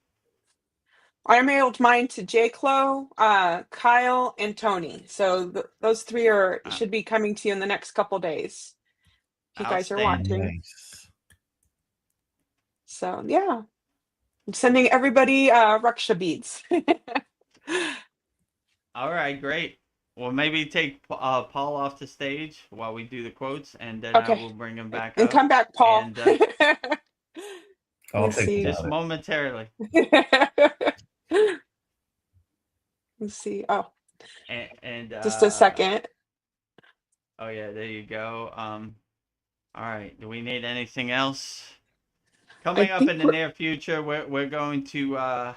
I mailed mine to J. Clo, Kyle, and Tony. So those three are Uh, should be coming to you in the next couple days. If you guys are Outstanding. watching. Nice. So yeah, I'm sending everybody Ruksha beads. All right, great. Well, maybe take Paul off the stage while we do the quotes, and then I Okay, will bring him back and up. come back, Paul. And Let I'll me think see. just about it. momentarily. Let's see. Oh, And just a second. oh yeah, there you go. All right. Do we need anything else? I Coming up think in the we're near future, we're going to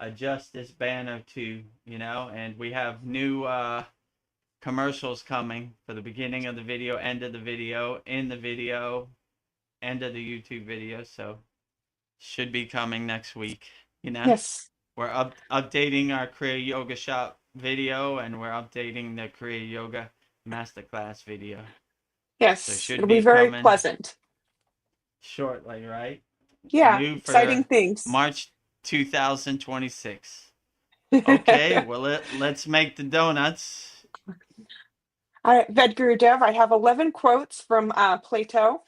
adjust this banner to, and we have new commercials coming for the beginning of the video, end of the video, in the video, end of the YouTube video. So should be coming next week. yes, We're updating our Kriya Yoga Shop video, and we're updating the Kriya Yoga Masterclass video. So yes. should It'll be be very coming pleasant. shortly, right? Yeah, New exciting for things. March 2026. Okay, well let's make the donuts. All right, Vedagurudev, I have 11 quotes from Plato.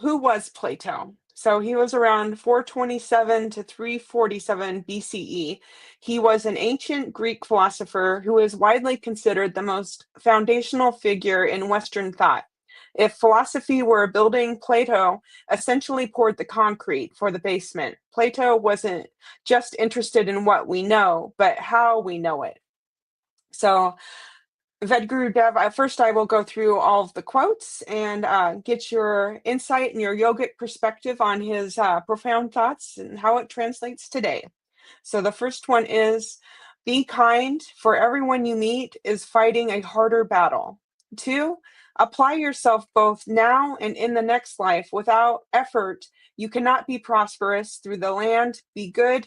Who was Plato? So he was around 427 to 347 BCE. He was an ancient Greek philosopher who is widely considered the most foundational figure in Western thought. If philosophy were a building, Plato essentially poured the concrete for the basement. Plato wasn't just interested in what we know, but how we know it. So Vedagurudev, first I will go through all of the quotes and get your insight and your yogic perspective on his profound thoughts and how it translates today. So the first one is, be kind, for everyone you meet is fighting a harder battle. 2, apply yourself both now and in the next life. Without effort, you cannot be prosperous through the land, be good,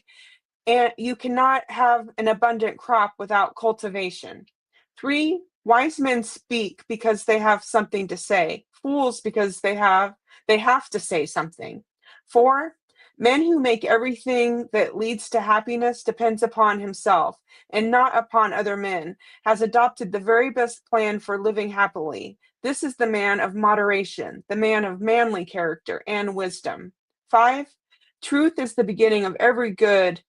and you cannot have an abundant crop without cultivation. 3, wise men speak because they have something to say, fools because they have to say something. 4, men who make everything that leads to happiness depends upon himself and not upon other men, has adopted the very best plan for living happily. This is the man of moderation, the man of manly character and wisdom. 5, truth is the beginning of every good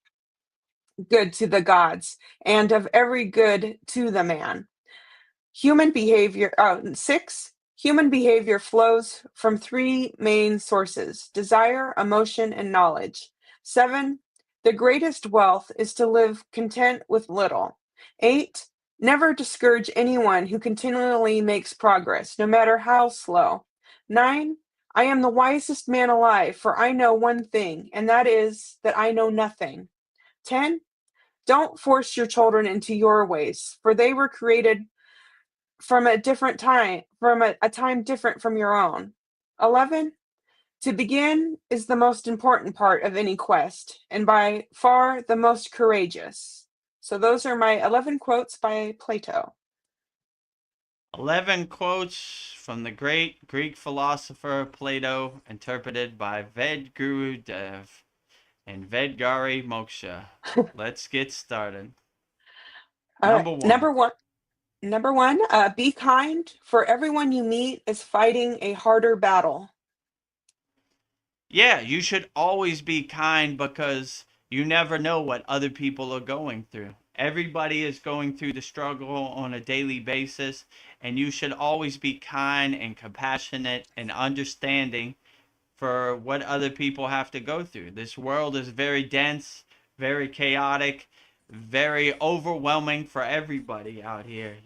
to the gods, and of every good to the man. Human behavior, 6, human behavior flows from 3 main sources: desire, emotion, and knowledge. 7, the greatest wealth is to live content with little. 8, never discourage anyone who continually makes progress, no matter how slow. 9, I am the wisest man alive, for I know one thing, and that is that I know nothing. 10, don't force your children into your ways, for they were created from a different time, from a time different from your own. 11, to begin is the most important part of any quest, and by far the most courageous. So those are my 11 quotes by Plato. 11 quotes from the great Greek philosopher Plato, interpreted by Vedagurudev and Vedgari Moksha. Let's get started. All right, Number one. number one, be kind, for everyone you meet is fighting a harder battle. Yeah, you should always be kind because you never know what other people are going through. Everybody is going through the struggle on a daily basis, and you should always be kind and compassionate and understanding for what other people have to go through. This world is very dense, very chaotic, very overwhelming for everybody out here.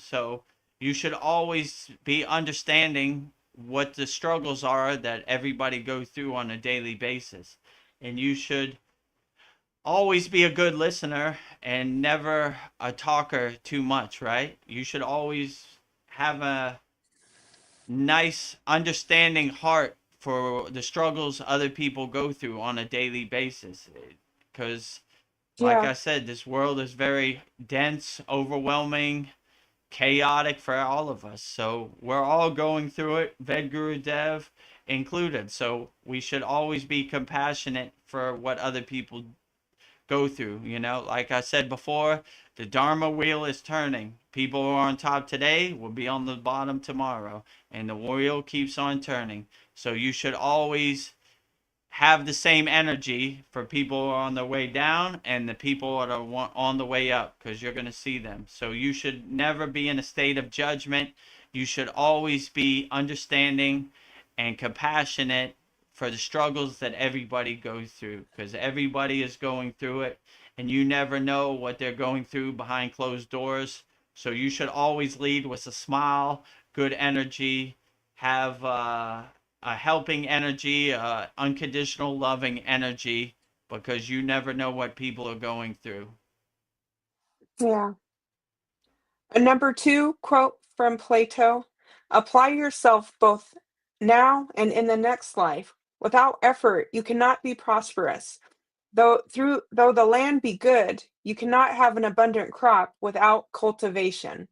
So you should always be understanding what the struggles are that everybody goes through on a daily basis. And you should always be a good listener and never a talker too much, right? You should always have a nice, understanding heart for the struggles other people go through on a daily basis. Because, like Yeah, I said, this world is very dense, overwhelming, chaotic for all of us. So we're all going through it, Vedagurudev included. So we should always be compassionate for what other people go through. Like I said before, the Dharma wheel is turning. People who are on top today will be on the bottom tomorrow, and the wheel keeps on turning. So you should always have the same energy for people who are on their way down and the people that are on the way up, because you're going to see them. So you should never be in a state of judgment. You should always be understanding and compassionate for the struggles that everybody goes through, because everybody is going through it, and you never know what they're going through behind closed doors. So you should always lead with a smile, good energy, have a helping energy, unconditional loving energy, because you never know what people are going through. Yeah. A number 2 quote from Plato: apply yourself both now and in the next life. Without effort, you cannot be prosperous. Though the land be good, you cannot have an abundant crop without cultivation.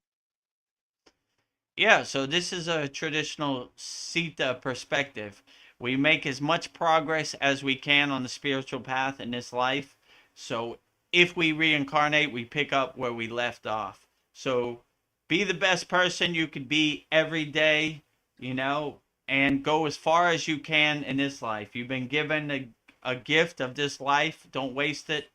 Yeah, so this is a traditional Sita perspective. We make as much progress as we can on the spiritual path in this life. So if we reincarnate, we pick up where we left off. So be the best person you could be every day, and go as far as you can in this life. You've been given a gift of this life. Don't waste it.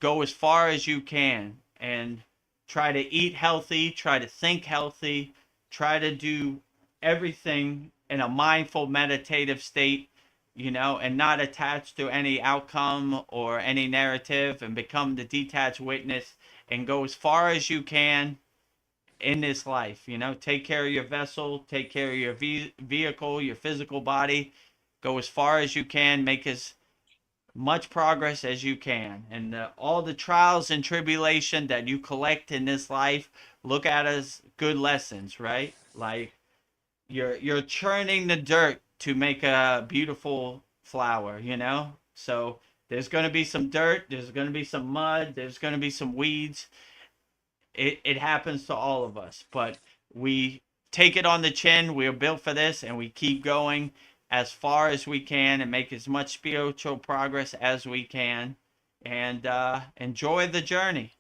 Go as far as you can and try to eat healthy, try to think healthy, try to do everything in a mindful meditative state, and not attached to any outcome or any narrative, and become the detached witness and go as far as you can in this life. Take care of your vessel, take care of your vehicle, your physical body. Go as far as you can, make as much progress as you can, and all the trials and tribulation that you collect in this life, look at as good lessons, right? Like you're churning the dirt to make a beautiful flower. So there's going to be some dirt, there's going to be some mud, there's going to be some weeds. It happens to all of us, but we take it on the chin. We are built for this, and we keep going as far as we can and make as much spiritual progress as we can, and enjoy the journey.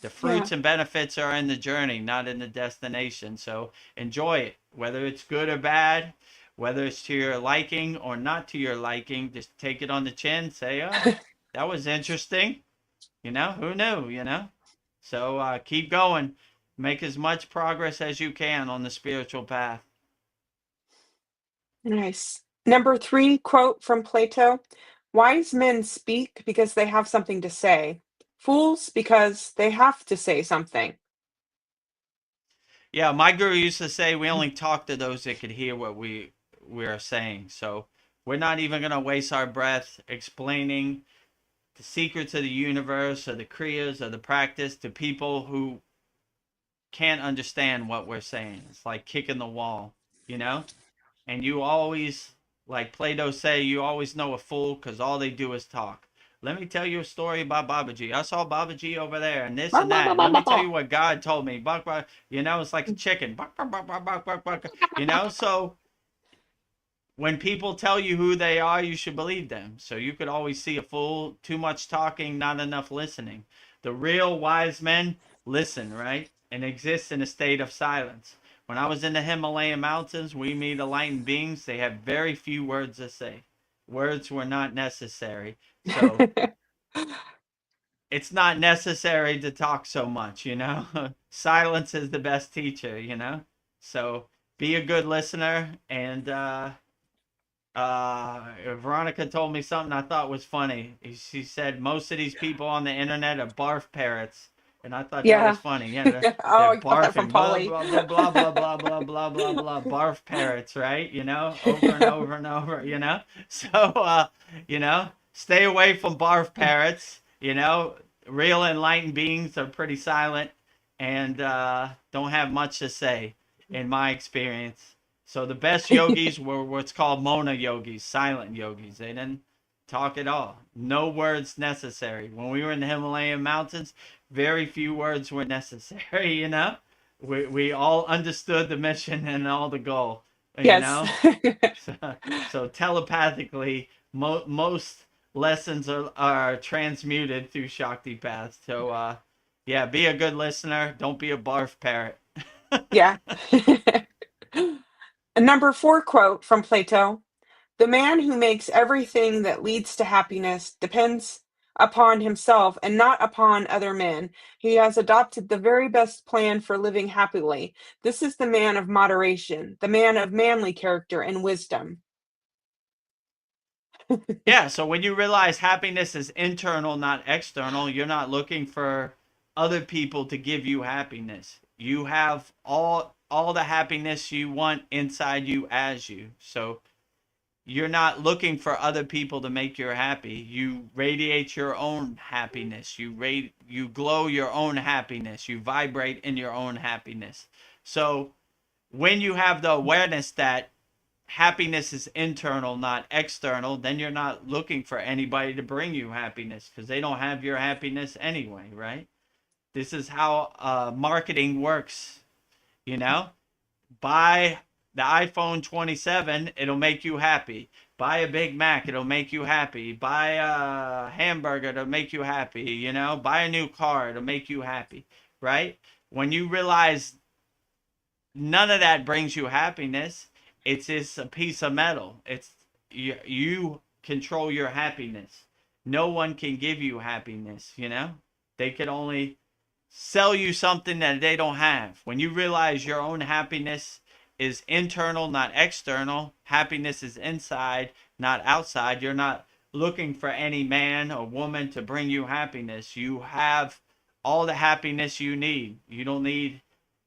The Yeah. fruits and benefits are in the journey, not in the destination. So enjoy it, whether it's good or bad, whether it's to your liking or not to your liking. Just take it on the chin, say, oh, that was interesting. Who knew. So keep going. Make as much progress as you can on the spiritual path. Nice. Number 3 quote from Plato: wise men speak because they have something to say. Fools because they have to say something. Yeah, my guru used to say we only talk to those that could hear what we are saying. So we're not even going to waste our breath explaining the secrets of the universe or the kriyas or the practice to people who can't understand what we're saying. It's like kicking the wall, you know? And you always, like Plato say, you always know a fool because all they do is talk. Let me tell you a story about Babaji. I saw Babaji over there and this Bah, and bah, bah, that. bah, Let me bah, tell bah. you what God told me. Buck, buck, it's like a chicken. Buck, buck, buck, buck, buck, buck, buck. So when people tell you who they are, you should believe them. So you could always see a fool. Too much talking, not enough listening. The real wise men listen, right? And exist in a state of silence. When I was in the Himalayan mountains, we meet enlightened beings. They have very few words to say. Words were not necessary. So it's not necessary to talk so much. Silence is the best teacher. So be a good listener, and Veronica told me something I thought was funny. She said most of these people on the internet are barf parrots, and I thought that was Yeah. funny. Yeah, they're Oh, I got that from barfing, blah Polly. blah blah blah blah blah blah blah blah blah, barf parrots, right? Over and over and over. So stay away from barf parrots. Real enlightened beings are pretty silent and don't have much to say, in my experience. So the best yogis were what's called mona yogis, silent yogis. They didn't talk at all. No words necessary. When we were in the Himalayan mountains, very few words were necessary. we all understood the mission and all the goal, you Yes. know. So telepathically, most lessons are transmuted through Shakti Path. So yeah, be a good listener. Don't be a barf parrot. Yeah. A number 4 quote from Plato: "The man who makes everything that leads to happiness depends upon himself and not upon other men. He has adopted the very best plan for living happily. This is the man of moderation, the man of manly character and wisdom." Yeah, so when you realize happiness is internal, not external, you're not looking for other people to give you happiness. You have all the happiness you want inside you as you. So you're not looking for other people to make you happy. You radiate your own happiness. You glow your own happiness. You vibrate in your own happiness. So when you have the awareness that happiness is internal, not external, then you're not looking for anybody to bring you happiness because they don't have your happiness anyway, right? This is how marketing works, you know? Buy the iPhone 27, it'll make you happy. Buy a Big Mac, it'll make you happy. Buy a hamburger, it'll make you happy, you know? Buy a new car, it'll make you happy, right? When you realize none of that brings you happiness, it's just a piece of metal. It's you control your happiness. No one can give you happiness, you know? They can only sell you something that they don't have. When you realize your own happiness is internal, not external, happiness is inside, not outside, you're not looking for any man or woman to bring you happiness. You have all the happiness you need. You don't need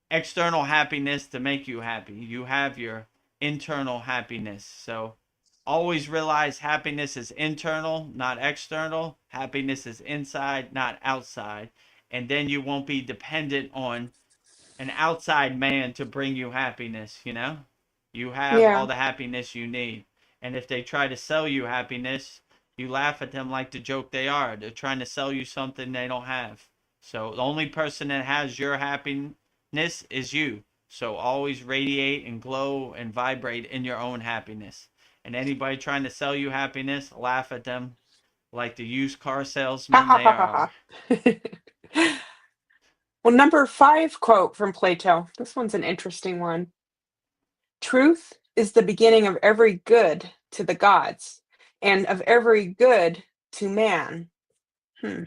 external happiness to make you happy. You have your internal happiness. So always realize happiness is internal, not external. Happiness is inside, not outside. And then you won't be dependent on an outside man to bring you happiness, you know? You have all Yeah. the happiness you need. And if they try to sell you happiness, you laugh at them like the joke they are. They're trying to sell you something they don't have. So the only person that has your happiness is you. So always radiate and glow and vibrate in your own happiness. And anybody trying to sell you happiness, laugh at them like the used car Ha salesman ha they ha ha are. ha. Well, number 5 quote from Plato. This one's an interesting one. "Truth is the beginning of every good to the gods, and of every good to man." Hmm.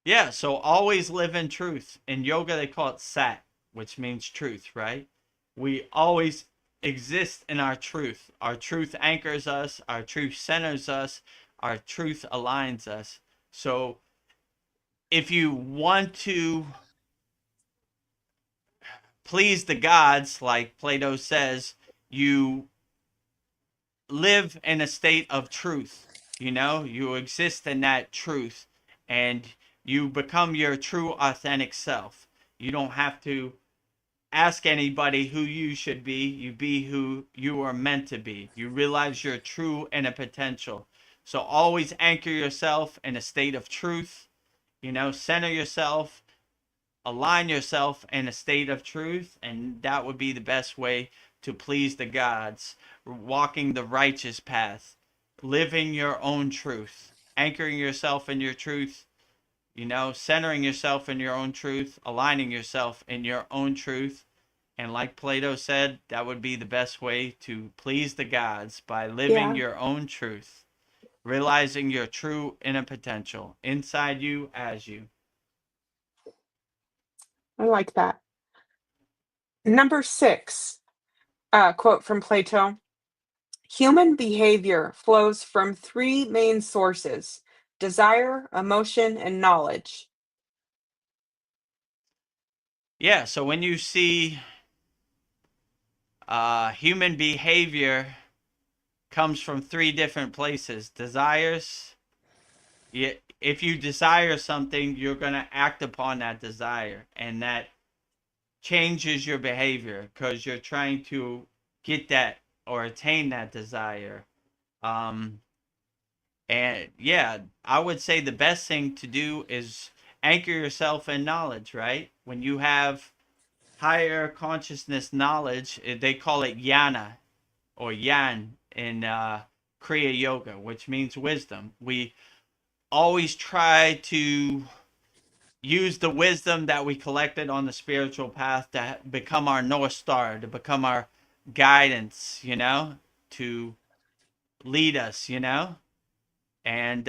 Yeah, so always live in truth. In yoga, they call it sat, which means truth, right? We always exist in our truth. Our truth anchors us, our truth centers us, our truth aligns us. So if you want to please the gods, like Plato says, you live in a state of truth. You know, you exist in that truth and you become your true, authentic self. You don't have to ask anybody who you should be. You be who you are meant to be. You realize your true inner potential. So always anchor yourself in a state of truth. You know, center yourself, align yourself in a state of truth, and that would be the best way to please the gods. Walking the righteous path, living your own truth, anchoring yourself in your truth, you know, centering yourself in your own truth, aligning yourself in your own truth. And like Plato said, that would be the best way to please the gods by living Yeah, your own truth, realizing your true inner potential inside you as you. I like that. Number 6 quote from Plato: "Human behavior flows from 3 main sources: desire, emotion, and knowledge." Yeah, so when you see human behavior comes from 3 different places. Desires, if you desire something, you're going to act upon that desire, and that changes your behavior because you're trying to get that or attain that desire. Um, and yeah, I would say the best thing to do is anchor yourself in knowledge, right? when you have higher consciousness knowledge, they call it yana or yan in Kriya Yoga, which means wisdom. We always try to use the wisdom that we collected on the spiritual path to become our North Star, to become our guidance, to lead us, And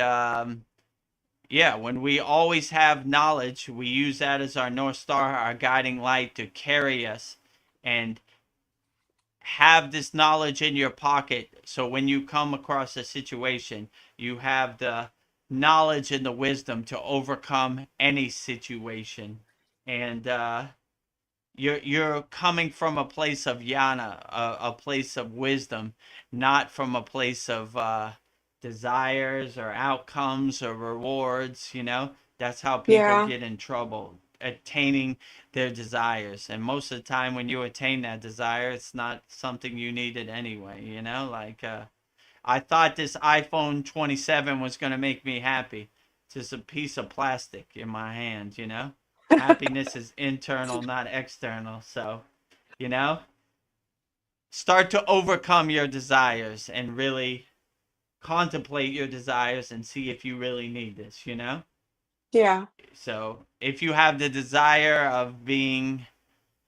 yeah, when we always have knowledge, we use that as our North Star, our guiding light to carry us and have this knowledge in your pocket. So when you come across a situation, you have the knowledge and the wisdom to overcome any situation. And you're coming from a place of yana, a place of wisdom, not from a place of desires or outcomes or rewards. That's how people Yeah. get in trouble, attaining their desires. And most of the time, when you attain that desire, it's not something you needed anyway. Like I thought this iPhone 27 was going to make me happy. It's just a piece of plastic in my hand. Happiness is internal, not external. So, you know, start to overcome your desires and really contemplate your desires and see if you really need this. Yeah. So, if you have the desire of being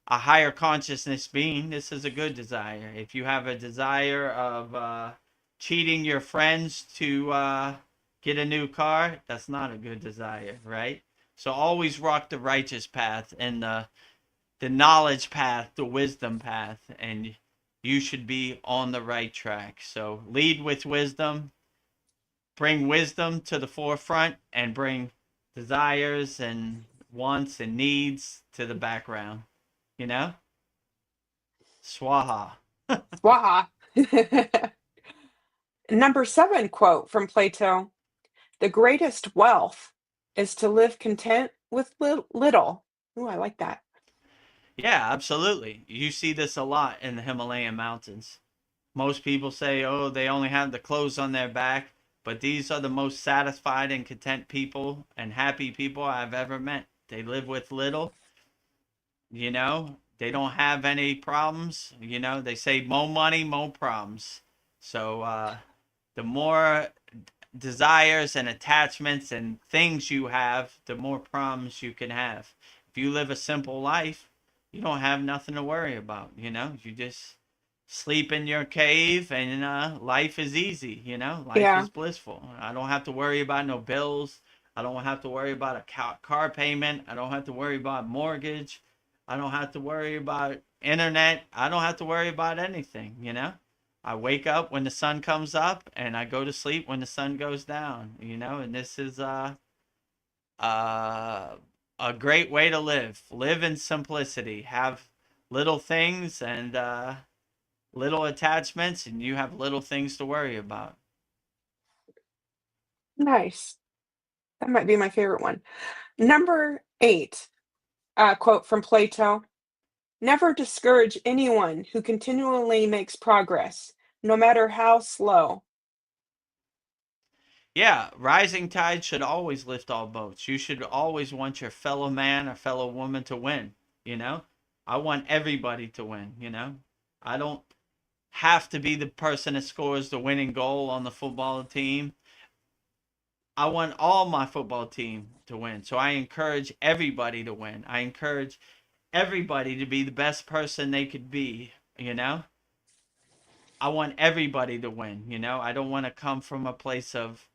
a higher consciousness being, this is a good desire. If you have a desire of cheating your friends to get a new car, that's not a good desire, right? So always rock the righteous path and the knowledge path, the wisdom path, and you should be on the right track. So lead with wisdom, bring wisdom to the forefront, and bring desires and wants and needs to the background. You know? Swaha. Swaha. Number 7 quote from Plato: "The greatest wealth is to live content with little." Ooh, I like that. Yeah, absolutely. You see this a lot in the Himalayan mountains. Most people say, oh, they only have the clothes on their back, but these are the most satisfied and content people and happy people I've ever met. They live with little, they don't have any problems. They say more money, more problems. So the more desires and attachments and things you have, the more problems you can have. If you live a simple life, you don't have nothing to worry about. You just sleep in your cave and life is easy. Life Yeah. is blissful. I don't have to worry about no bills. I don't have to worry about a car payment. I don't have to worry about mortgage. I don't have to worry about internet. I don't have to worry about anything. I wake up when the sun comes up and I go to sleep when the sun goes down. And this is uh, a great way to live. Live in simplicity. Have little things and little attachments, and you have little things to worry about. Nice. That might be my favorite one. Number 8 quote from Plato: "Never discourage anyone who continually makes progress, no matter how slow." Yeah, rising tide should always lift all boats. You should always want your fellow man or fellow woman to win. You know, I want everybody to win. I don't have to be the person that scores the winning goal on the football team. I want all my football team to win. So I encourage everybody to win. I encourage everybody to be the best person they could be. I want everybody to win. I don't want to come from a place of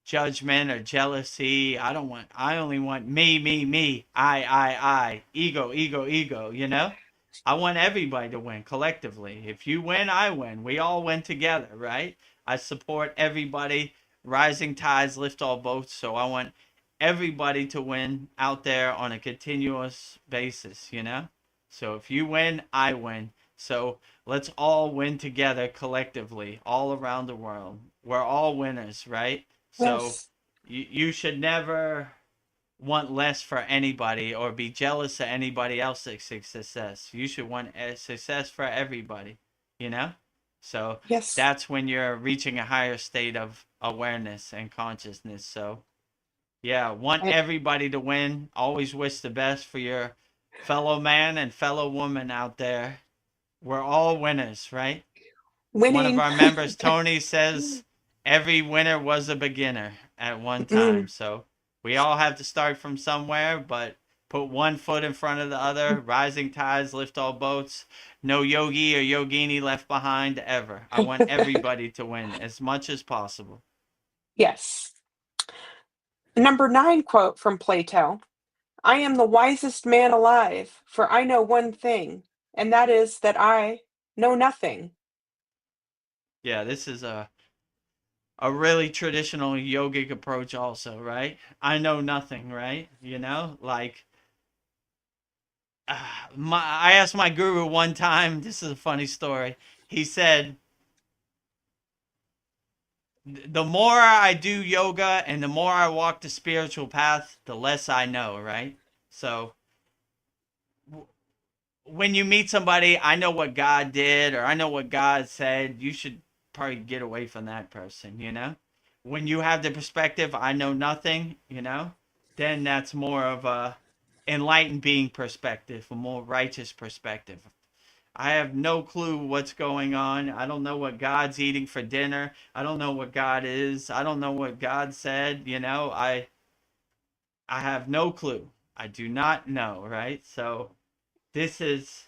judgment or jealousy. I only want me, me, me, I, ego, ego, ego. I want everybody to win collectively. If you win, I win. We all win together, right? I support everybody. Rising tides lift all boats. So I want everybody to win out there on a continuous basis. So if you win, I win. So let's all win together collectively all around the world. We're all winners, right? So Yes. you should never want less for anybody or be jealous of anybody else's success. You should want a success for everybody, you know? So Yes. that's when you're reaching a higher state of awareness and consciousness. So yeah, want I everybody to win. Always wish the best for your fellow man and fellow woman out there, we're all winners, right? One of Winning. our members, Tony, says every winner was a beginner at one time. Mm. So we all have to start from somewhere, but put one foot in front of the other. Rising tides lift all boats. No yogi or yogini left behind ever. I want everybody to win as much as possible. Yes. Number 9 quote from Plato. I am the wisest man alive, for I know one thing, and that is that I know nothing. Yeah, this is a really traditional yogic approach also, right? I know nothing, right? Like I asked my guru one time, this is a funny story. He said, the more I do yoga and the more I walk the spiritual path, the less I know, right? So when you meet somebody, I know what God did or I know what God said, you should probably get away from that person. When you have the perspective, I know nothing, then that's more of a enlightened being perspective, a more righteous perspective. I have no clue what's going on. I don't know what God's eating for dinner. I don't know what God is. I don't know what God said. I have no clue. I do not know, right? So this is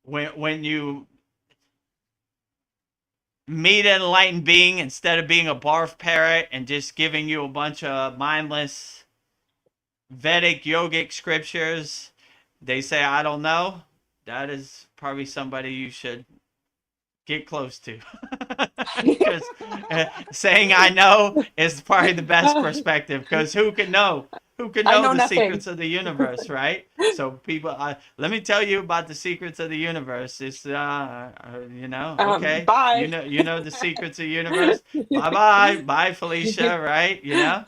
when you meet an enlightened being instead of being a barf parrot and just giving you a bunch of mindless Vedic yogic scriptures, they say I don't know. That is probably somebody you should get close to. Because saying I know is probably the best perspective. Because who can know? Who can I know know the nothing. secrets of the universe, right? So people, let me tell you about the secrets of the universe. It's okay. You Bye. know, you know the secrets of the universe. Bye bye, bye Felicia, right? Yeah,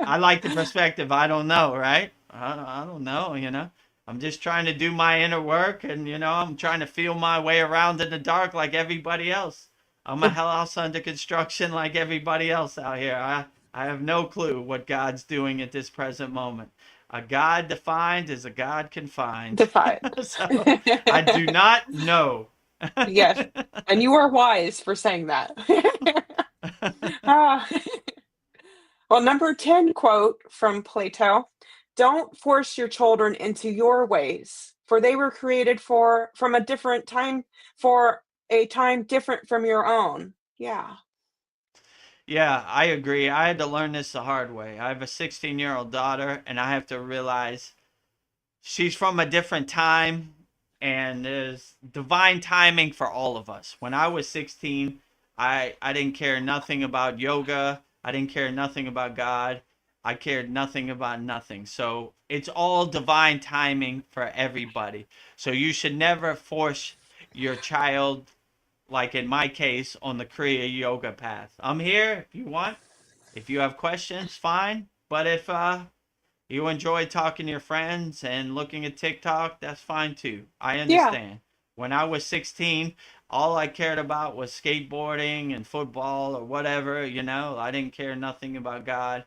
I like the perspective. I don't know, right? I don't know. I'm just trying to do my inner work and, I'm trying to feel my way around in the dark like everybody else. I'm a house under construction like everybody else out here. I have no clue what God's doing at this present moment. A God defined is a God confined. Defied. So I do not know. Yes. And you are wise for saying that. Ah. Well, number 10 quote from Plato. Don't force your children into your ways, for they were created from a different time, for a time different from your own. Yeah. Yeah, I agree. I had to learn this the hard way. I have a 16-year-old daughter, and I have to realize she's from a different time, and there's divine timing for all of us. When I was 16, I didn't care nothing about yoga. I didn't care nothing about God. I cared nothing about nothing. So it's all divine timing for everybody. So you should never force your child, like in my case, on the Kriya yoga path. I'm here if you want. If you have questions, fine. But if you enjoy talking to your friends and looking at TikTok, that's fine too. I Yeah. understand. When I was 16, all I cared about was skateboarding and football or whatever. I didn't care nothing about God.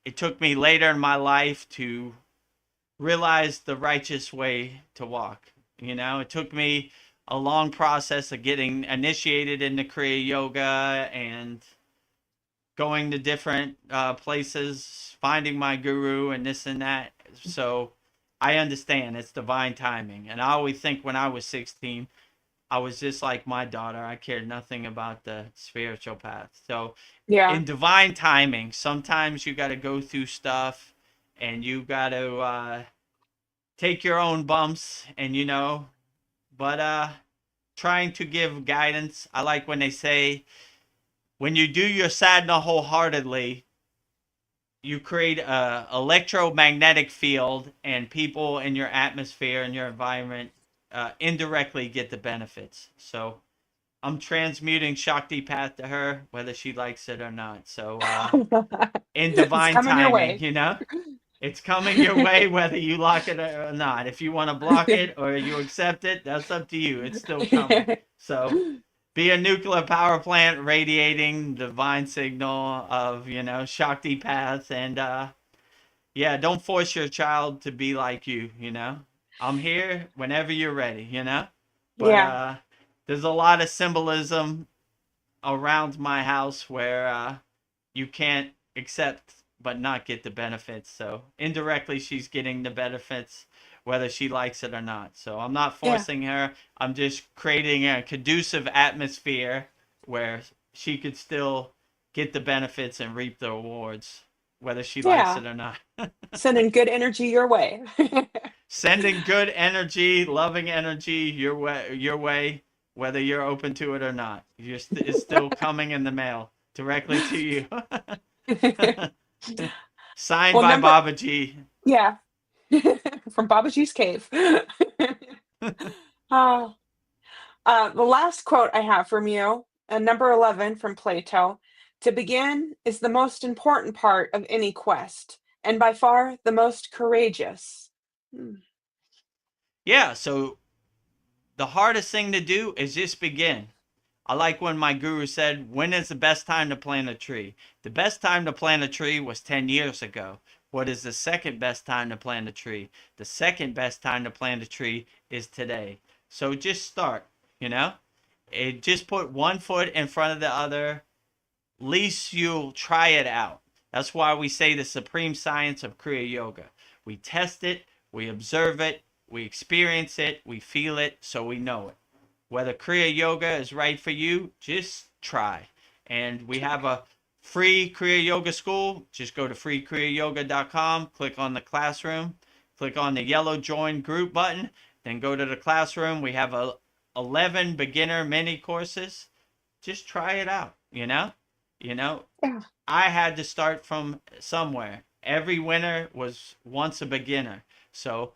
It took me later in my life to realize the righteous way to walk. It took me a long process of getting initiated into Kriya yoga and going to different places, finding my guru, and this and that. So I understand it's divine timing. And I always think when I was 16, I was just like my daughter. I cared nothing about the spiritual path. So Yeah. in divine timing, sometimes you got to go through stuff and you got to take your own bumps but trying to give guidance. I like when they say, when you do your sadhana wholeheartedly, you create a electromagnetic field, and people in your atmosphere and your environment indirectly get the benefits. So I'm transmuting Shakti path to her, whether she likes it or not. So in It's divine coming your timing, way. it's coming your way whether you lock it or not. If you want to block it or you accept it, that's up to you. It's still coming. So be a nuclear power plant radiating divine signal of, Shakti path. And yeah, don't force your child to be like you. I'm here whenever you're ready, you know? But Yeah. there's a lot of symbolism around my house where you can't accept but not get the benefits. So indirectly, she's getting the benefits whether she likes it or not. So I'm not Yeah. forcing her. I'm just creating a conducive atmosphere where she could still get the benefits and reap the rewards, whether she likes Yeah. it or not. Sending good energy your way. Sending good energy, loving energy your way, whether you're open to it or not. It's still coming in the mail directly to you. Signed Well, by Baba G. yeah, from Babaji's cave. Oh, the last quote I have from you, number 11 from Plato: "To begin is the most important part of any quest, and by far the most courageous." Hmm. Yeah, so the hardest thing to do is just begin. I like when my guru said, "When is the best time to plant a tree?" The best time to plant a tree was 10 years ago. What is the second best time to plant a tree? The second best time to plant a tree is today. So just start, you know? Just put one foot in front of the other. Least you'll try it out. That's why we say the supreme science of Kriya Yoga. We test it, we observe it, we experience it, we feel it, so we know it. Whether Kriya Yoga is right for you, just try. And we have a free Kriya Yoga school. Just go to freekriyayoga.com, click on the classroom, click on the yellow join group button, then go to the classroom. We have 11 beginner mini courses. Just try it out, you know? You know, Yeah. I had to start from somewhere. Every winner was once a beginner. So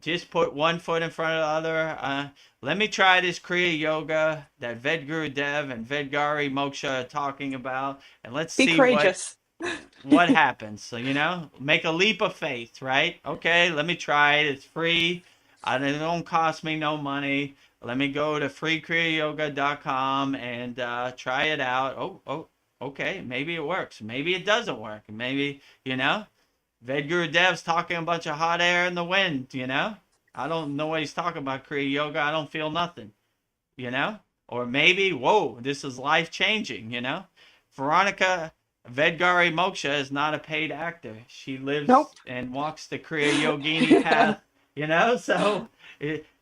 just put one foot in front of the other. Let me try this Kriya Yoga that Vedagurudev and Vedgari Moksha are talking about, and let's Be see courageous. what happens. So make a leap of faith, right? Okay, let me try it. It's free. It don't cost me no money. Let me go to freekriyayoga.com and try it out. Okay. Maybe it works. Maybe it doesn't work. Maybe Vedgurudev's talking a bunch of hot air in the wind. I don't know what he's talking about, Kriya Yoga. I don't feel nothing, you know? Or maybe, whoa, this is life changing. Veronica Vedgari Moksha is not a paid actor. She lives Nope. and walks the Kriya Yogini path. So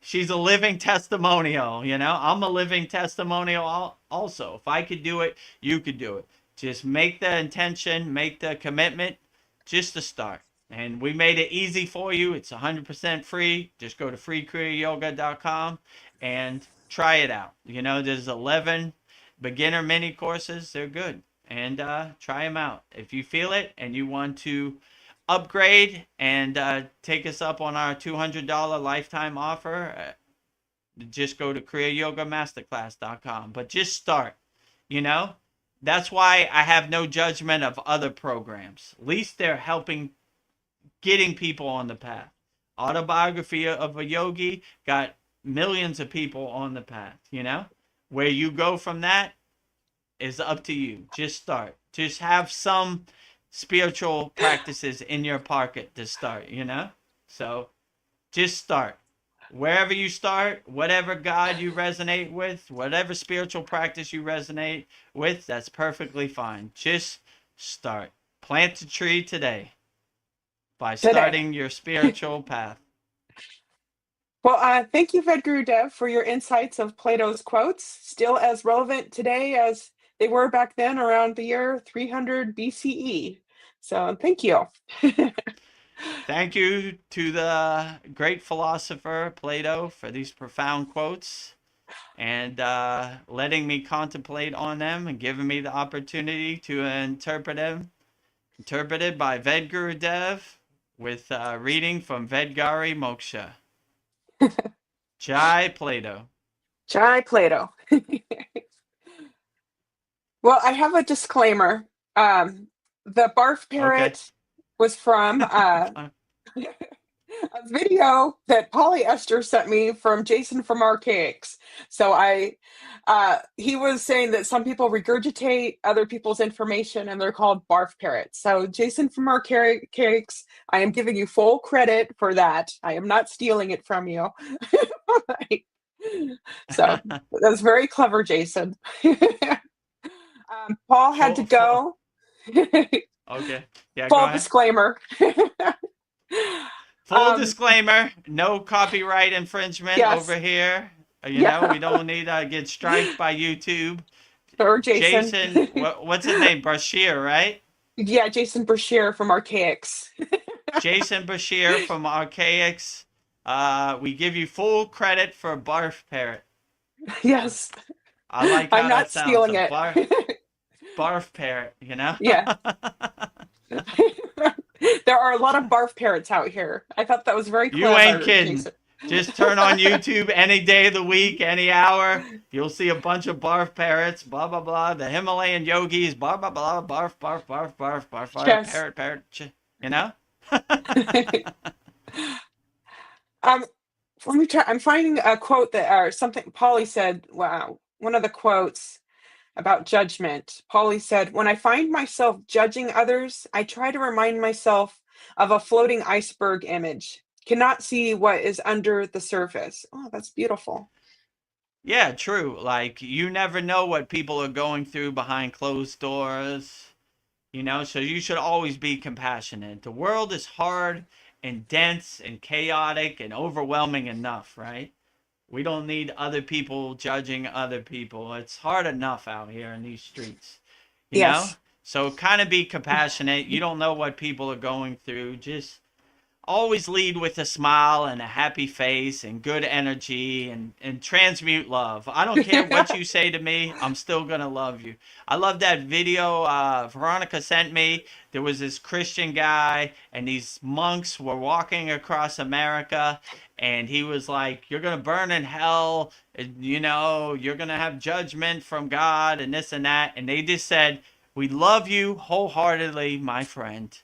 she's a living testimonial. I'm a living testimonial also. If I could do it, you could do it. Just make the intention, make the commitment, just to start. And we made it easy for you. It's 100% free. Just go to freekriyayoga.com and try it out. There's 11 beginner mini courses. They're good. And try them out. If you feel it and you want to upgrade and take us up on our $200 lifetime offer, just go to kriyayogamasterclass.com. But just start. You know, that's why I have no judgment of other programs. At least they're helping getting people on the path. Autobiography of a Yogi got millions of people on the path. Where you go from that is up to you. Just start. Just have some spiritual practices in your pocket to start. So just start. Wherever you start, whatever God you resonate with, whatever spiritual practice you resonate with, that's perfectly fine. Just start. Plant a tree today by Today. starting your spiritual path. Well, thank you, Vedagurudev, for your insights of Plato's quotes, still as relevant today as they were back then around the year 300 BCE. So thank you. Thank you to the great philosopher Plato for these profound quotes and letting me contemplate on them and giving me the opportunity to interpret them. Interpreted by Vedagurudev with reading from Vedgari Moksha. Jai Plato. Jai Plato. Well, I have a disclaimer. The barf Okay. parrot was from a video that polyester sent me from Jason from Archaics. So he was saying that some people regurgitate other people's information and they're called barf parrots. So Jason from Archaics, I am giving you full credit for that. I am not stealing it from you. So that's very clever, Jason. Paul had to go. Okay. Yeah, go Full ahead. disclaimer. Full disclaimer, no copyright infringement Yes. over here. Yeah. We don't need to get striked by YouTube. Or Jason. Jason, what's his name? Bashir, right? Yeah, Jason Bashir from Archaics. Jason Bashir from Archaics. We give you full credit for barf parrot. Yes. I like how I'm not that sounds. stealing a it. barf parrot, you know? Yeah. There are a lot of barf parrots out here. I thought that was very clever. You ain't kidding. Jason. Just turn on YouTube any day of the week, any hour. You'll see a bunch of barf parrots, blah, blah, blah. The Himalayan yogis, blah, blah, blah, barf, barf, barf, barf, barf, barf, Yes. parrot, you know? Let me try. I'm finding a quote that, or something Polly said. Wow. One of the quotes about judgment. Polly said, "When I find myself judging others, I try to remind myself of a floating iceberg image. Cannot see what is under the surface." Oh, that's beautiful. Yeah, true. Like, you never know what people are going through behind closed doors, you know? So you should always be compassionate. The world is hard and dense and chaotic and overwhelming enough, right? We don't need other people judging other people. It's hard enough out here in these streets, you know? Yes. So kind of be compassionate. You don't know what people are going through. Just always lead with a smile and a happy face and good energy and transmute love. I don't care what you say to me. I'm still going to love you. I love that video Veronica sent me. There was this Christian guy and these monks were walking across America and he was like, "You're going to burn in hell. You know, you're going to have judgment from God and this and that." And they just said, "We love you wholeheartedly, my friend.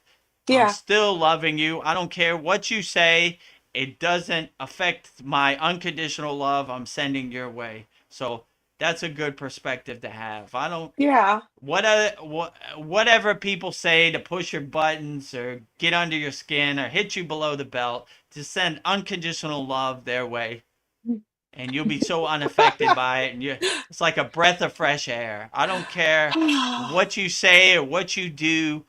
I'm Yeah. still loving you. I don't care what you say. It doesn't affect my unconditional love I'm sending your way." So that's a good perspective to have. I don't, Yeah. whatever people say to push your buttons or get under your skin or hit you below the belt, to send unconditional love their way. And you'll be so unaffected by it. And it's like a breath of fresh air. I don't care what you say or what you do.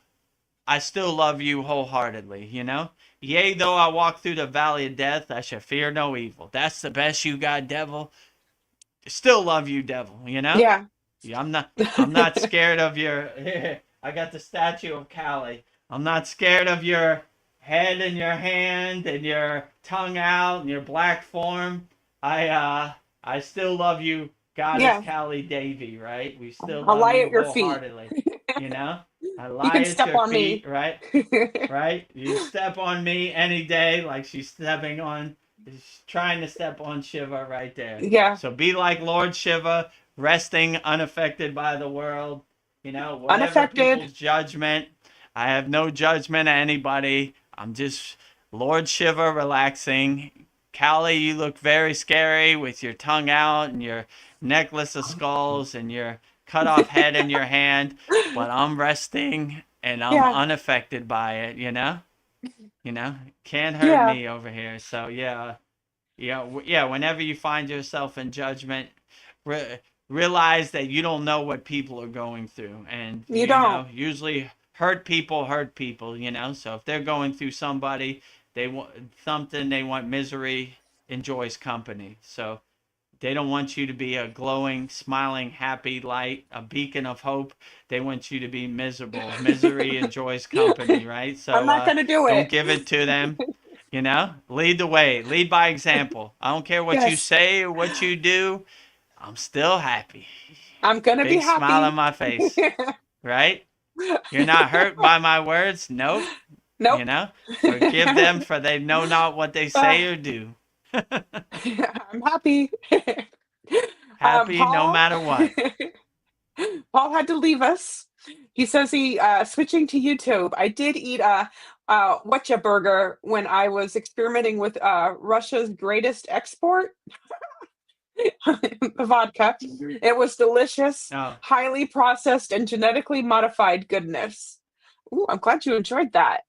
I still love you wholeheartedly, you know? "Yea, though I walk through the valley of death, I shall fear no evil." That's the best you got, devil. Still love you, devil, you know? Yeah. Yeah, I'm not scared of your I got the statue of Kali. I'm not scared of your head in your hand and your tongue out and your black form. I still love you, Goddess Yeah. Kali Devi, right? We still I'll love lie you at your feet. wholeheartedly, you know? I You lie can at step your on me. feet, right? Right? You step on me any day, like she's trying to step on Shiva right there. Yeah. So be like Lord Shiva, resting unaffected by the world. You know, whatever Unaffected. people's judgment, I have no judgment of anybody. I'm just Lord Shiva relaxing. Kali, you look very scary with your tongue out and your necklace of skulls and your cut off head in your hand, but I'm resting and I'm Yeah. unaffected by it, you know? You know, can't hurt Yeah. me over here. So yeah, whenever you find yourself in judgment, realize that you don't know what people are going through, and You don't. know, usually hurt people, you know. So if they're going through somebody, they want something, they want misery, enjoys company. So they don't want you to be a glowing, smiling, happy light, a beacon of hope. They want you to be miserable. Misery enjoys company, right? So I'm not going to do don't it. give it to them. You know, lead the way, lead by example. I don't care what you Yes. say or what you do. I'm still happy. I'm going to be Big smile on happy. my face, right? You're not hurt by my words? Nope. Nope. You know, forgive them for they know not what they say or do. I'm happy. Happy no matter what. Paul had to leave us. He says he switching to YouTube. I did eat Whatcha burger when I was experimenting with Russia's greatest export, vodka. It was delicious, Oh, highly processed, and genetically modified goodness. Ooh, I'm glad you enjoyed that.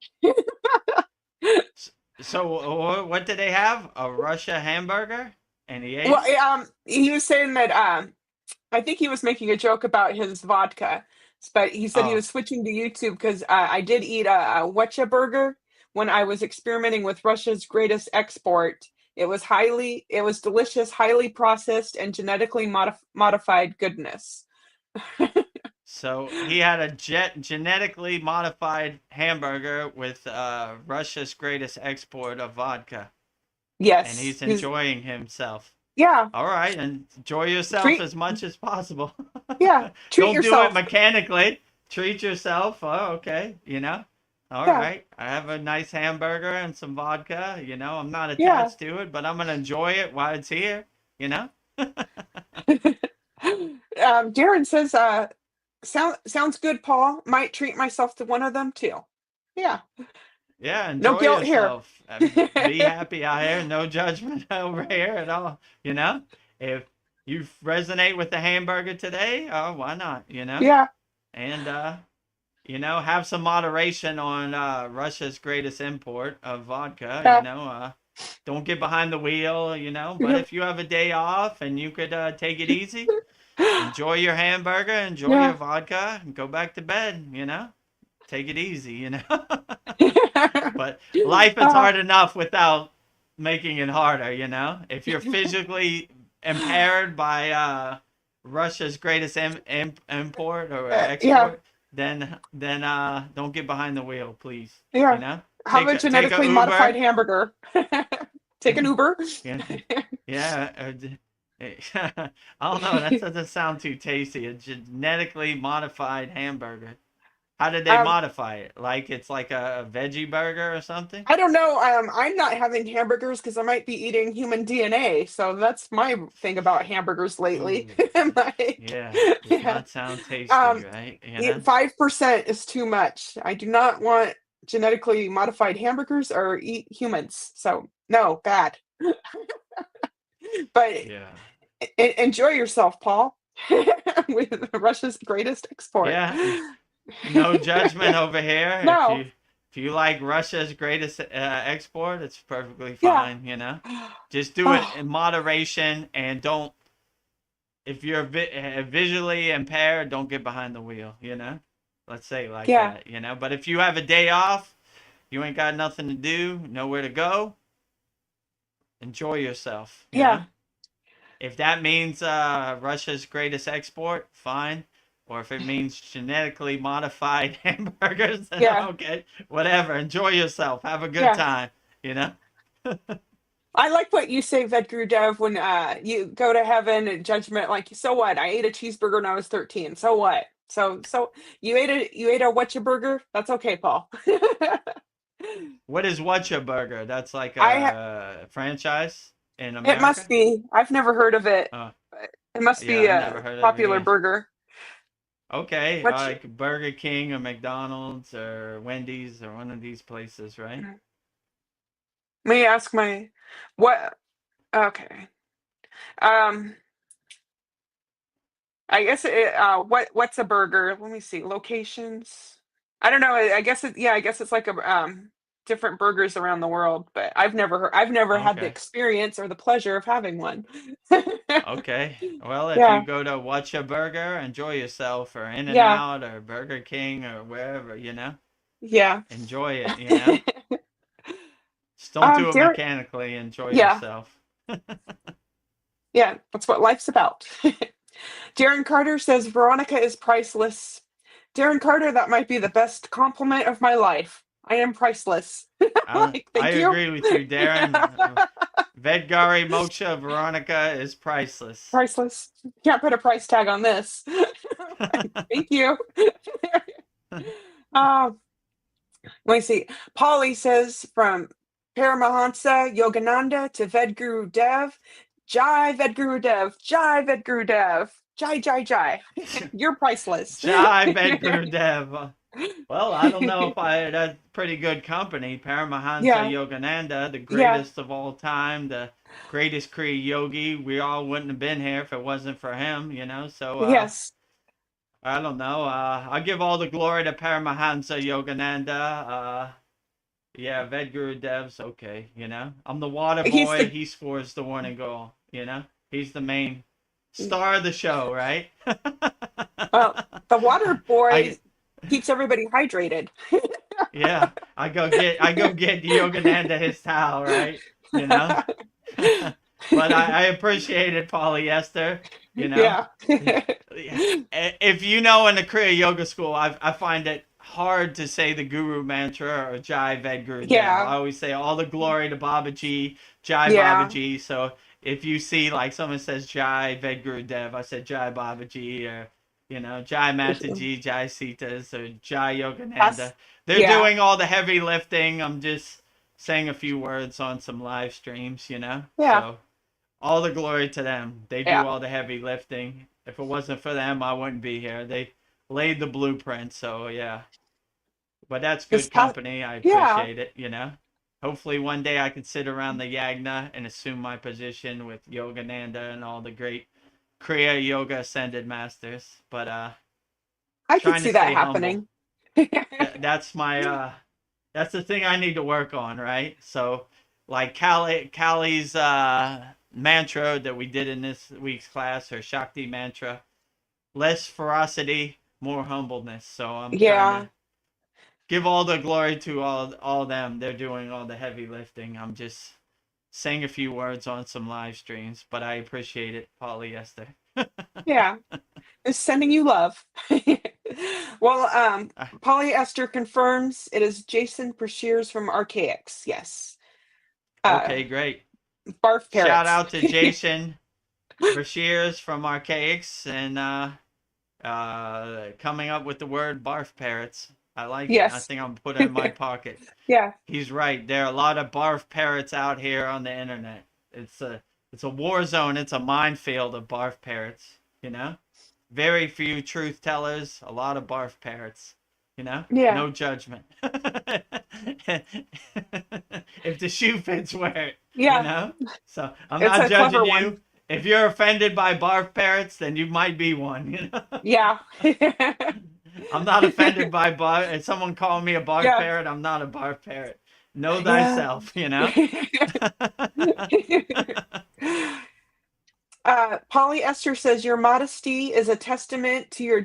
s- so what did they have? A Russia hamburger, and he ate Well, it. he was saying that I think he was making a joke about his vodka, but he said he Oh, was switching to YouTube because I did eat a Wetcha burger when I was experimenting with Russia's greatest export. It was delicious, highly processed, and genetically modified goodness. so he had a genetically modified hamburger with Russia's greatest export of vodka, and Yes, he's enjoying himself. yeah, All right, and enjoy yourself treat, as much as possible. yeah, treat Don't do it yourself. mechanically. Treat yourself. Oh, okay. All Yeah, right. I have a nice hamburger and some vodka. I'm not yeah. attached to it, but I'm gonna enjoy it while it's here. You know. Darren says, sounds good, Paul. Might treat myself to one of them too. Yeah, Yeah, no enjoy guilt here. yourself. Be happy out here. No judgment over here at all. If you resonate with the hamburger today, oh, why not? Yeah, And have some moderation on Russia's greatest import of vodka. yeah, Don't get behind the wheel. But yeah, if you have a day off and you could take it easy, enjoy your hamburger, enjoy your yeah. vodka, and go back to bed. Take it easy. But life is uh, hard enough without making it harder. If you're physically impaired by Russia's greatest import or yeah, export, then don't get behind the wheel, please. You yeah. know, Have take a a genetically modified Uber. hamburger. Take an Uber. Yeah, yeah. I don't know. That doesn't sound too tasty. A genetically modified hamburger. How did they Um, modify it? Like it's like a veggie burger or something? I don't know. I'm not having hamburgers because I might be eating human DNA. So that's my thing about hamburgers lately. Ooh, Like, yeah. Does yeah. not sound tasty, right? 5% is too much. I do not want genetically modified hamburgers or eat humans. So no, bad. But Yeah. enjoy yourself, Paul, with Russia's greatest export. Yeah. No judgment over here. If No, you like Russia's greatest export, it's perfectly yeah. fine. Just do it Oh, in moderation and don't. If you're visually impaired, don't get behind the wheel. Let's say it like yeah, that. But if you have a day off, you ain't got nothing to do, nowhere to go, enjoy yourself. yeah, If that means Russia's greatest export, fine. Or if it means genetically modified hamburgers, then yeah, okay, whatever. Enjoy yourself. Have a good yeah. time. You know. I like what you say, Vedagurudev, when you go to heaven and judgment. Like, so what? I ate a cheeseburger when I was 13. So what? So you ate a whatcha burger? That's okay, Paul. What is Whatcha Burger? That's like I ha- a franchise in it must America. be. I've never heard of it. Uh, But it must yeah, be I've never a heard of it popular either. burger. Okay, Whatcha? like Burger King or McDonald's or Wendy's or one of these places, right? Let me ask my what? Okay. Um, I guess what's a burger? Let me see. Locations. I don't know. I guess yeah, I guess it's like a different burgers around the world, but I've never had the Okay. experience or the pleasure of having one. Okay. Well, if you Yeah. go to Whatcha Burger, enjoy yourself, or In and Yeah. Out, or Burger King, or wherever. Yeah. Enjoy it. Just don't do it Derek, mechanically. Enjoy yeah. yourself. Yeah, that's what life's about. Darren Carter says Veronica is priceless. Darren Carter, that might be the best compliment of my life. I am priceless. I Like, I thank you. agree with you, Darren. Vedgari Moksha Veronica is priceless. Priceless. Can't put a price tag on this. Thank you. uh, let me see. Polly says from Paramahansa Yogananda to Vedgurudev. Jai Vedgurudev. Jai Vedgurudev. Jai, jai, jai. You're priceless. Jai Vedgurudev. Well, I don't know if that's pretty good company. Paramahansa Yeah, Yogananda, the yeah, greatest of all time, the greatest Kriya yogi. We all wouldn't have been here if it wasn't for him, So yes. I don't know. I give all the glory to Paramahansa Yogananda. Yeah, Vedgurudev's okay, I'm the water He's boy. the He scores the winning goal, He's the main star of the show, right? well, the water boy I keeps everybody hydrated. Yeah, I go get Yogananda his towel, right? You know, but I appreciated polyester. You know, Yeah. if you know in the Kriya Yoga school, I find it hard to say the Guru mantra or Jai Vedagurudev. Yeah. I always say all the glory to Babaji, Jai Yeah. Babaji. So if you see like someone says Jai Vedagurudev, I said Jai Babaji or Jai Mataji, Jai Sitas or Jai Yogananda. That's They're yeah. doing all the heavy lifting. I'm just saying a few words on some live streams. Yeah. So all the glory to them. They do Yeah. all the heavy lifting. If it wasn't for them, I wouldn't be here. They laid the blueprint. So yeah, but that's This good company. I yeah. appreciate it. Hopefully one day I can sit around the Yagna and assume my position with Yogananda and all the great Kriya Yoga Ascended Masters. But I could trying to see that stay humble. happening. That's my that's the thing I need to work on, right? So like Kali's mantra that we did in this week's class, her Shakti mantra, less ferocity, more humbleness. So I'm trying Yeah. to give all the glory to all them. They're doing all the heavy lifting. I'm just saying a few words on some live streams, but I appreciate it, polyester. Yeah. It's sending you love. Well, polyester confirms it is Jason Preshears from Archaics. Yes. Uh, Okay, great. barf Shout parrots. out to Jason Brashears from Archaics and coming up with the word barf parrots. I like it. I Yes. think I'm putting it in my pocket. Yeah. He's right. There are a lot of barf parrots out here on the internet. It's a war zone. It's a minefield of barf parrots. Very few truth tellers. A lot of barf parrots. Yeah. No judgment. If the shoe fits, wear it. you Yeah. know. So I'm It's not a clever judging one. you. If you're offended by barf parrots, then you might be one. Yeah. I'm not offended by barf. If someone called me a barf Yeah. parrot, I'm not a barf parrot. Know Yeah. thyself. Polyester says your modesty is a testament to your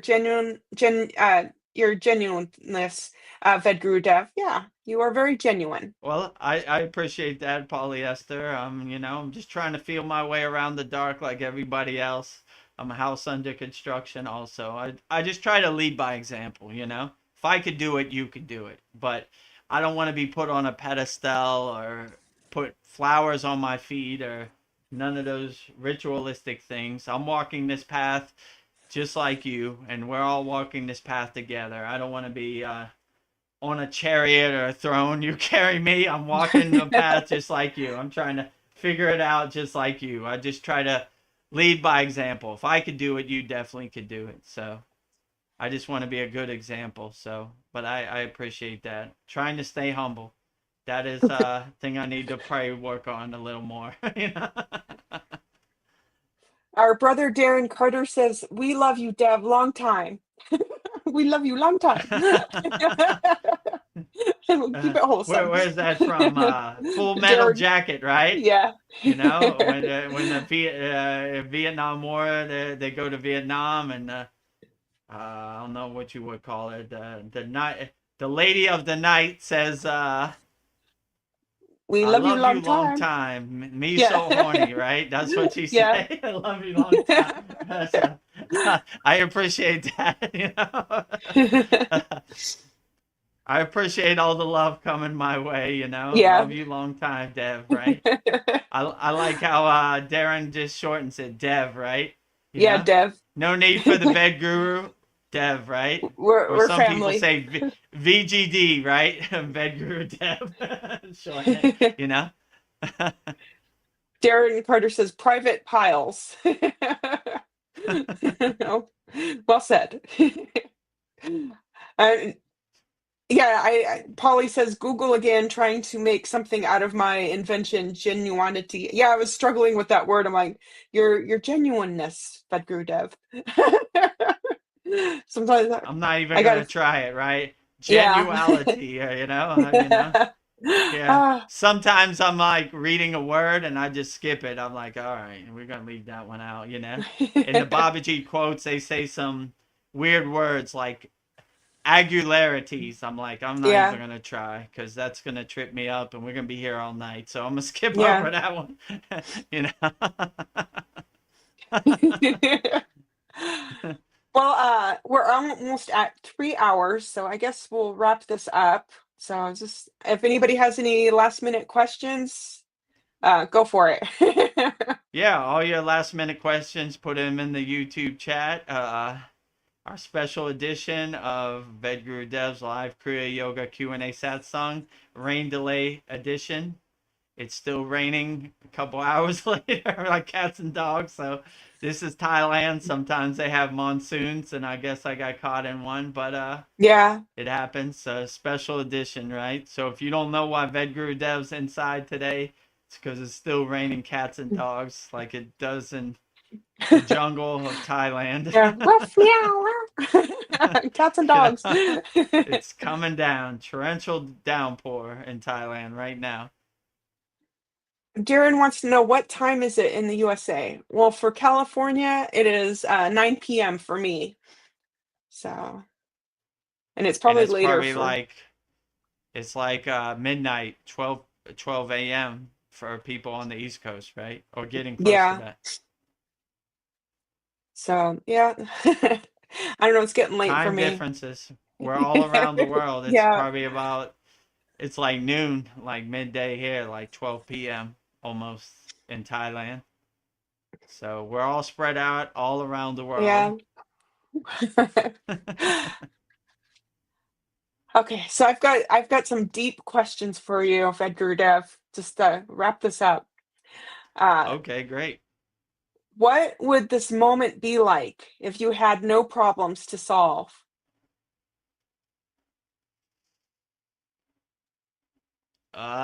your genuineness, Vedgurudev. Yeah, you are very genuine. Well, I appreciate that, polyester. I'm just trying to feel my way around the dark like everybody else. I'm a house under construction also. I just try to lead by example. If I could do it, you could do it. But I don't want to be put on a pedestal or put flowers on my feet or none of those ritualistic things. I'm walking this path just like you, and we're all walking this path together. I don't want to be on a chariot or a throne. You carry me. I'm walking the path just like you. I'm trying to figure it out just like you. I just try to lead by example. If I could do it, you definitely could do it. So I just want to be a good example. So, but I appreciate that. Trying to stay humble. That is a thing I need to probably work on a little more. Our brother Darren Carter says, "We love you, Dev. Long time. We love you, long time." And we'll keep it wholesome. Where's that from? Full Metal Darren, Jacket, right? yeah. When the Vietnam War, they go to Vietnam, and I don't know what you would call it. The lady of the night says, We "I love you, love you long long time. time, me Yeah. so horny," right? That's what she Yeah. say. I love you long time. So, I appreciate that. I appreciate all the love coming my way. Yeah. Love you long time, Dev. Right? I like how Darren just shortens it, Dev. Right? Yeah, Dev. No need for the Ved Guru, Dev. Right? Or We're some people family. say VGD, right? Ved Guru Dev. Shorten it. Darren Carter says private piles. Oh, well said. Yeah, Polly says Google again, trying to make something out of my invention, genuinity. Yeah, I was struggling with that word. I'm like, your genuineness, Vedagurudev. Sometimes I'm not even I gonna gotta, try it, right? yeah. Genuality, you know. Yeah. Ah, Sometimes I'm like reading a word and I just skip it. I'm like, all right, we're gonna leave that one out, you know. In the Babaji quotes, they say some weird words like angularities. I'm like, I'm not even yeah, gonna try because that's gonna trip me up, and we're gonna be here all night. So I'm gonna skip yeah. over that one. You know. Well, we're almost at 3 hours, so I guess we'll wrap this up. So just if anybody has any last minute questions, go for it. Yeah, all your last minute questions, put them in the YouTube chat. Our special edition of Vedgurudev's live Kriya Yoga Q&A Satsang rain delay edition. It's still raining a couple hours later, like cats and dogs. So this is Thailand. Sometimes they have monsoons, and I guess I got caught in one, but Yeah. it happens. Special edition, right? So if you don't know why Vedgurudev's inside today, it's because it's still raining cats and dogs, like it does in the jungle of Thailand. Yeah. Ruff, meow, ruff. Cats and You dogs. know, it's coming down, torrential downpour in Thailand right now. Darren wants to know what time is it in the USA? Well, for California, it is 9 p.m. for me. So, and it's And probably it's later probably for, like it's like midnight, 12 a.m. for people on the East Coast, right? Or getting close to yeah. that. So, yeah. I don't know. It's getting late for Time me. differences. We're all around the world. It's Yeah. probably about it's like noon, like midday here, like 12 p.m. almost in Thailand. So we're all spread out all around the world. Yeah. Okay, so I've got some deep questions for you, Vedagurudev, just to wrap this up. Uh, Okay, great. what would this moment be like if you had no problems to solve?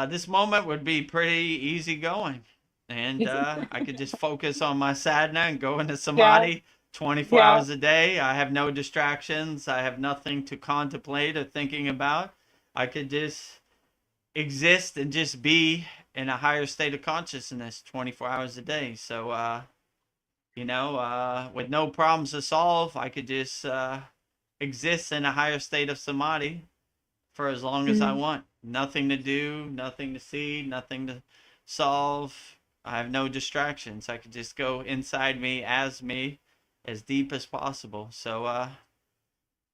This moment would be pretty easy going. And I could just focus on my sadhana and go into Yeah, samadhi 24 yeah. hours a day. I have no distractions. I have nothing to contemplate or thinking about. I could just exist and just be in a higher state of consciousness 24 hours a day. So, with no problems to solve, I could just exist in a higher state of samadhi for as long as I Mm, want. Nothing to do, nothing to see, nothing to solve. I have no distractions. I could just go inside me, as deep as possible. So,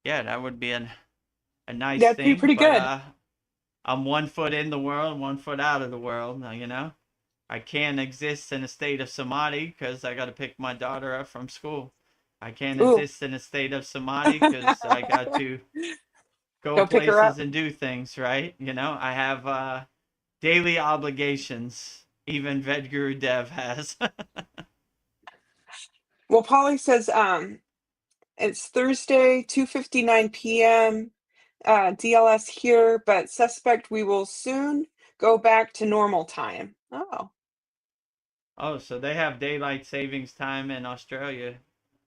yeah, that would be a nice that'd be thing. pretty But good. I'm 1 foot in the world, 1 foot out of the world. You know, I can't exist in a state of samadhi because I got to pick my daughter up from school. I can't Ooh. exist in a state of samadhi because I got to go Go pick her places up. and do things, right? I have daily obligations. Even Vedguru Dev has. Well, Polly says it's Thursday, 2:59 p.m. DLS here, but suspect we will soon go back to normal time. Oh, Oh, so they have daylight savings time in Australia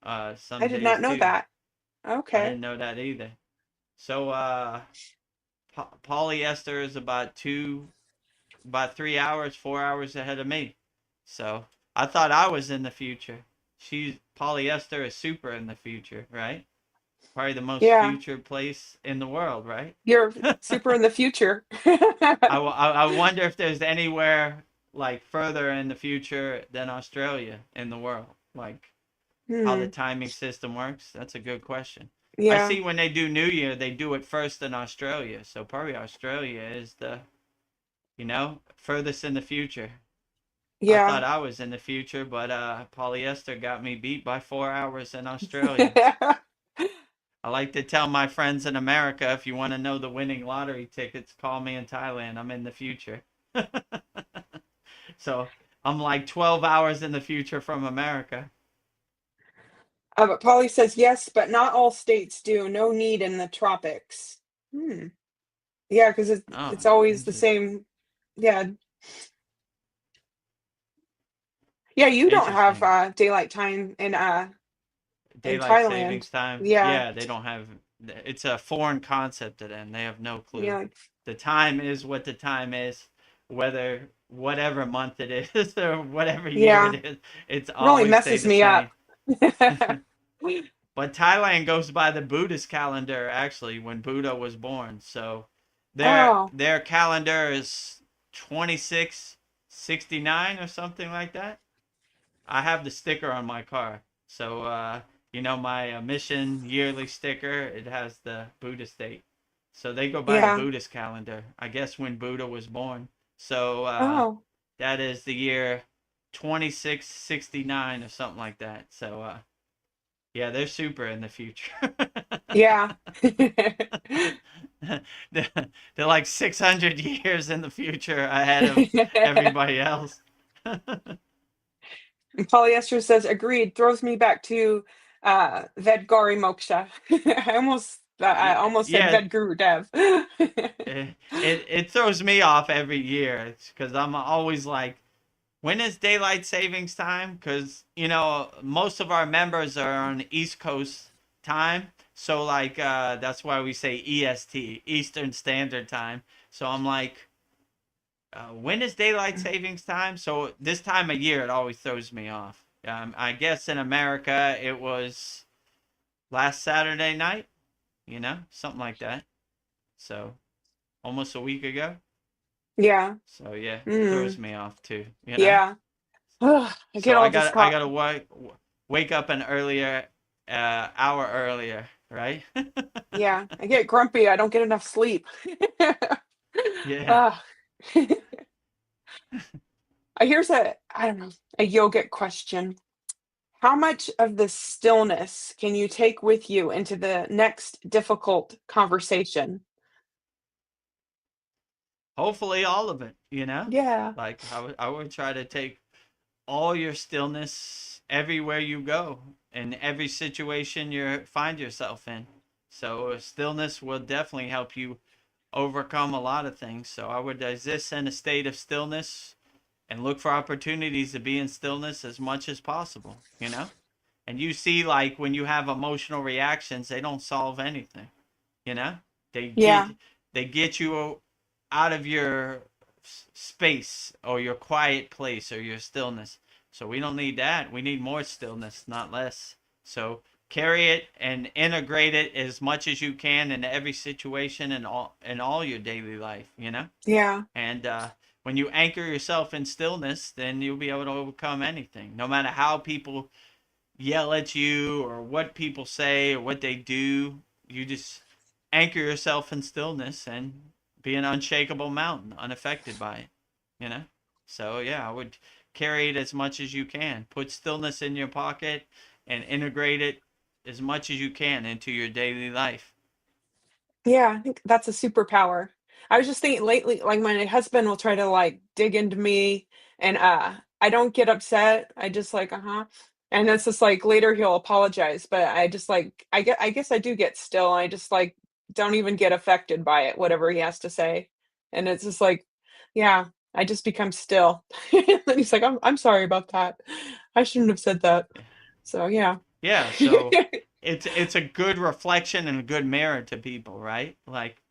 I some did days not know too. that. I Okay. didn't know that either. So polyester is about 3 hours, 4 hours ahead of me. So I thought I was in the future. She's polyester is super in the future, right? Probably the most Yeah. future place in the world, right? You're super in the future. I wonder if there's anywhere like further in the future than Australia in the world, like how the Hmm. timing system works. That's a good question. I Yeah. see when they do New Year, they do it first in Australia. So probably Australia is the, furthest in the future. I Yeah. thought I was in the future, but polyester got me beat by 4 hours in Australia. I like to tell my friends in America, if you want to know the winning lottery tickets, call me in Thailand. I'm in the future. So I'm like 12 hours in the future from America. But Polly says yes, but not all states do. No need in the tropics. Hmm. Yeah, because Oh, it's always the interesting. same. Yeah. Yeah, you don't have Interesting. daylight time in Daylight Thailand. savings time. Yeah. Yeah, they don't have. It's a foreign concept to them. They have no clue. Yeah. The time is what the time is, whether whatever month it is or whatever year Yeah. it is. It's Really always stay messes the me same. up. But Thailand goes by the Buddhist calendar actually when Buddha was born. So Oh, their calendar is 2669 or something like that. I have the sticker on my car. So my mission yearly sticker, it has the Buddhist date. So they go by the yeah. Buddhist calendar. I guess when Buddha was born. So Oh, that is the year 2669 or something like that. So yeah, they're super in the future. yeah. They're like 600 years in the future ahead of everybody else. Polyester says, agreed, throws me back to Vedgari Moksha. I almost said Yeah, Vedgurudev. it throws me off every year because I'm always like, when is daylight savings time? Because most of our members are on East Coast time, so like that's why we say EST, Eastern Standard Time. So I'm like, when is daylight savings time? So this time of year, it always throws me off. I guess in America, it was last Saturday night, something like that. So almost a week ago. Yeah. So yeah, throws Mm, me off too. yeah. Ugh, I get So I all got this I caught. got to wake up an earlier hour earlier, right? Yeah, I get grumpy. I don't get enough sleep. Yeah. Ugh. Here's I don't know, a yogic question. How much of the stillness can you take with you into the next difficult conversation? Hopefully all of it. Yeah. Like I would try to take all your stillness everywhere you go in every situation you find yourself in. So stillness will definitely help you overcome a lot of things. So I would exist in a state of stillness and look for opportunities to be in stillness as much as possible. And you see, like when you have emotional reactions, they don't solve anything. You know, they get Yeah. they get you out of your space or your quiet place or your stillness. So we don't need that. We need more stillness, not less. So carry it and integrate it as much as you can in every situation and all your daily life. Yeah. And when you anchor yourself in stillness, then you'll be able to overcome anything, no matter how people yell at you or what people say or what they do. You just anchor yourself in stillness and be an unshakable mountain, unaffected by it. You know? So, yeah, I would carry it as much as you can. Put stillness in your pocket and integrate it as much as you can into your daily life. Yeah, I think that's a superpower. I was just thinking lately, like my husband will try to like dig into me and I don't get upset. I just like, uh-huh. And it's just like later he'll apologize, but I just like I guess I do get still. I just like don't even get affected by it, whatever he has to say. And it's just like, yeah, I just become still. And then he's like, I'm sorry about that. I shouldn't have said that. So yeah. Yeah, so it's a good reflection and a good mirror to people, right? Like,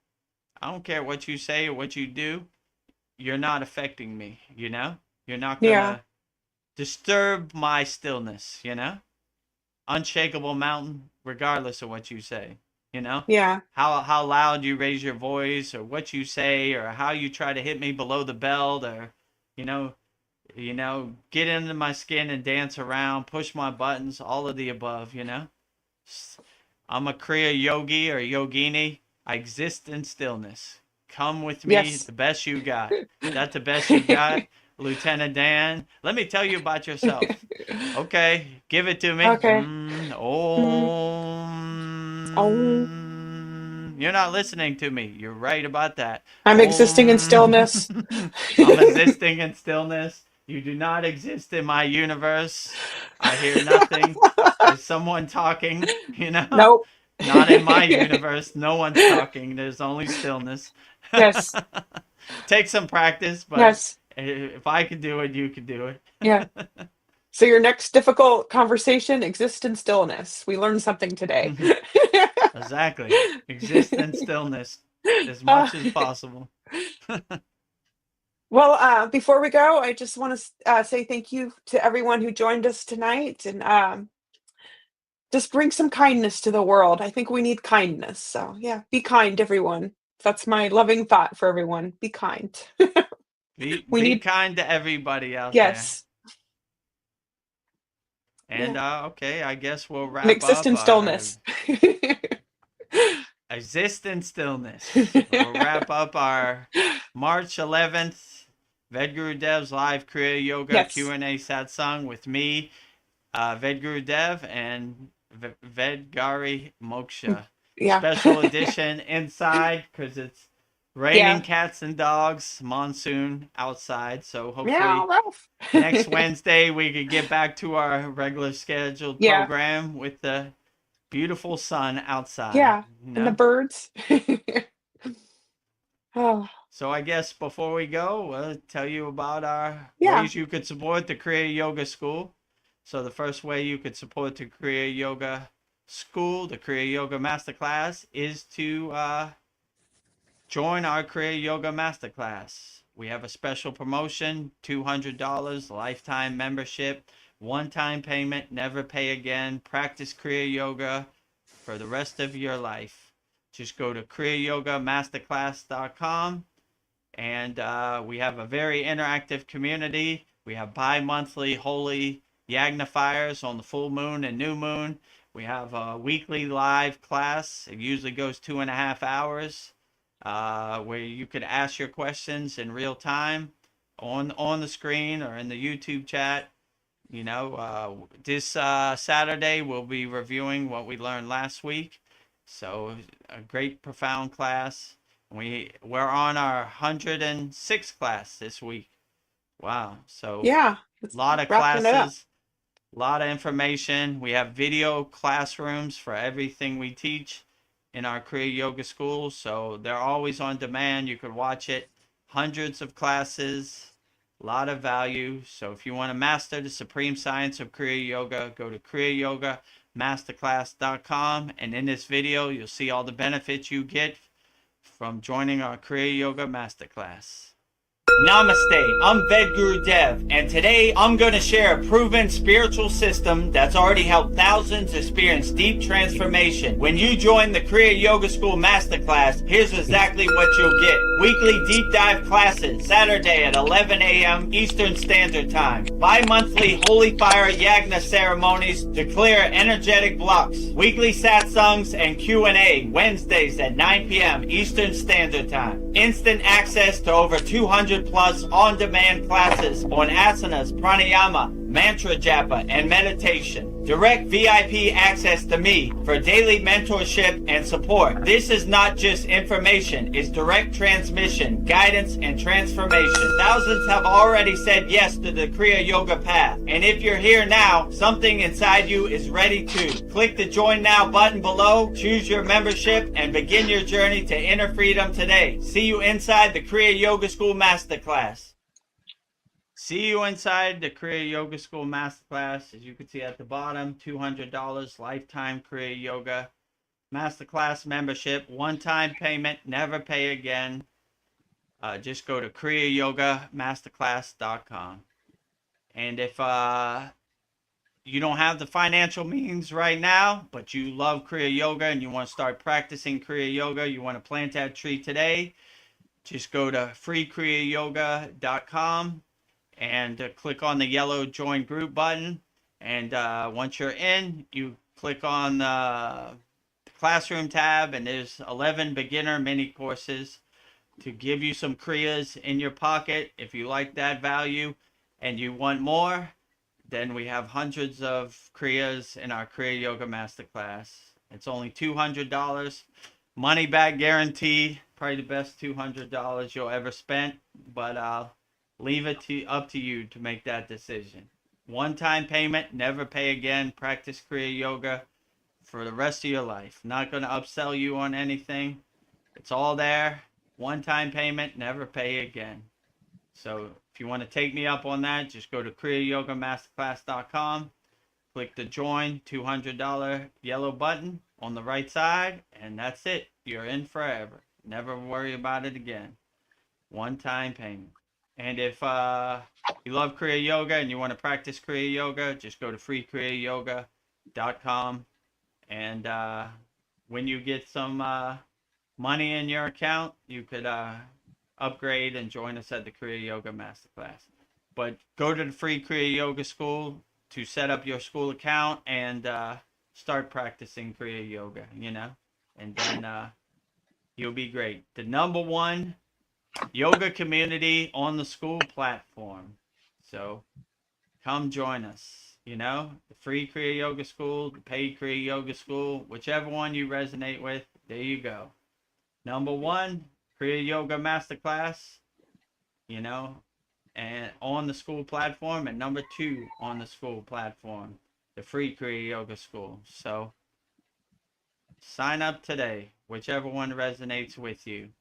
I don't care what you say or what you do, you're not affecting me. You're not Yeah. gonna disturb my stillness. Unshakable mountain, regardless of what you say. You know? Yeah. How loud you raise your voice or what you say or how you try to hit me below the belt or you know get into my skin and dance around, push my buttons, all of the above. I'm a Kriya yogi or yogini. I exist in stillness. Come with me, Yes. the best you got. Is that the best you got, Lieutenant Dan? Let me tell you about yourself. Okay, give it to me. Okay. Mm. Oh, You're not listening to me. You're right about that. I'm existing in stillness. I'm existing in stillness. You do not exist in my universe. I hear nothing. Is someone talking? Nope. Not in my universe. No one's talking. There's only stillness. Yes. Take some practice, but Yes. if I can do it, you can do it. Yeah. So your next difficult conversation, exist in stillness. We learned something today. Exactly. Exist in stillness as Uh, much as possible. well, before we go, I just want to say thank you to everyone who joined us tonight, and just bring some kindness to the world. I think we need kindness. So, yeah, be kind, everyone. That's my loving thought for everyone. Be kind. We Be need, kind to everybody out there. yes. And Yeah. okay, I guess we'll And wrap exist up in our stillness. exist in stillness. We'll wrap up our March 11th Vedgurudev's live Kriya Yoga Yes. Q&A satsang with me, Vedgurudev, and Vedgari Moksha. Yeah. Special edition inside because it's raining Yeah. cats and dogs, monsoon outside. So Yeah, hopefully Ralph. next Wednesday we could get back to our regular scheduled Yeah. program with the beautiful sun outside, Yeah. you And the know? birds. Oh, So I guess before we go, we'll tell you about our yeah. ways you could support the Kriya Yoga School. So the first way you could support the Kriya Yoga School, the Kriya Yoga Masterclass, is to join our Kriya Yoga Masterclass. We have a special promotion, $200 lifetime membership, one-time payment, never pay again. Practice Kriya Yoga for the rest of your life. Just go to kriyayogamasterclass.com, and we have a very interactive community. We have bi-monthly holy yagna fires on the full moon and new moon. We have a weekly live class. It usually goes 2.5 hours, where you could ask your questions in real time on the screen or in the YouTube chat. You know, this Saturday we'll be reviewing what we learned last week. So a great, profound class. We're on our 106th class this week. Wow! So Yeah. a It's lot of wrapping it up. classes, a lot of information. We have video classrooms for everything we teach in our Kriya Yoga School. So they're always on demand. You could watch it. Hundreds of classes, a lot of value. So if you want to master the supreme science of Kriya Yoga, go to kriyayogamasterclass.com. And in this video, you'll see all the benefits you get from joining our Kriya Yoga Masterclass. Namaste, I'm Vedagurudev, and today I'm going to share a proven spiritual system that's already helped thousands experience deep transformation. When you join the Kriya Yoga School Masterclass, here's exactly what you'll get. Weekly deep dive classes, Saturday at 11 a.m. Eastern Standard Time. Bi-monthly Holy Fire Yagna ceremonies to clear energetic blocks. Weekly satsangs and Q&A, Wednesdays at 9 p.m. Eastern Standard Time. Instant access to over 200 plus on-demand classes on asanas, pranayama, mantra japa, and meditation. Direct VIP access to me for daily mentorship and support. This is not just information, it's direct transmission, guidance, and transformation. Thousands have already said yes to the Kriya Yoga path. And if you're here now, something inside you is ready to. Click the Join Now button below, choose your membership, and begin your journey to inner freedom today. See you inside the Kriya Yoga School Masterclass. See you inside the Kriya Yoga School Masterclass. As you can see at the bottom, $200 lifetime Kriya Yoga Masterclass membership. One-time payment, never pay again. Just go to kriyayogamasterclass.com. And if you don't have the financial means right now, but you love Kriya Yoga and you want to start practicing Kriya Yoga, you want to plant that tree today, just go to freekriyayoga.com and click on the yellow join group button. And once you're in, you click on the classroom tab, and there's 11 beginner mini courses to give you some kriyas in your pocket. If you like that value and you want more, then we have hundreds of kriyas in our Kriya Yoga Masterclass. It's only $200, money back guarantee. Probably the best $200 you'll ever spend, but leave it up to you to make that decision. One-time payment, never pay again. Practice Kriya Yoga for the rest of your life. Not going to upsell you on anything. It's all there. One-time payment, never pay again. So if you want to take me up on that, just go to kriyayogamasterclass.com. Click the join $200 yellow button on the right side, and that's it. You're in forever. Never worry about it again. One-time payment. And if you love Kriya Yoga and you want to practice Kriya Yoga, just go to freekriyayogamasterclass.com. And when you get some money in your account, you could upgrade and join us at the Kriya Yoga Masterclass. But go to the free Kriya Yoga School to set up your school account and start practicing Kriya Yoga, and then you'll be great. The #1 yoga community on the school platform. So come join us, the free Kriya Yoga School, the paid Kriya Yoga School, whichever one you resonate with, there you go. #1, Kriya Yoga Masterclass, and on the school platform, and #2 on the school platform, the free Kriya Yoga School. So sign up today, whichever one resonates with you.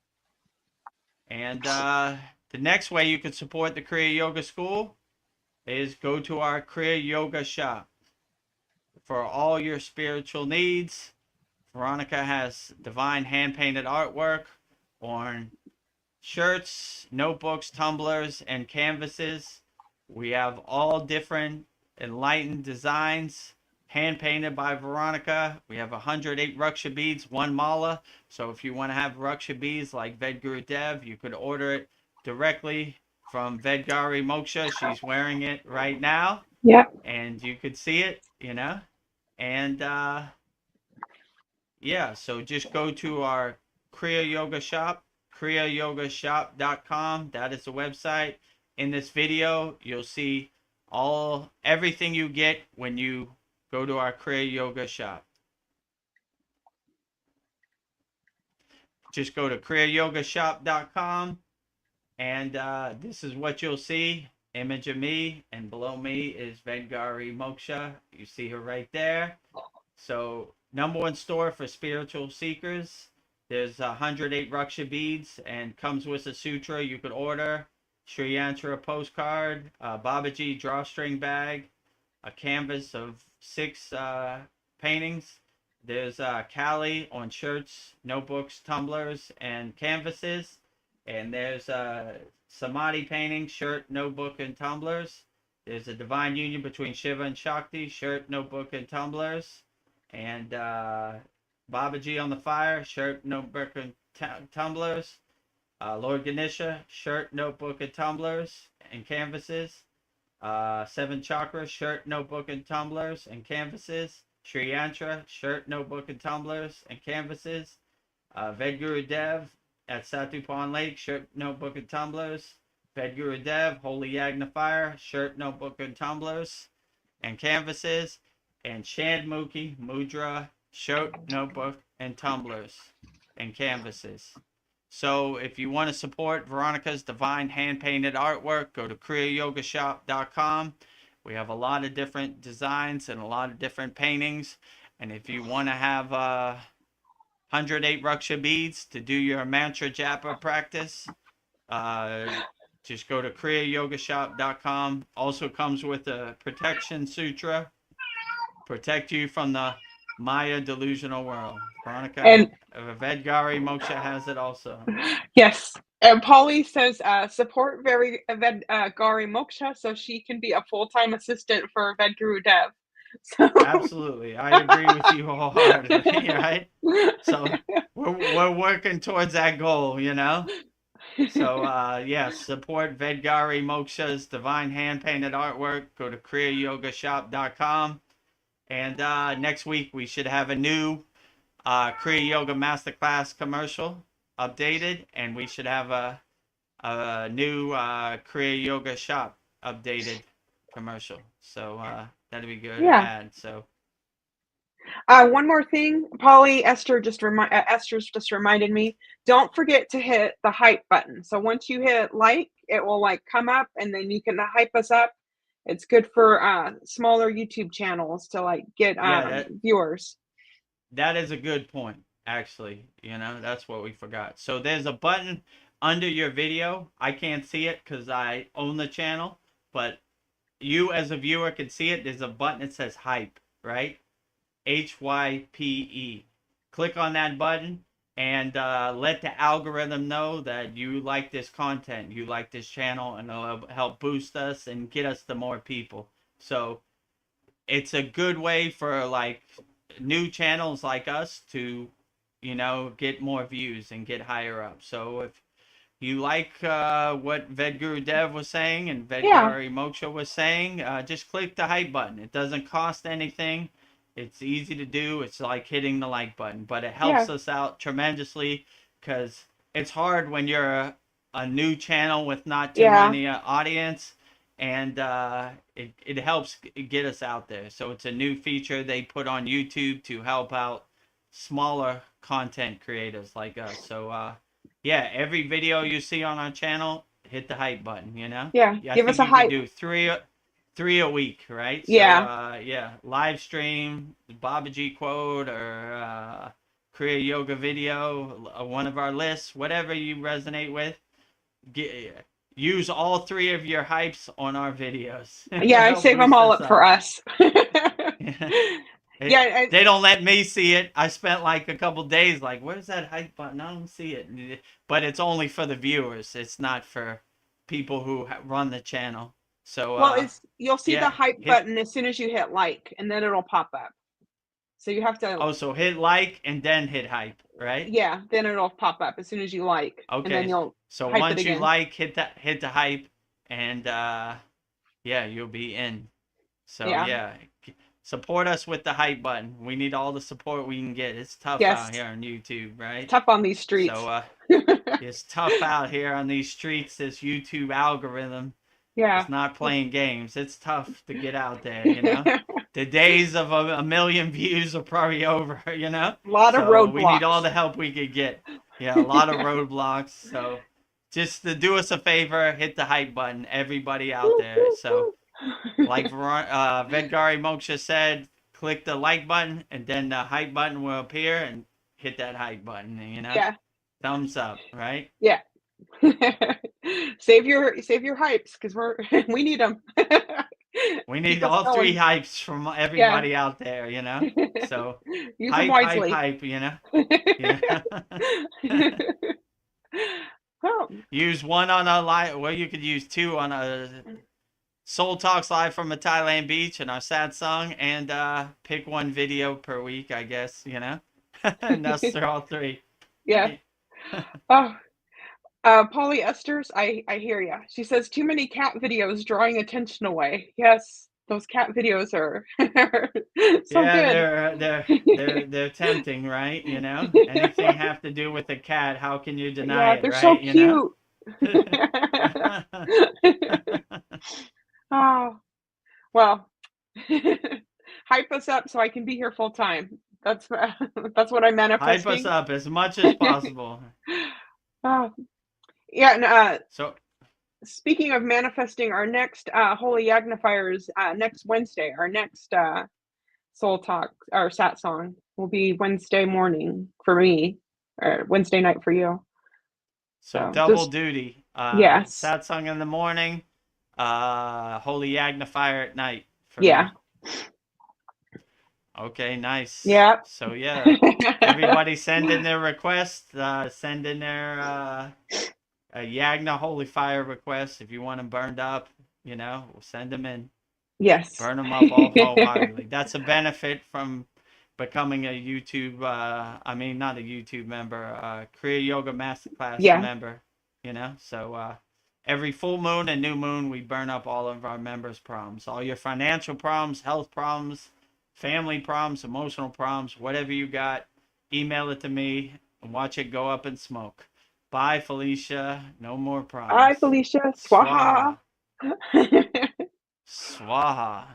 And the next way you can support the Kriya Yoga School is go to our Kriya Yoga shop. For all your spiritual needs, Veronica has divine hand-painted artwork on shirts, notebooks, tumblers, and canvases. We have all different enlightened designs, hand-painted by Veronica. We have 108 Raksha beads, 1 mala. So if you want to have Raksha beads like Vedagurudev, you could order it directly from Vedgari Moksha. She's wearing it right now. Yeah. And you could see it, And yeah, so just go to our Kriya Yoga shop, kriyayogamasterclass.com. That is the website. In this video, you'll see everything you get when you go to our Kriya Yoga shop. Just go to kriyayogamasterclass.com, and this is what you'll see. Image of me, and below me is Vedgari Moksha. You see her right there. So #1 store for spiritual seekers. There's 108 Raksha beads and comes with a sutra you could order, Sri Yantra postcard, Babaji drawstring bag, a canvas of 6 paintings. There's Kali on shirts, notebooks, tumblers, and canvases. And there's Samadhi painting, shirt, notebook, and tumblers. There's a divine union between Shiva and Shakti, shirt, notebook, and tumblers. And Babaji on the fire, shirt, notebook, and tumblers. Lord Ganesha, shirt, notebook, and tumblers and canvases. 7 chakras, shirt, notebook, and tumblers and canvases. Sri Yantra, shirt, notebook, and tumblers and canvases. Vedagurudev at Satu Pond Lake, shirt, notebook, and tumblers. Vedagurudev, Holy Yagna Fire, shirt, notebook, and tumblers and canvases. And Chandmukhi Mudra, shirt, notebook, and tumblers and canvases. So if you want to support Veronica's divine hand-painted artwork, go to kriyayogashop.com. We have a lot of different designs and a lot of different paintings. And if you want to have 108 Raksha beads to do your mantra japa practice, just go to kriyayogashop.com. Also comes with a protection sutra. Protect you from the Maya delusional world. Veronica And Vedgari Moksha has it also. yes. And Polly says support Vedgari Moksha so she can be a full-time assistant for Vedagurudev. So Absolutely. I agree with you wholeheartedly, right? So we're working towards that goal, So yes, support Vedgari Moksha's divine hand-painted artwork. Go to kriyayogashop.com. And next week we should have a new Kriya Yoga Masterclass commercial updated, and we should have a new Kriya Yoga shop updated commercial. So that'd be good. Yeah. To add. So one more thing, Polly, Esther's just reminded me. Don't forget to hit the hype button. So once you hit like, it will come up, and then you can hype us up. It's good for smaller YouTube channels to get viewers. That is a good point, actually. That's what we forgot. So there's a button under your video. I can't see it because I own the channel, but you as a viewer can see it. There's a button that says hype, right? HYPE. Click on that button and let the algorithm know that you like this content, you like this channel, and it'll help boost us and get us to more people. So it's a good way for like new channels like us to, get more views and get higher up. So if you like what Vedagurudev was saying and Yeah. Vedgari Moksha was saying, just click the hype button. It doesn't cost anything. It's easy to do. It's like hitting the like button, but it helps Yeah. us out tremendously because it's hard when you're a new channel with not too Yeah. many audience, and it helps get us out there. So it's a new feature they put on YouTube to help out smaller content creators like us. So yeah, every video you see on our channel, hit the hype button, Yeah. Yeah, I Give us think a you could hype. do three a week, right? So Yeah. yeah, live stream, Babaji quote, or Kriya yoga video, one of our lists, whatever you resonate with. Use all three of your hypes on our videos. Yeah, I Help save them boost all us up for up. us. Yeah. They don't let me see it. I spent like a couple days like, where's that hype button? I don't see it. But it's only for the viewers. It's not for people who run the channel. So Well, you'll see the yeah, hype button as soon as you hit like, and then it'll pop up. So you have to, so hit like and then hit hype, right? yeah, then it'll pop up as soon as you like, and then Okay. you'll So hype it once you again. like, hit the hype, and yeah, you'll be in. So Yeah. yeah, support us with the hype button. We need all the support we can get. It's tough Yes. out here on YouTube, right? Tough on these streets. So it's tough out here on these streets. This YouTube algorithm Yeah. is not playing games. It's tough to get out there. The days of a million views are probably over. A lot of So we need all roadblocks. the help we could get. Yeah, a lot of roadblocks. So just to do us a favor, hit the hype button, everybody out there. So like Vedgari Moksha said, click the like button and then the hype button will appear and hit that hype button. Yeah. Thumbs up, right? Yeah. Save your hypes because we need them. We need Keep us all three going. hypes from everybody out there, So Use them hype, wisely. hype, Yeah. Oh, Use one on a live. Well, you could use two on a Soul Talks live from a Thailand beach and our Satsang, and pick one video per week, I guess. And that's all three. yeah. Oh, Polly Esters, I hear ya. She says too many cat videos drawing attention away. Yes, those cat videos are so Yeah, good. they're tempting, right? Anything have to do with a cat, how can you deny Yeah, it, they're so right? cute. Oh, well, hype us up so I can be here full time. That's what I'm Hype us manifesting. up as much as possible. Oh, yeah, and So speaking of manifesting, our next Holy Yagnifiers next Wednesday, our next Soul Talk, our Satsang will be Wednesday morning for me, or Wednesday night for you. So So double just duty. yes, Satsang in the morning, Holy Yagnifier at night for yeah, me. Okay, nice. yeah. So yeah, everybody send in their requests. Send in their a Yagna Holy Fire request if you want them burned up. We'll send them in. Yes. Burn them up all wholeheartedly. That's a benefit from becoming a YouTube. I mean, not a YouTube member. Kriya Yoga Masterclass Yeah. member. So every full moon and new moon, we burn up all of our members' problems, all your financial problems, health problems, family problems, emotional problems, whatever you got. Email it to me and watch it go up in smoke. Bye, Felicia. No more problems. Bye, Felicia. Swaha. Swaha.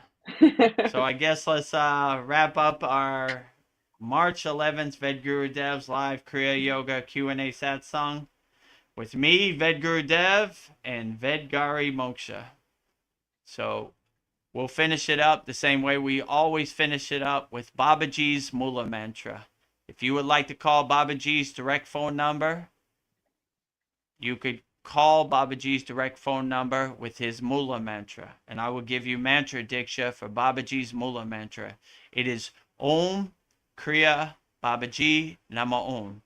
So I guess let's wrap up our March 11th Vedgurudev's live Kriya Yoga Q&A Satsang with me, Vedgurudev, and Vedgari Moksha. So We'll finish it up the same way we always finish it up with Babaji's Mula Mantra. If you would like to call Babaji's direct phone number, you could call Babaji's direct phone number with his Mula Mantra, and I will give you mantra diksha for Babaji's Mula Mantra. It is Om Kriya Babaji Nama Om.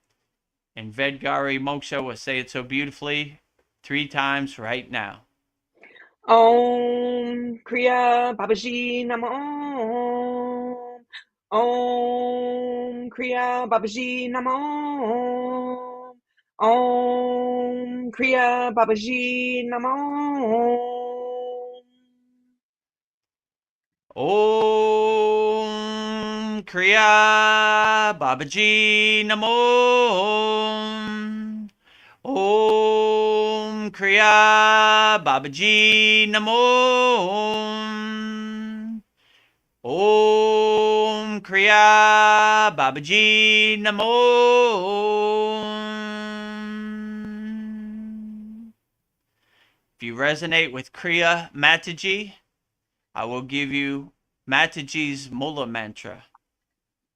And Vedgari Moksha will say it so beautifully 3 times right now. Om Kriya Babaji Namo Om. Om Kriya Babaji Namo Om. Om Kriya Babaji Namo Om Kriya Babaji Namo Om Kriya Babaji Namo Om Kriya Babaji Namo. If you resonate with Kriya Mataji, I will give you Mataji's Mula Mantra,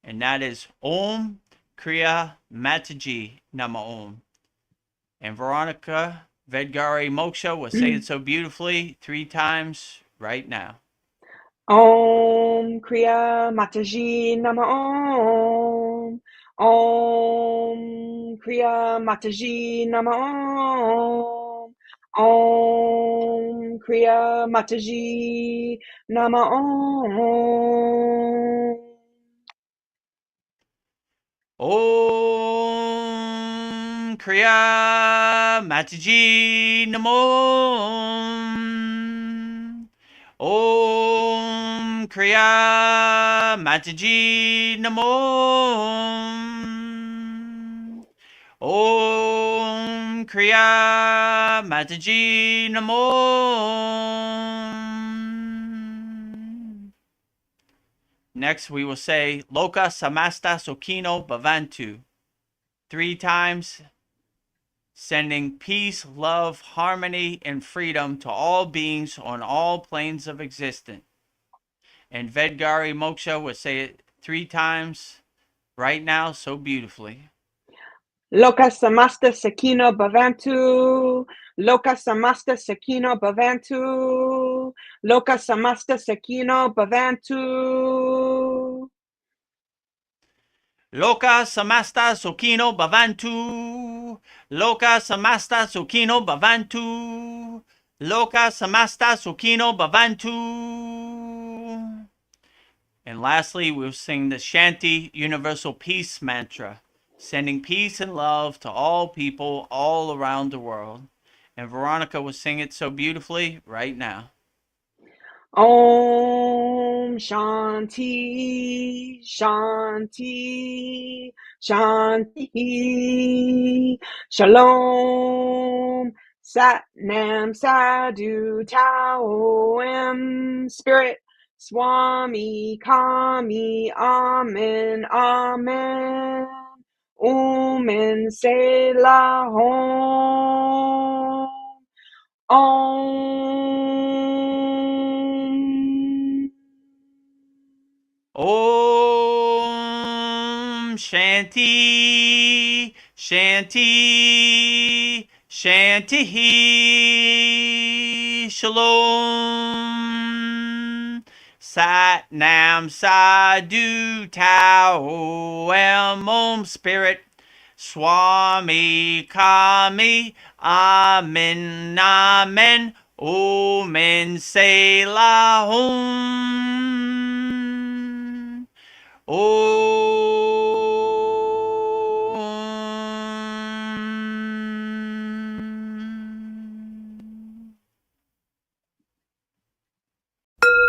and that is Om Kriya Mataji Nama Om. And Veronica Vedgari Moksha will say it so beautifully 3 times right now. Om Kriya Mataji Nama Om. Om Kriya Mataji Nama Om. Om Kriya Mataji Nama Om. Om Kriya Mataji Namo. Om Kriya Mataji Namo. Om Kriya Mataji Namo. Next, we will say Loka Samasta Sokino Bhavantu 3 times, sending peace, love, harmony, and freedom to all beings on all planes of existence. And Vedgari Moksha will say it 3 times right now so beautifully. Loka Samasta Sakino Bhavantu. Loka Samasta Sakino Bhavantu. Loka Samasta Sakino Bhavantu. Loka Samasta Sokino Bhavantu. Loka Samasta Sokino Bhavantu. Loka Samasta Sokino Bhavantu. And lastly, we'll sing the Shanti Universal Peace Mantra, sending peace and love to all people all around the world. And Veronica will sing it so beautifully right now. Om Shanti Shanti Shanti Shalom Sat Nam Sadhu Tao Am Spirit Swami Kami Amen Amen Omen Selah Hom Om Shanti Shanti Shanti Shalom Sat Nam Sadhu Tao Am Om Spirit Swami Kami Amen Amen Omen Selah Hom Om.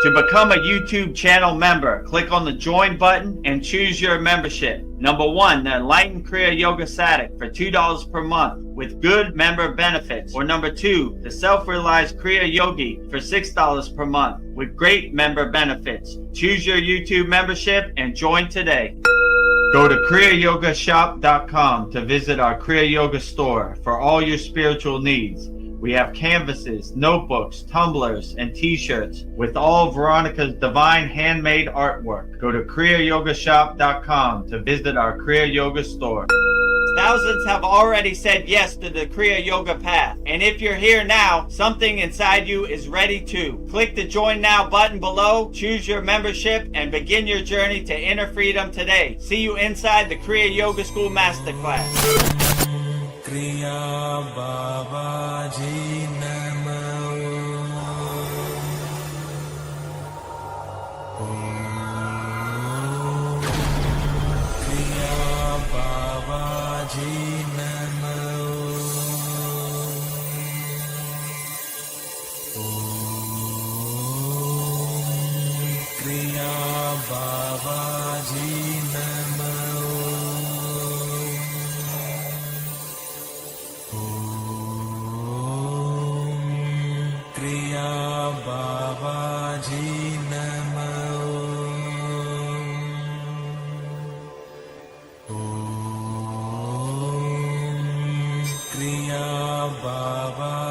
To become a YouTube channel member, click on the join button and choose your membership. Number 1, the Enlightened Kriya Yoga Sadik for $2 per month with good member benefits. Or number 2, the Self-Realized Kriya Yogi for $6 per month with great member benefits. Choose your YouTube membership and join today. Go to kriyayogashop.com to visit our Kriya Yoga store for all your spiritual needs. We have canvases, notebooks, tumblers, and t-shirts with all of Veronica's divine handmade artwork. Go to kriyayogashop.com to visit our Kriya Yoga store. Thousands have already said yes to the Kriya Yoga path. And if you're here now, something inside you is ready too. Click the Join Now button below, choose your membership, and begin your journey to inner freedom today. See you inside the Kriya Yoga School Masterclass. Kriya Babaji Namo. Kriya Babaji Namo. Kriya Babaji Namo. Kriya Babaji Namo. Kriya Baba